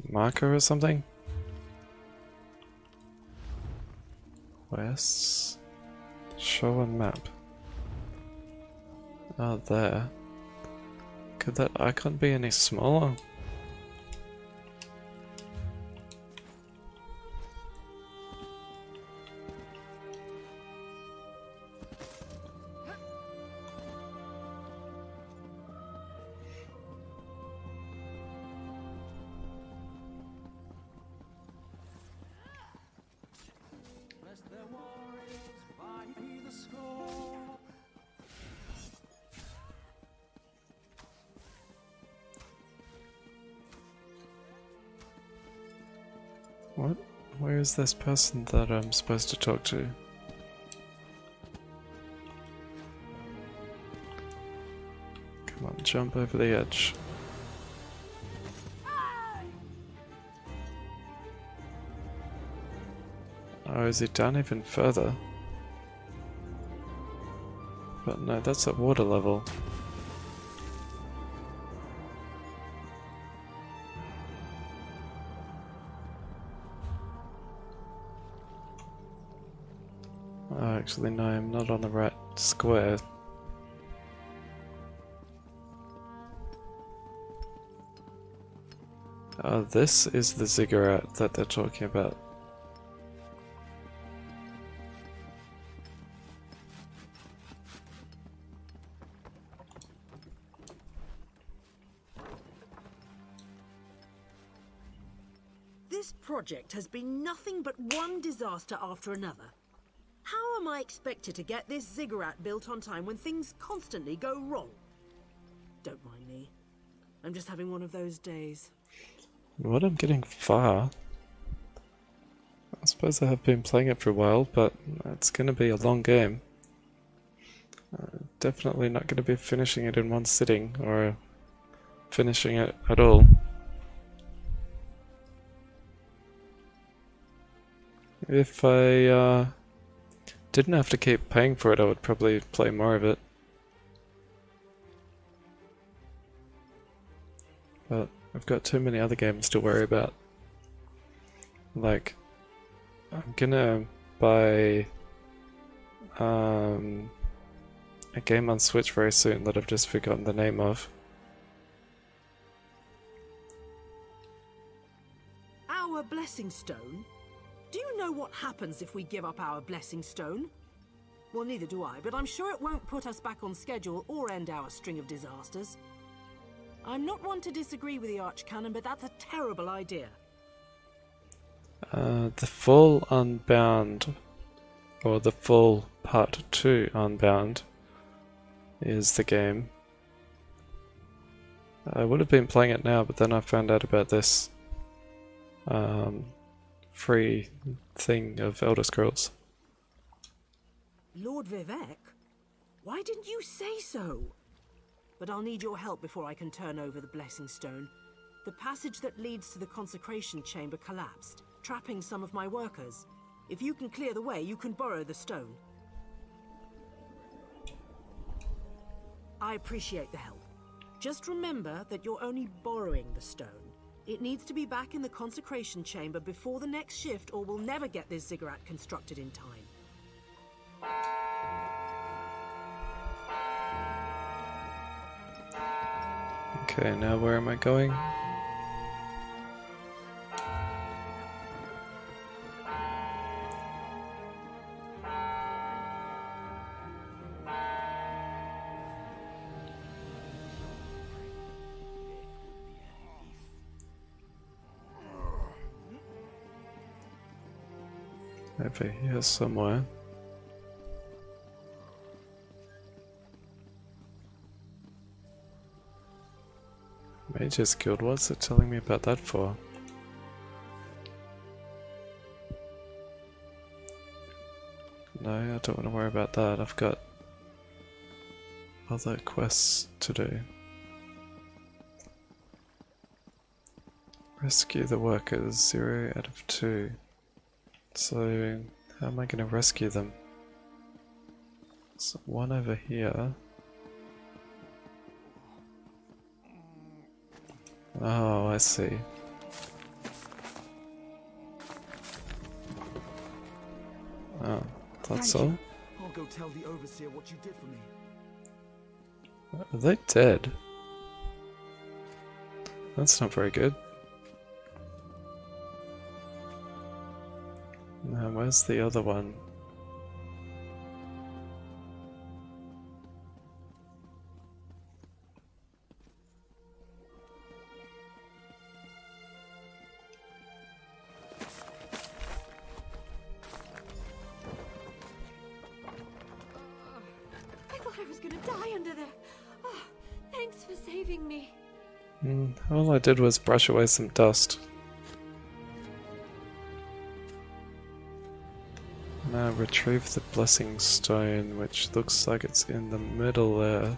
marker or something. Quests, show on map. Oh, there. Could that icon be any smaller? What? Where is this person that I'm supposed to talk to? Come on, jump over the edge. Oh, is he down even further? But no, that's at water level. Oh, actually no, I'm not on the right square. Oh, this is the ziggurat that they're talking about. This project has been nothing but one disaster after another. How am I expected to get this ziggurat built on time when things constantly go wrong? Don't mind me. I'm just having one of those days. What, I'm getting far? I suppose I have been playing it for a while, but it's going to be a long game. Definitely not going to be finishing it in one sitting, or finishing it at all. If I didn't have to keep paying for it, I would probably play more of it. But I've got too many other games to worry about. Like, I'm gonna buy a game on Switch very soon that I've just forgotten the name of. Our blessing stone? Do you know what happens if we give up our blessing stone? Well, neither do I, but I'm sure it won't put us back on schedule or end our string of disasters. I'm not one to disagree with the Archcanon, but that's a terrible idea. The full Unbound, or the full Part 2 Unbound, is the game. I would have been playing it now, but then I found out about this free thing of Elder Scrolls. Lord Vivek? Why didn't you say so? But I'll need your help before I can turn over the blessing stone. The passage that leads to the consecration chamber collapsed, trapping some of my workers. If you can clear the way, you can borrow the stone. I appreciate the help. Just remember that you're only borrowing the stone. It needs to be back in the consecration chamber before the next shift, or we'll never get this ziggurat constructed in time. Okay, now where am I going? Over here somewhere. Mage's Guild, what's it telling me about that for? No, I don't want to worry about that. I've got other quests to do. Rescue the workers, 0 out of 2. So, how am I going to rescue them? So, one over here. Oh, I see. Oh, that's all? I'll go tell the overseer what you did for me. Are they dead? That's not very good. Now, where's the other one? I thought I was gonna die under there. Oh, thanks for saving me. All I did was brush away some dust. Now retrieve the blessing stone, which looks like it's in the middle there.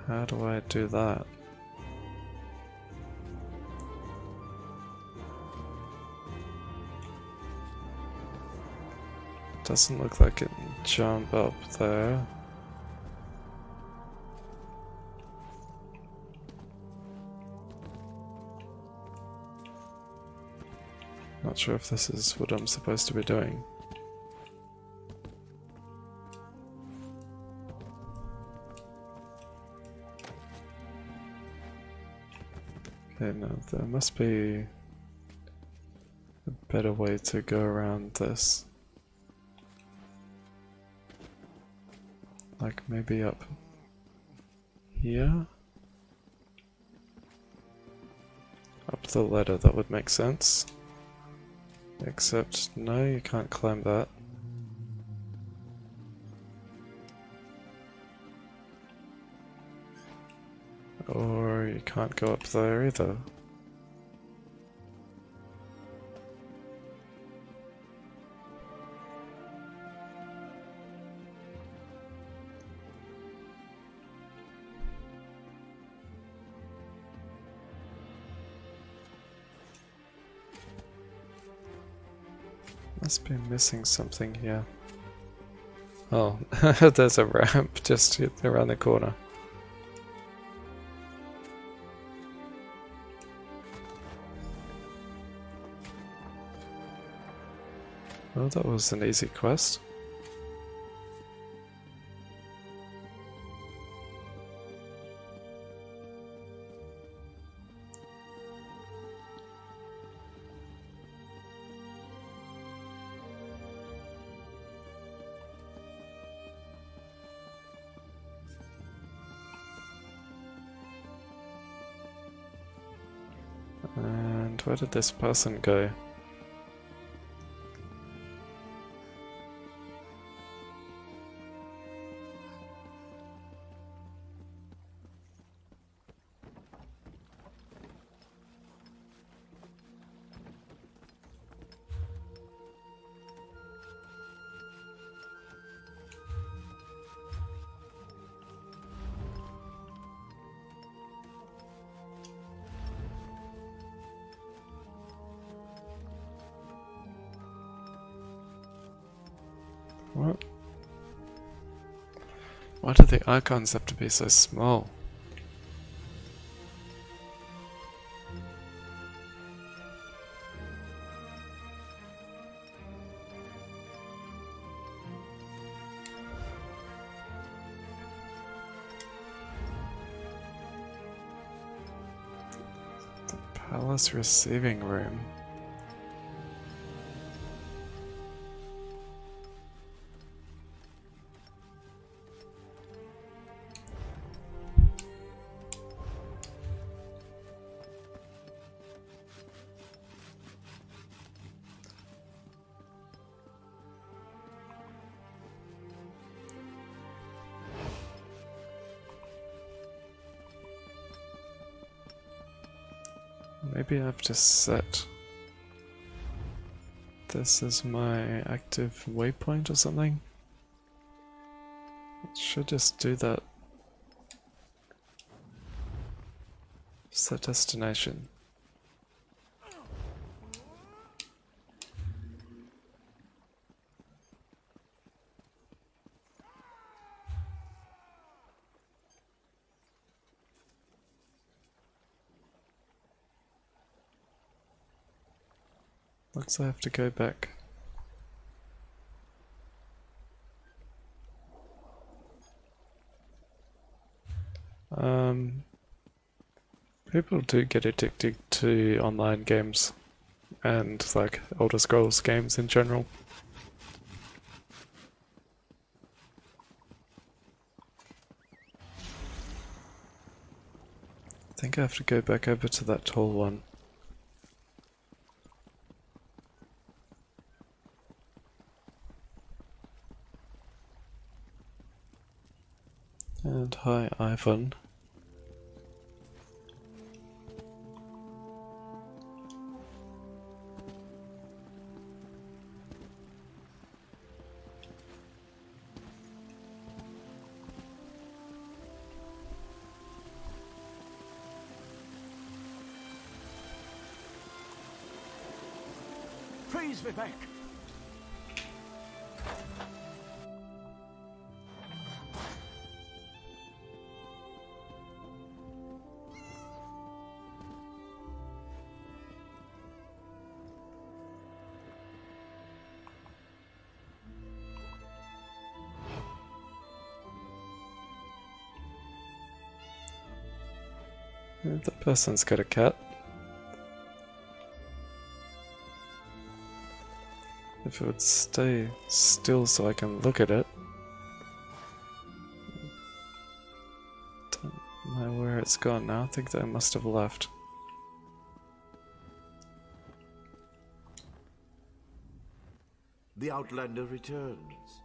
How do I do that? Doesn't look like it can jump up there. Not sure if this is what I'm supposed to be doing. Okay, no, there must be a better way to go around this. Like maybe up here? Up the ladder, that would make sense. Except, no, you can't climb that. Or you can't go up there either. Must be missing something here. Oh, there's a ramp just around the corner. Well, that was an easy quest. And where did this person go? What? Why do the icons have to be so small? The palace receiving room. Maybe I have to set this as my active waypoint or something. It should just do that. Set destination. Looks like I have to go back. People do get addicted to online games and like Elder Scrolls games in general. I think I have to go back over to that tall one. And hi, Ivan. Praise Vivek! That person's got a cat. If it would stay still so I can look at it. Don't know where it's gone now. I think that I must have left. The Outlander returns.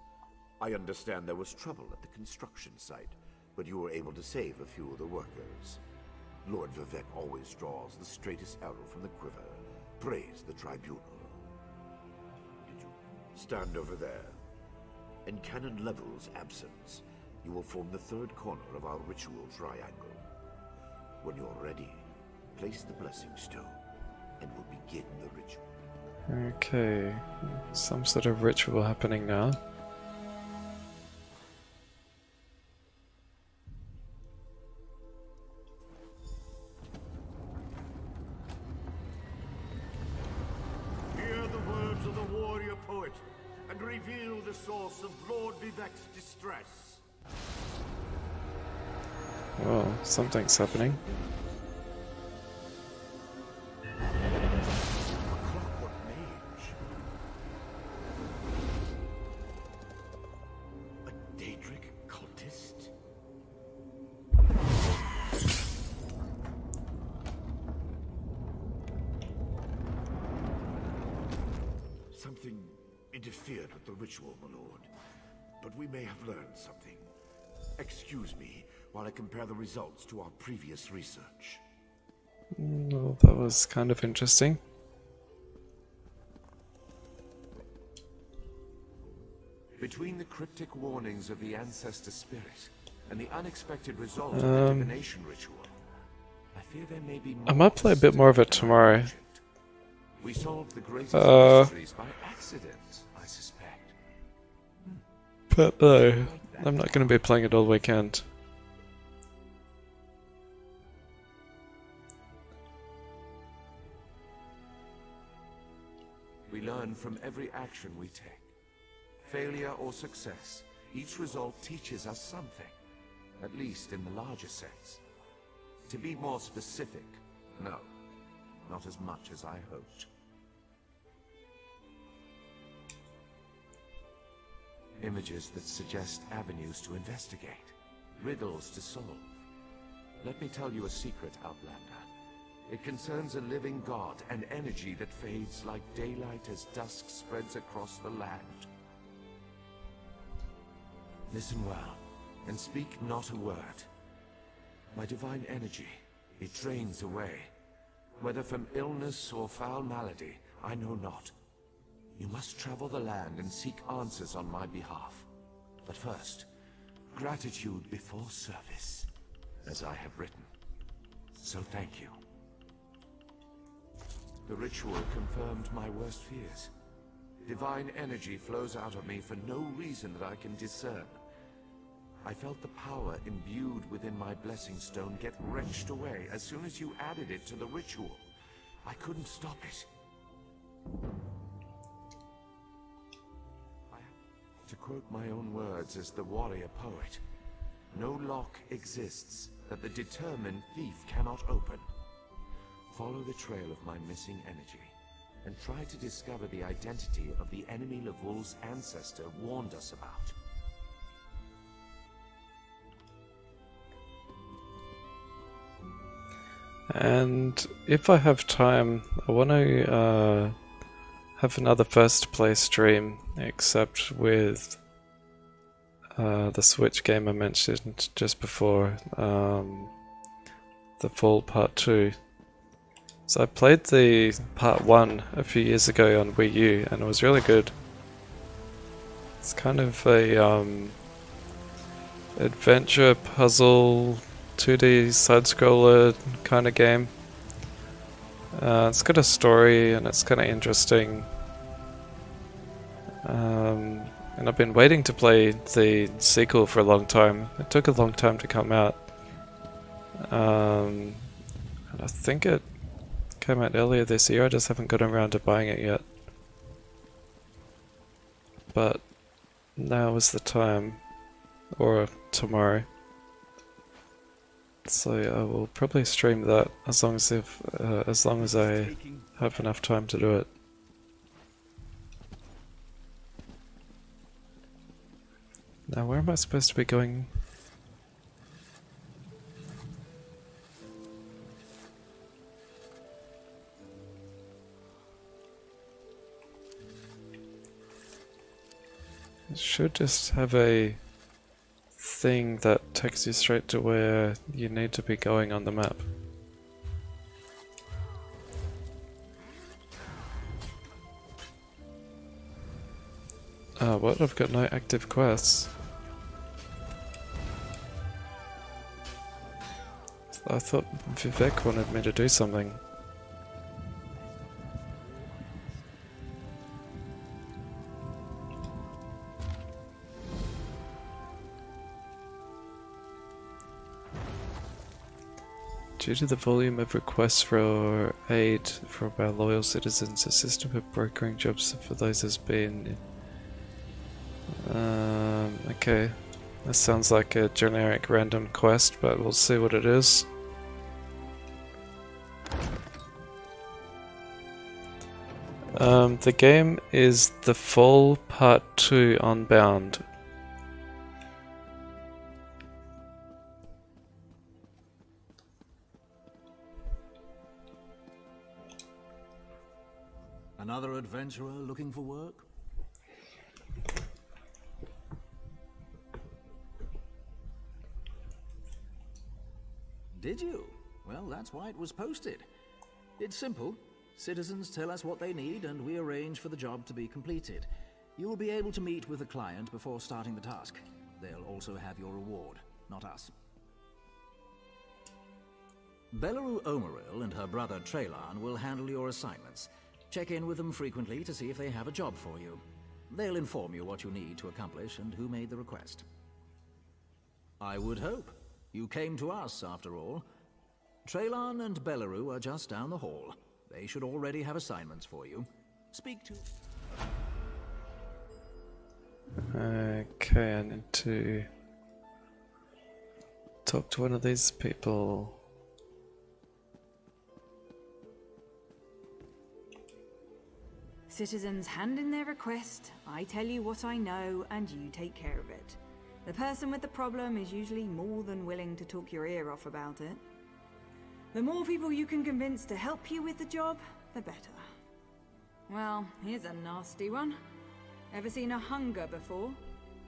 I understand there was trouble at the construction site, but you were able to save a few of the workers. Lord Vivek always draws the straightest arrow from the quiver. Praise the tribunal. Did you stand over there? In Canon Level's absence, you will form the third corner of our ritual triangle. When you're ready, place the blessing stone, and we'll begin the ritual. Okay, some sort of ritual happening now. Hear the words of the warrior poet, and reveal the source of Lord Vivek's distress. Well, something's happening. Something interfered with the ritual, my lord. But we may have learned something. Excuse me while I compare the results to our previous research. Well, that was kind of interesting. Between the cryptic warnings of the ancestor spirit and the unexpected result of the divination ritual, I fear there may be more. I might play a bit more of it tomorrow. We solved the greatest mysteries by accident, I suspect. But no, I'm not going to be playing it all weekend. We learn from every action we take. Failure or success, each result teaches us something, at least in the larger sense. To be more specific, no, not as much as I hoped. Images that suggest avenues to investigate, riddles to solve. Let me tell you a secret, Outlander. It concerns a living god, an energy that fades like daylight as dusk spreads across the land. Listen well, and speak not a word. My divine energy, it drains away. Whether from illness or foul malady, I know not. You must travel the land and seek answers on my behalf. But first, gratitude before service, as I have written. So thank you. The ritual confirmed my worst fears. Divine energy flows out of me for no reason that I can discern. I felt the power imbued within my blessing stone get wrenched away as soon as you added it to the ritual. I couldn't stop it. To quote my own words as the warrior poet, no lock exists that the determined thief cannot open. Follow the trail of my missing energy, and try to discover the identity of the enemy Lavul's ancestor warned us about. And if I have time, I want to have another first play stream, except with the Switch game I mentioned just before, the Fall Part 2. So I played the Part 1 a few years ago on Wii U, and it was really good. It's kind of a adventure puzzle 2D side-scroller kind of game. It's got a story and it's kind of interesting. And I've been waiting to play the sequel for a long time. It took a long time to come out. And I think it came out earlier this year, I just haven't gotten around to buying it yet. But now is the time, or tomorrow. So I will probably stream that as long as I have enough time to do it. Now where am I supposed to be going? It should just have a thing that takes you straight to where you need to be going on the map. Ah, what? I've got no active quests. I thought Vivek wanted me to do something. Due to the volume of requests for aid from our loyal citizens, a system of brokering jobs for those has been... okay. This sounds like a generic random quest, but we'll see what it is. The game is The Fall Part 2 Unbound. Another adventurer looking for work? Did you? Well, that's why it was posted. It's simple. Citizens tell us what they need and we arrange for the job to be completed. You will be able to meet with the client before starting the task. They'll also have your reward, not us. Belleru Omeril and her brother Traylan will handle your assignments. Check in with them frequently to see if they have a job for you. They'll inform you what you need to accomplish and who made the request. I would hope. You came to us, after all. Traylon and Belleru are just down the hall. They should already have assignments for you. Speak to... Okay, I need to talk to one of these people. Citizens hand in their request, I tell you what I know, and you take care of it. The person with the problem is usually more than willing to talk your ear off about it. The more people you can convince to help you with the job, the better. Well, here's a nasty one. Ever seen a hunger before?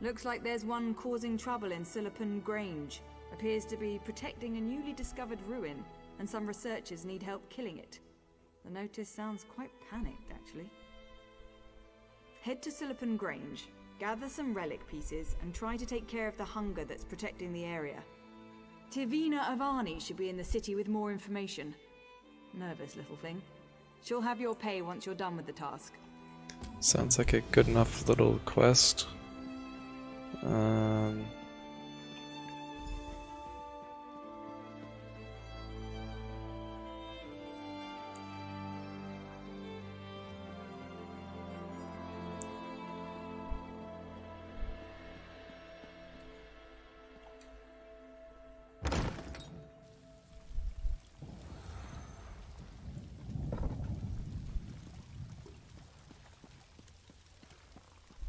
Looks like there's one causing trouble in Silipun Grange. Appears to be protecting a newly discovered ruin, and some researchers need help killing it. The notice sounds quite panicked, actually. Head to Silipun Grange, gather some relic pieces, and try to take care of the hunger that's protecting the area. Tivina Avani should be in the city with more information. Nervous little thing. She'll have your pay once you're done with the task. Sounds like a good enough little quest.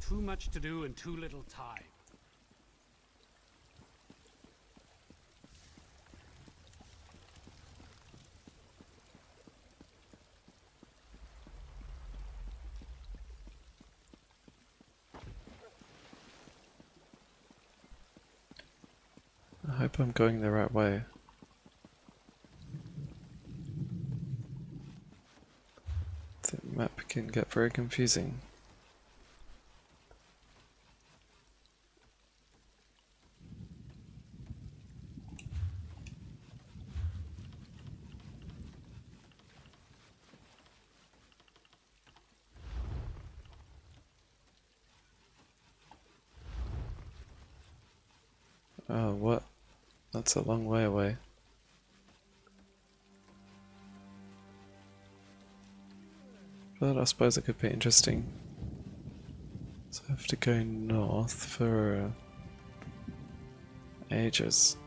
Too much to do and too little time. I hope I'm going the right way. The map can get very confusing. Oh, what? That's a long way away. But I suppose it could be interesting. So I have to go north for ages.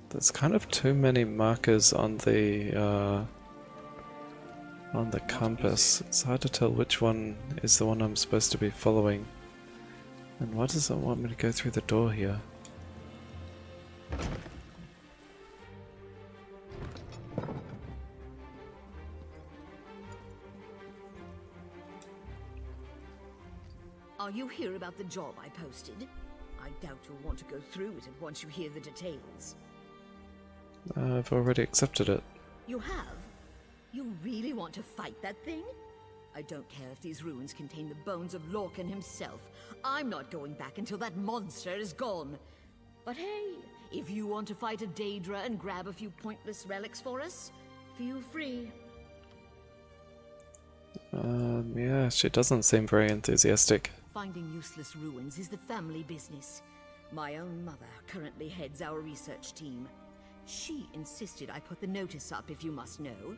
There's kind of too many markers on the compass. It's hard to tell which one is the one I'm supposed to be following. And why does it want me to go through the door here? Are you here about the job I posted? I doubt you'll want to go through with it once you hear the details. I've already accepted it. You have? You really want to fight that thing? I don't care if these ruins contain the bones of Lorcan himself. I'm not going back until that monster is gone. But hey, if you want to fight a Daedra and grab a few pointless relics for us, feel free. Yeah, she doesn't seem very enthusiastic. Finding useless ruins is the family business. My own mother currently heads our research team. She insisted I put the notice up, if you must know.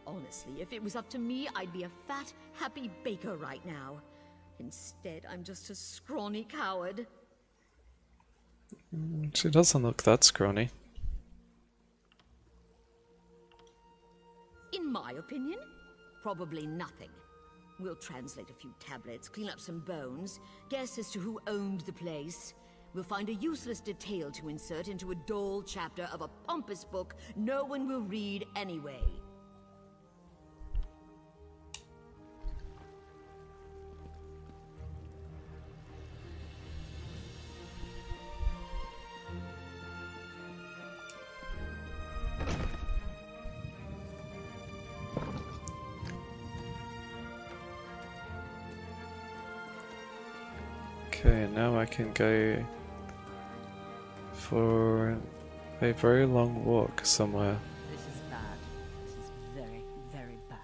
Honestly, if it was up to me, I'd be a fat, happy baker right now. Instead, I'm just a scrawny coward. She doesn't look that scrawny. In my opinion, probably nothing. We'll translate a few tablets, clean up some bones, guess as to who owned the place. We'll find a useless detail to insert into a dull chapter of a pompous book no one will read anyway. Okay, now I can go for a very long walk somewhere. This is bad. This is very, very bad.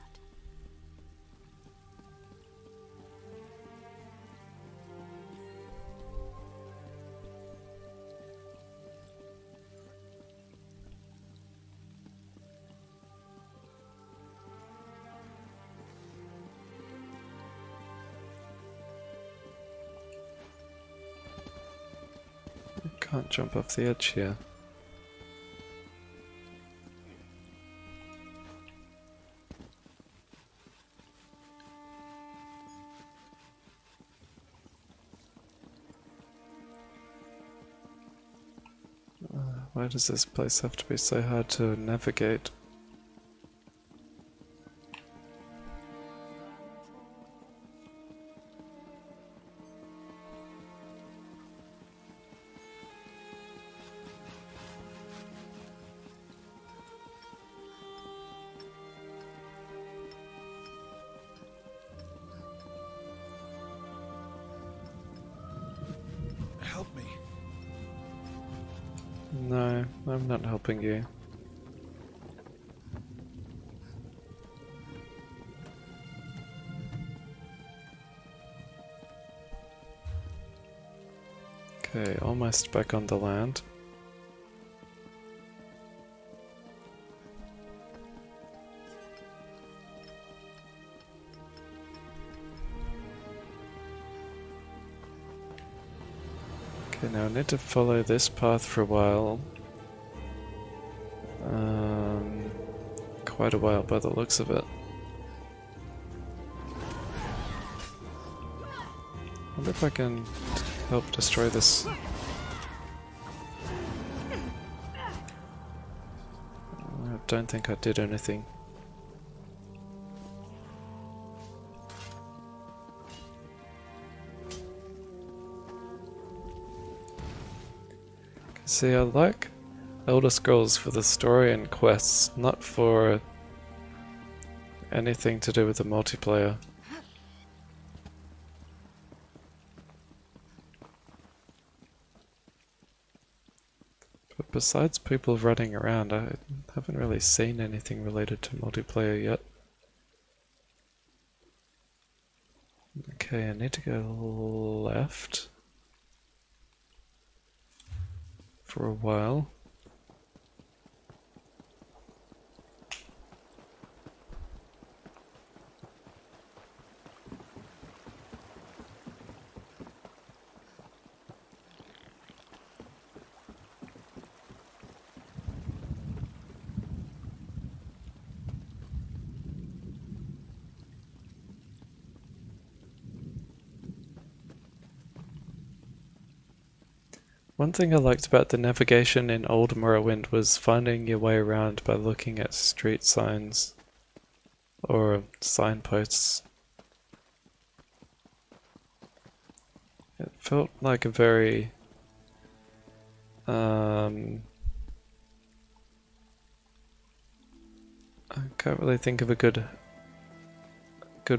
Can't jump off the edge here. Why does this place have to be so hard to navigate? Help me. No, I'm not helping you. Okay, almost back on the land. Okay, now I need to follow this path for a while. Quite a while by the looks of it. I wonder if I can help destroy this. I don't think I did anything. See, I like Elder Scrolls for the story and quests, not for anything to do with the multiplayer. But besides people running around, I haven't really seen anything related to multiplayer yet. Okay, I need to go left for a while. One thing I liked about the navigation in Old Morrowind was finding your way around by looking at street signs or signposts. It felt like a very I can't really think of a good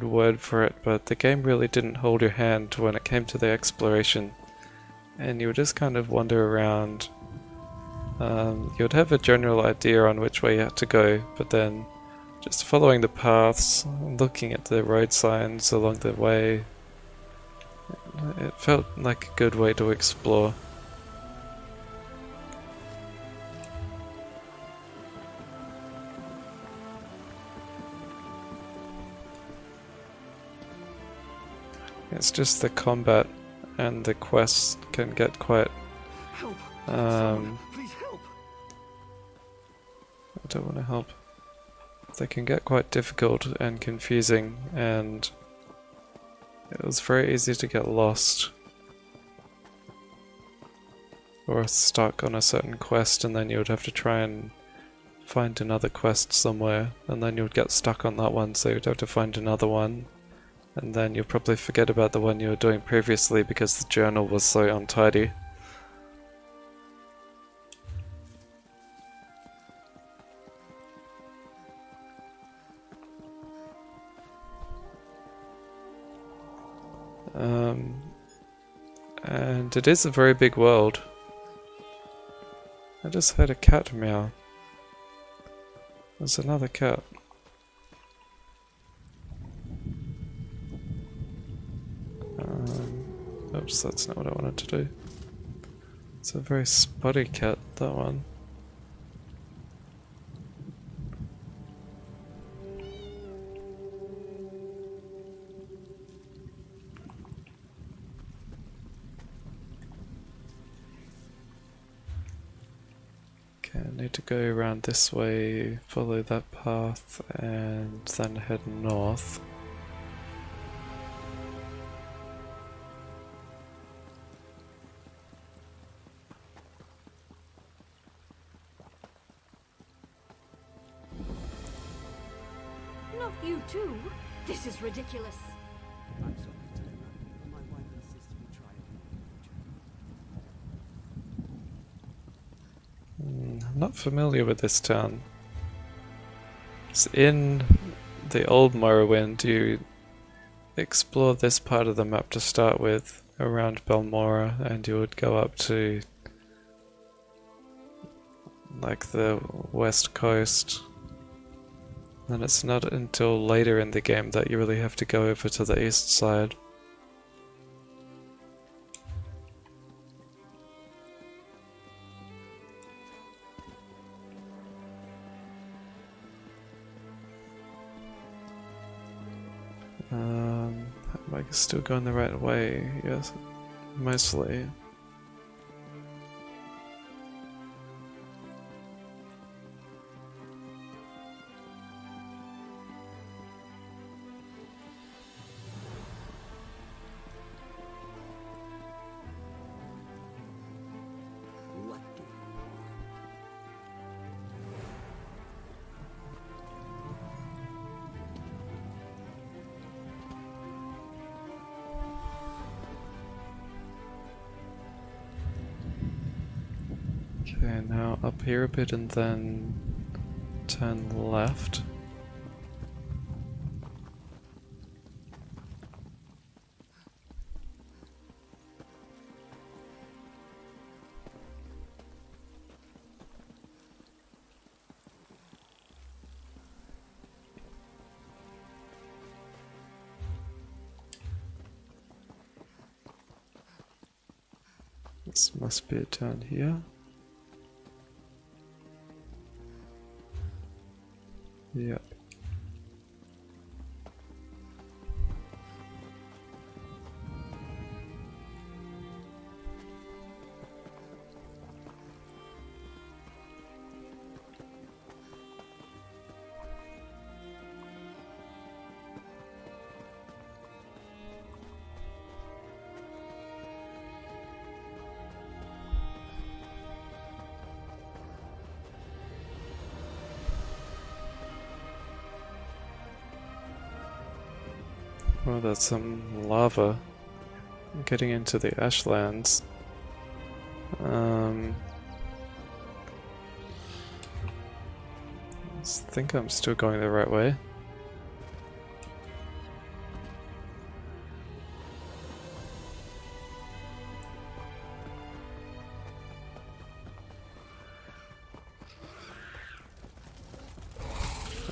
word for it, but the game really didn't hold your hand when it came to the exploration. And you would just kind of wander around. You would have a general idea on which way you had to go, but then just following the paths, looking at the road signs along the way, it felt like a good way to explore. It's just the combat and the quests can get quite Help! Please help! I don't want to help. They can get quite difficult and confusing, and it was very easy to get lost or stuck on a certain quest, and then you would have to try and find another quest somewhere, and then you would get stuck on that one, so you'd have to find another one. And then you'll probably forget about the one you were doing previously because the journal was so untidy. And it is a very big world. I just heard a cat meow. There's another cat. Oops, that's not what I wanted to do. It's a very spotty cat, that one. Okay, I need to go around this way, follow that path, and then head north. Not you too. This is ridiculous. I'm sorry, Taylor, but my wife insists we try it. I'm not familiar with this town. It's in the old Morrowind. You explore this part of the map to start with, around Balmora, and you would go up to like the west coast. And it's not until later in the game that you really have to go over to the east side. Am I still going the right way? Yes, mostly. What do you Okay, now up here a bit and then turn left. This must be it down here. Yep. Oh, that's some lava getting into the ashlands. I think I'm still going the right way.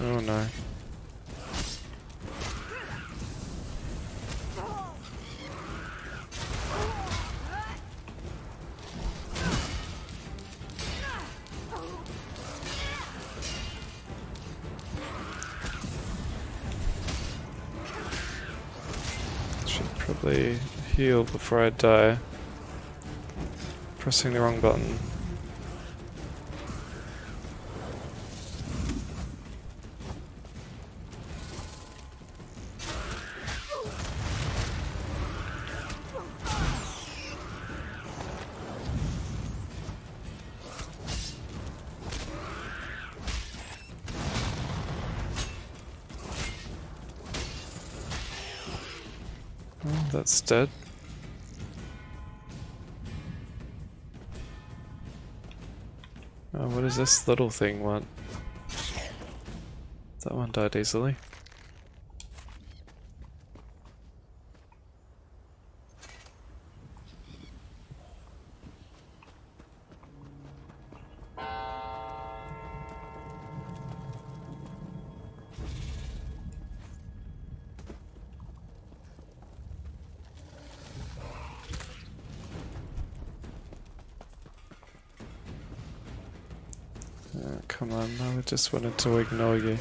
Oh no. Probably heal before I die. Pressing the wrong button. Oh, that's dead. Oh, what does this little thing want? That one died easily. Come on, I just wanted to ignore you.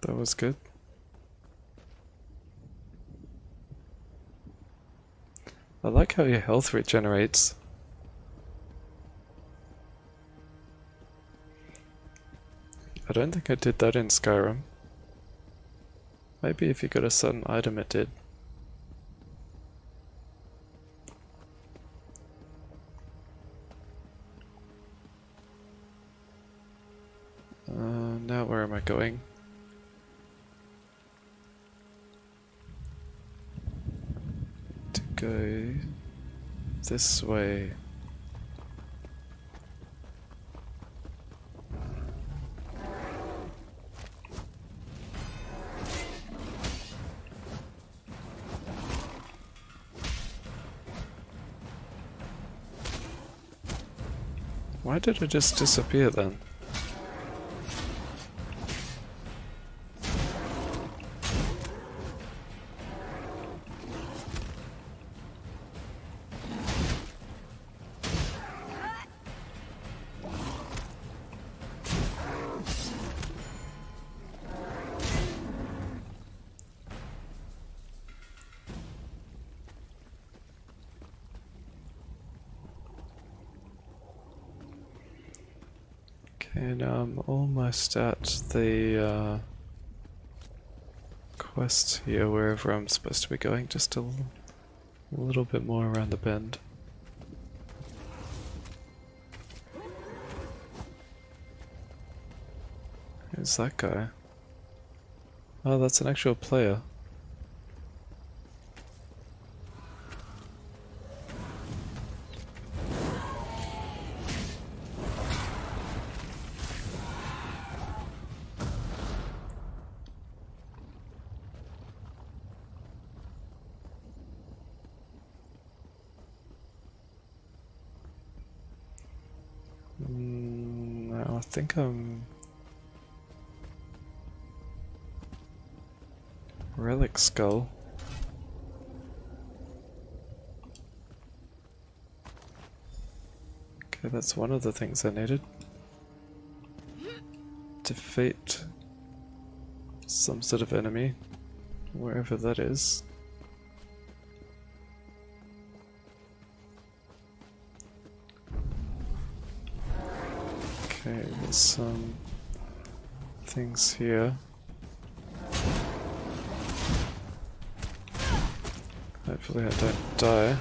That was good. I like how your health regenerates. I don't think I did that in Skyrim. Maybe if you got a certain item it did. Now where am I going? To go this way. Why did it just disappear then? Okay, now I'm almost at the quest here, wherever I'm supposed to be going, just a little bit more around the bend. Who's that guy? Oh, that's an actual player. No, I think I'm... Relic Skull. Okay, that's one of the things I needed. Defeat some sort of enemy, wherever that is. Okay, there's some things here. Hopefully I don't die.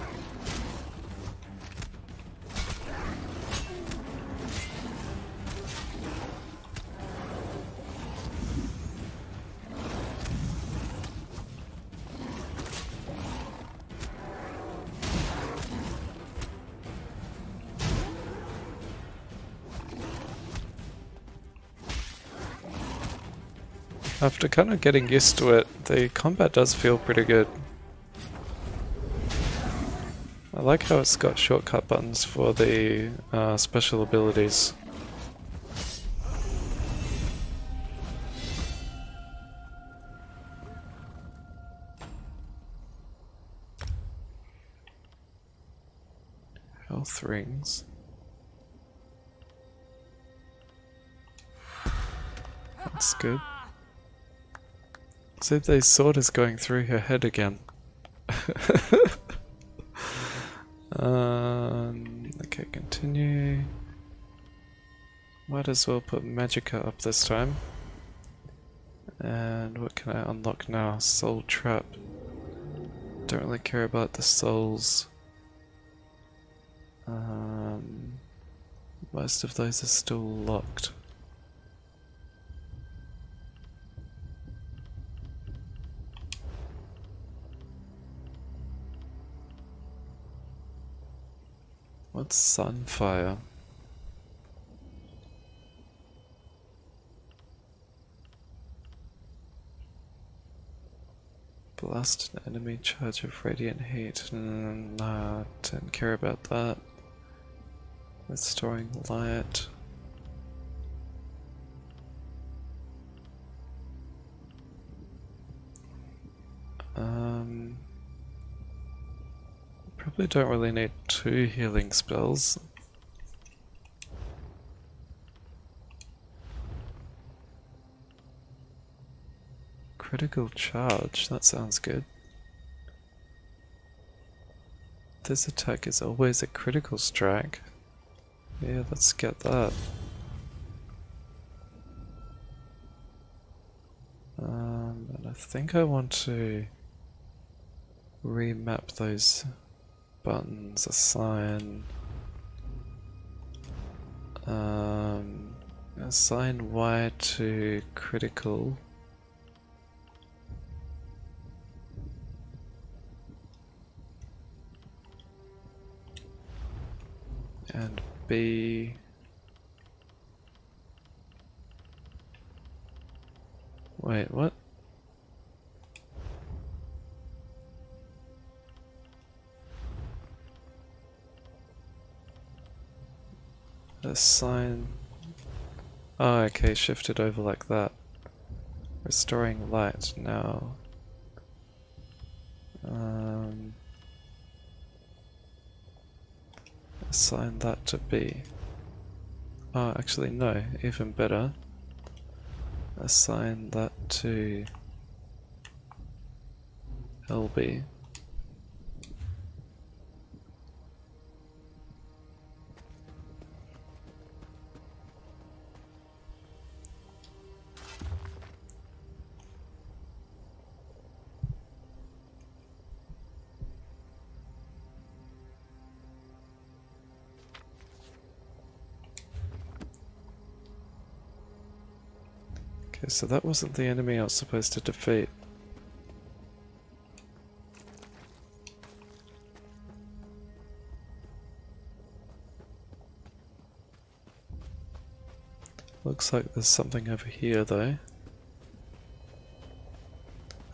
After kind of getting used to it, the combat does feel pretty good. I like how it's got shortcut buttons for the special abilities. Health rings. That's good. See, the sword is going through her head again. Okay, continue. Might as well put Magicka up this time. And what can I unlock now? Soul Trap. Don't really care about the souls. Most of those are still locked. What's Sunfire? Blast an enemy charge of radiant heat. Nah, don't care about that. Restoring light. Probably don't really need 2 healing spells. Critical charge, that sounds good. This attack is always a critical strike. Yeah, let's get that. And I think I want to remap those buttons, assign Y to critical. And B wait, what? Assign. Oh, okay, shift it over like that. Restoring light now. Assign that to B. Oh, actually no, even better. Assign that to LB. Okay, so that wasn't the enemy I was supposed to defeat. Looks like there's something over here though.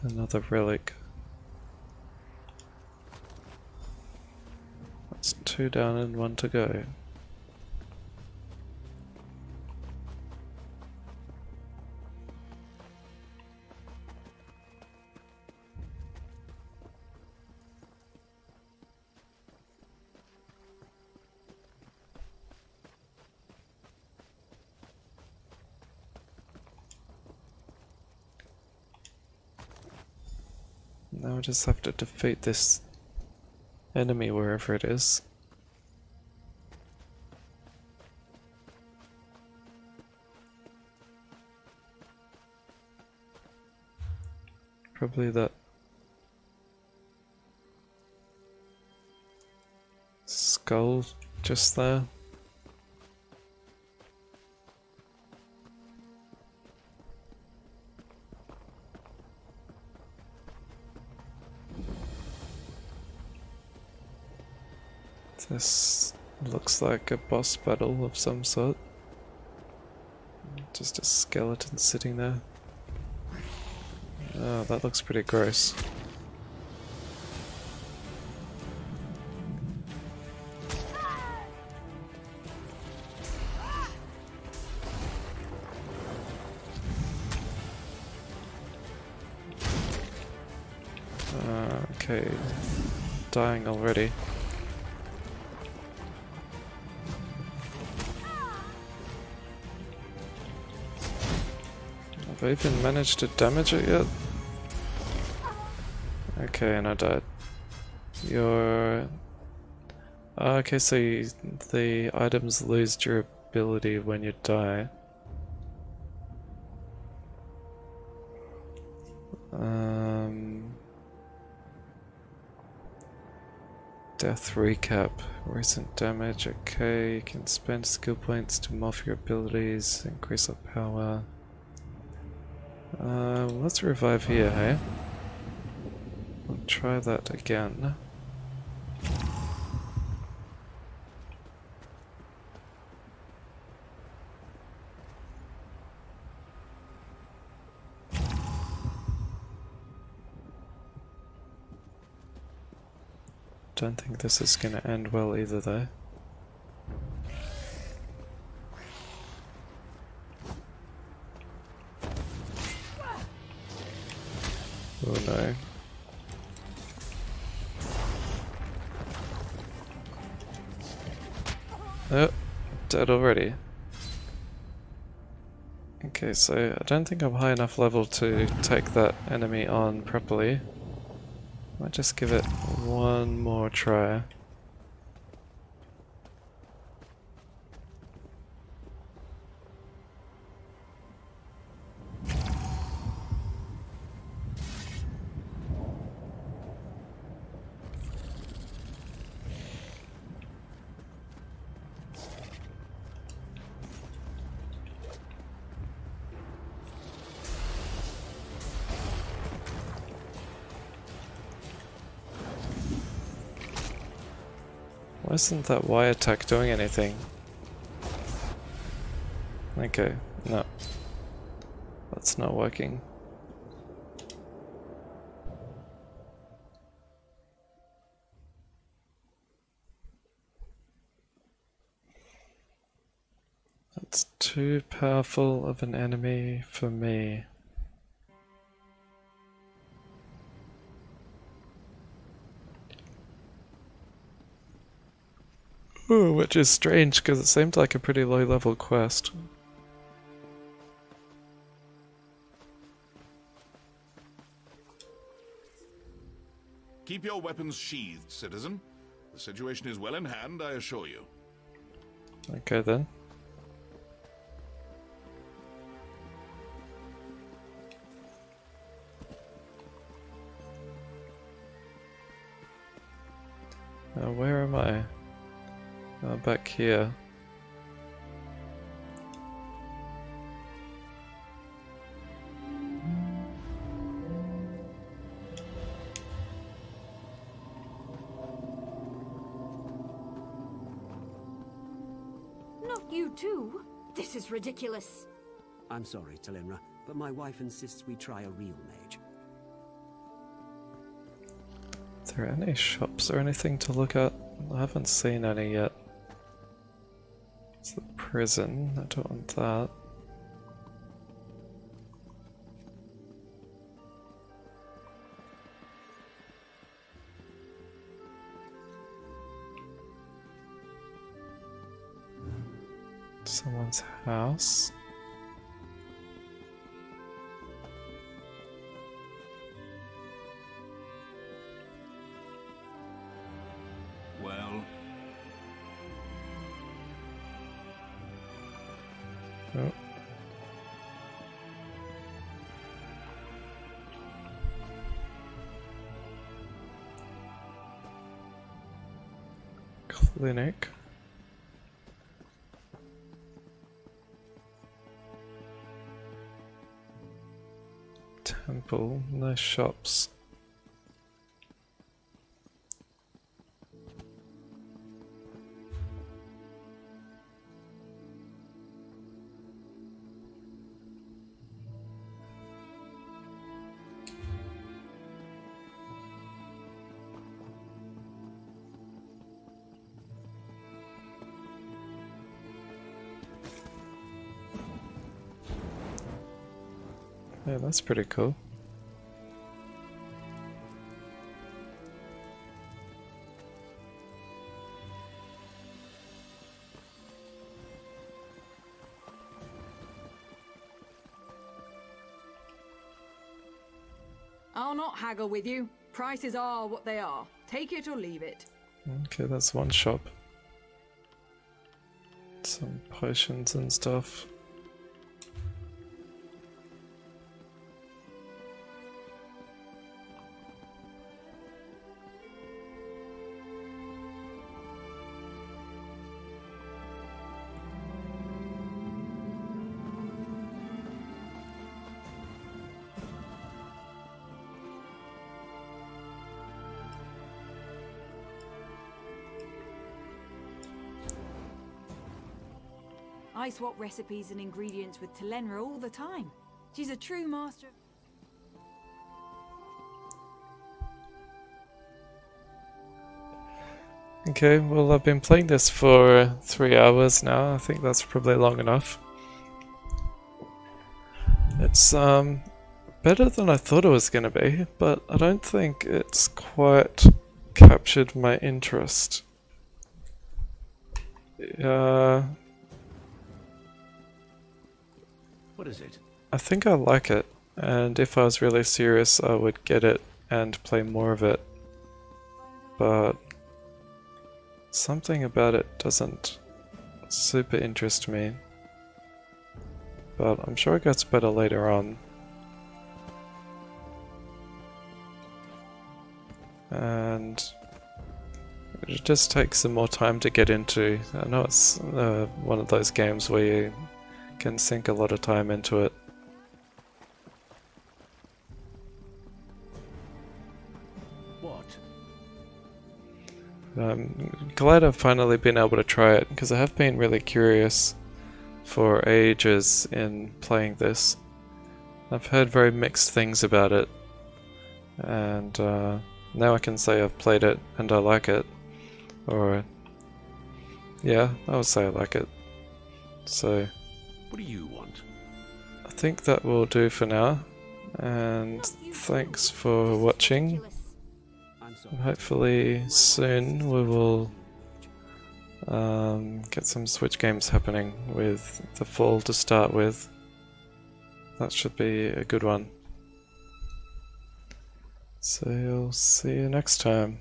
Another relic. That's 2 down and 1 to go. Now I just have to defeat this enemy wherever it is. Probably that skull just there. This looks like a boss battle of some sort. Just a skeleton sitting there. Oh, that looks pretty gross. Okay, dying already. Have I even managed to damage it yet? Okay, and I died. You're... okay, so the items lose durability when you die. Death recap. Recent damage. Okay, you can spend skill points to morph your abilities, increase our power. Let's revive here, hey? We'll try that again. Don't think this is gonna end well either though. Oh no. Oh, dead already. Okay, so I don't think I'm high enough level to take that enemy on properly. Might just give it one more try. Why isn't that Y attack doing anything? Okay, no. That's not working. That's too powerful of an enemy for me. Ooh, which is strange because it seemed like a pretty low level quest. Keep your weapons sheathed, citizen. The situation is well in hand, I assure you. Okay then. Now where am I? Back here. Not you too? This is ridiculous. I'm sorry, Telenra, but my wife insists we try a real mage. Are there any shops or anything to look at? I haven't seen any yet. It's the prison, I don't want that. Someone's house. Well, oh. Clinic. Temple, no shops. Yeah, that's pretty cool. I'll not haggle with you. Prices are what they are. Take it or leave it. Okay, that's one shop. Some potions and stuff. I swap recipes and ingredients with Telenra all the time. She's a true master. Okay, well I've been playing this for 3 hours now. I think that's probably long enough. It's better than I thought it was going to be, but I don't think it's quite captured my interest. What is it? I think I like it, and if I was really serious I would get it and play more of it. But something about it doesn't super interest me. But I'm sure it gets better later on. And it just takes some more time to get into. I know it's one of those games where you can sink a lot of time into it. What? I'm glad I've finally been able to try it, because I have been really curious for ages in playing this. I've heard very mixed things about it, and now I can say I've played it and I like it. Or yeah, I would say I like it. So What do you want? I think that will do for now, and thanks for watching. And hopefully soon we will get some Switch games happening with the fall to start with. That should be a good one. So I'll see you next time.